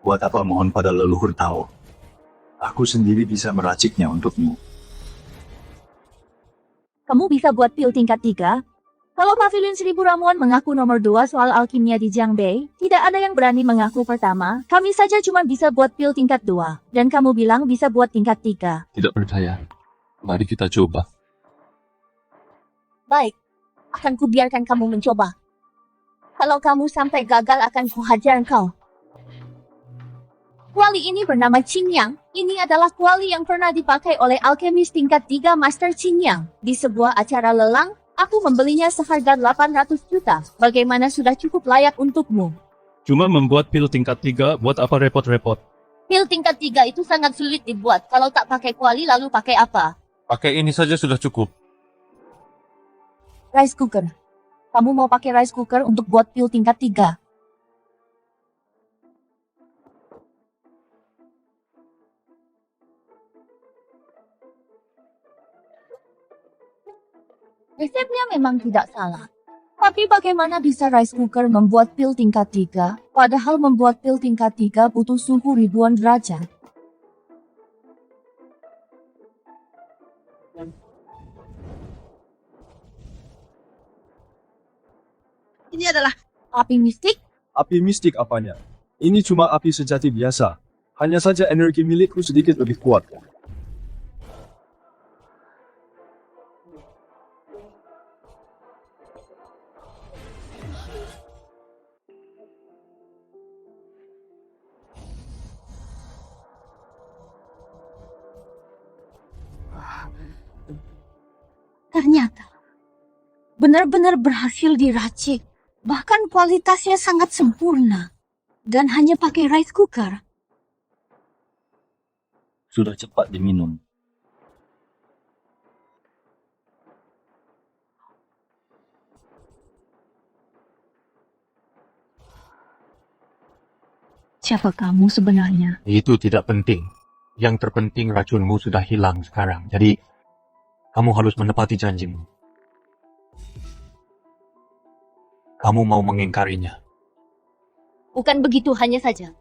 Buat apa mohon pada leluhur Tao? Aku sendiri bisa meraciknya untukmu. Kamu bisa buat pil tingkat 3? Kalau Pavilion Seribu Ramuan mengaku nomor 2 soal alkimia di Jiangbei, tidak ada yang berani mengaku pertama. Kami saja cuma bisa buat pil tingkat 2. Dan kamu bilang bisa buat tingkat 3. Tidak percaya. Mari kita coba. Baik, akan kubiarkan kamu mencoba. Kalau kamu sampai gagal akan kuhajar kau. Kuali ini bernama Qingyang. Ini adalah kuali yang pernah dipakai oleh alkemis tingkat 3 Master Qingyang. Di sebuah acara lelang, aku membelinya seharga 800 juta. Bagaimana, sudah cukup layak untukmu? Cuma membuat pil tingkat 3, buat apa repot-repot? Pil tingkat 3 itu sangat sulit dibuat. Kalau tak pakai kuali lalu pakai apa? Pakai ini saja sudah cukup. Rice cooker. Kamu mau pakai rice cooker untuk buat pil tingkat 3? Resepnya memang tidak salah. Tapi bagaimana bisa rice cooker membuat pil tingkat 3? Padahal membuat pil tingkat 3 butuh suhu ribuan derajat. Ini adalah api mistik? Api mistik apanya? Ini cuma api sejati biasa. Hanya saja energi milikku sedikit lebih kuat. Ternyata benar-benar berhasil diracik. Bahkan kualitasnya sangat sempurna. Dan hanya pakai rice cooker. Sudah cepat diminum. Siapa kamu sebenarnya? Itu tidak penting. Yang terpenting racunmu sudah hilang sekarang. Jadi, kamu harus menepati janjimu. Kamu mau mengingkarinya. Bukan begitu hanya saja.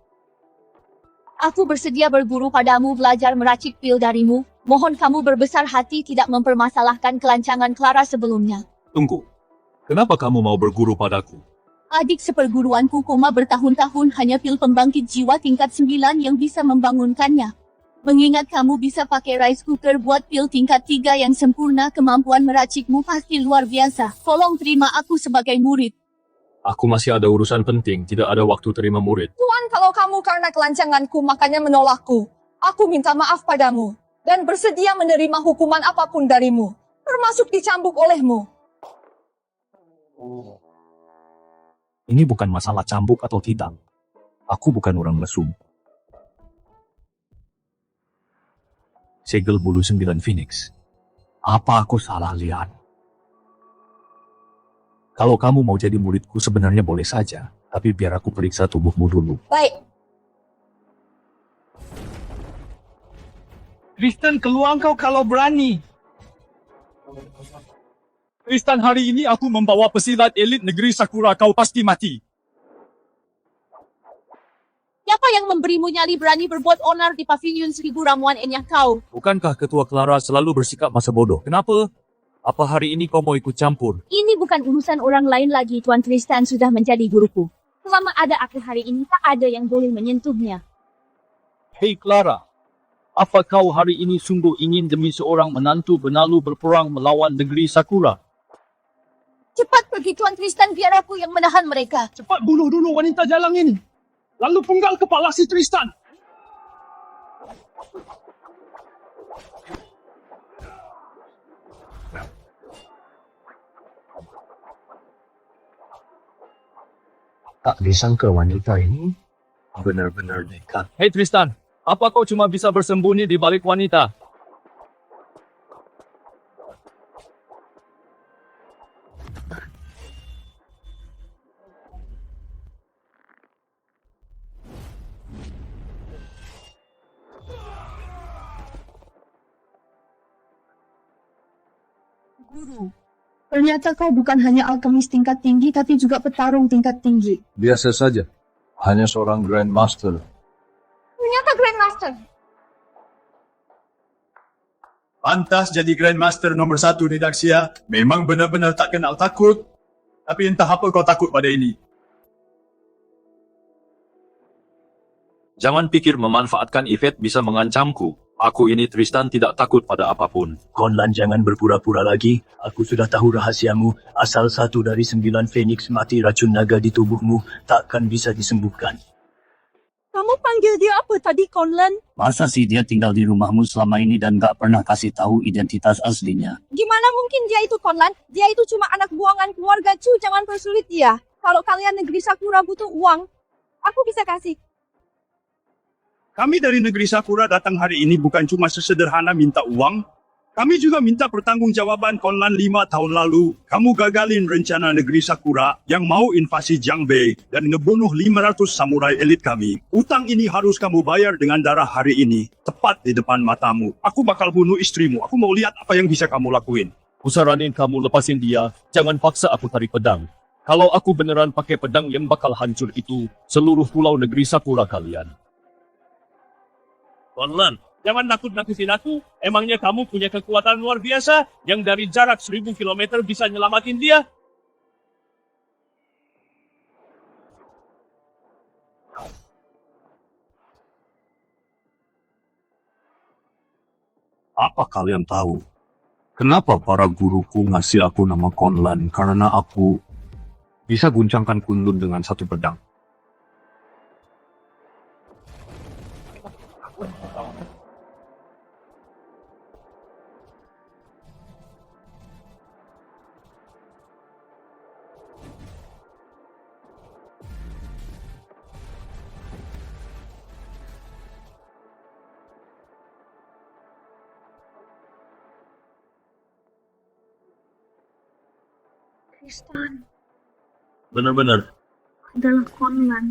Aku bersedia berguru padamu, belajar meracik pil darimu. Mohon kamu berbesar hati tidak mempermasalahkan kelancangan Clara sebelumnya. Tunggu. Kenapa kamu mau berguru padaku? Adik seperguruanku koma bertahun-tahun hanya pil pembangkit jiwa tingkat 9 yang bisa membangunkannya. Mengingat kamu bisa pakai rice cooker buat pil tingkat 3 yang sempurna, kemampuan meracikmu pasti luar biasa. Tolong terima aku sebagai murid. Aku masih ada urusan penting, tidak ada waktu terima murid. Tuan, kalau kamu karena kelancanganku makanya menolakku, aku minta maaf padamu dan bersedia menerima hukuman apapun darimu, termasuk dicambuk olehmu. Ini bukan masalah cambuk atau tidak. Aku bukan orang mesum. Segel bulu 9 Phoenix. Apa aku salah lihat? Kalau kamu mau jadi muridku sebenarnya boleh saja, tapi biar aku periksa tubuhmu dulu. Baik. Tristan, keluar kau kalau berani. Tristan, hari ini aku membawa pesilat elit negeri Sakura, kau pasti mati. Siapa yang memberimu nyali berani berbuat onar di pavilion 1000 ramuan enyah kau? Bukankah Ketua Clara selalu bersikap masa bodoh? Kenapa? Apa hari ini kau mau ikut campur? Ini bukan urusan orang lain lagi, Tuan Tristan sudah menjadi guruku. Selama ada aku hari ini, tak ada yang boleh menyentuhnya. Hei Clara, apa kau hari ini sungguh ingin demi seorang menantu benalu berperang melawan negeri Sakura? Cepat pergi, Tuan Tristan, biar aku yang menahan mereka. Cepat bunuh dulu wanita jalang ini. Lalu penggal kepala si Tristan. Tak disangka wanita ini benar-benar nekat. Hei Tristan, apa kau cuma bisa bersembunyi di balik wanita? Guru, ternyata kau bukan hanya alkemis tingkat tinggi, tapi juga petarung tingkat tinggi. Biasa saja. Hanya seorang Grandmaster. Ternyata Grandmaster. Pantas jadi Grandmaster nomor 1 di Daxia. Memang benar-benar tak kenal takut. Tapi entah apa kau takut pada ini. Jangan pikir memanfaatkan Yvette bisa mengancamku. Aku ini Tristan tidak takut pada apapun. Konlan, jangan berpura-pura lagi. Aku sudah tahu rahasiamu. Asal 1 dari 9 Phoenix mati racun naga di tubuhmu, takkan bisa disembuhkan. Kamu panggil dia apa tadi, Konlan? Masa sih dia tinggal di rumahmu selama ini dan gak pernah kasih tahu identitas aslinya? Gimana mungkin dia itu, Konlan? Dia itu cuma anak buangan keluarga Chu, jangan persulit dia. Kalau kalian negeri Sakura butuh uang, aku bisa kasih. Kami dari negeri Sakura datang hari ini bukan cuma sesederhana minta uang. Kami juga minta pertanggungjawaban Konlan 5 tahun lalu. Kamu gagalin rencana negeri Sakura yang mau invasi Jiangbei dan ngebunuh 500 samurai elit kami. Utang ini harus kamu bayar dengan darah hari ini. Tepat di depan matamu. Aku bakal bunuh istrimu. Aku mau lihat apa yang bisa kamu lakuin. Kusaranin kamu lepasin dia. Jangan paksa aku tarik pedang. Kalau aku beneran pakai pedang yang bakal hancur itu seluruh pulau negeri Sakura kalian. Konlan, jangan nakut-nakutin aku. Emangnya kamu punya kekuatan luar biasa yang dari jarak 1000 km bisa nyelamatin dia? Apa kalian tahu? Kenapa para guruku ngasih aku nama Konlan? Karena aku bisa guncangkan Kunlun dengan 1 pedang. Tristan Benar-benar. adalah Konlan.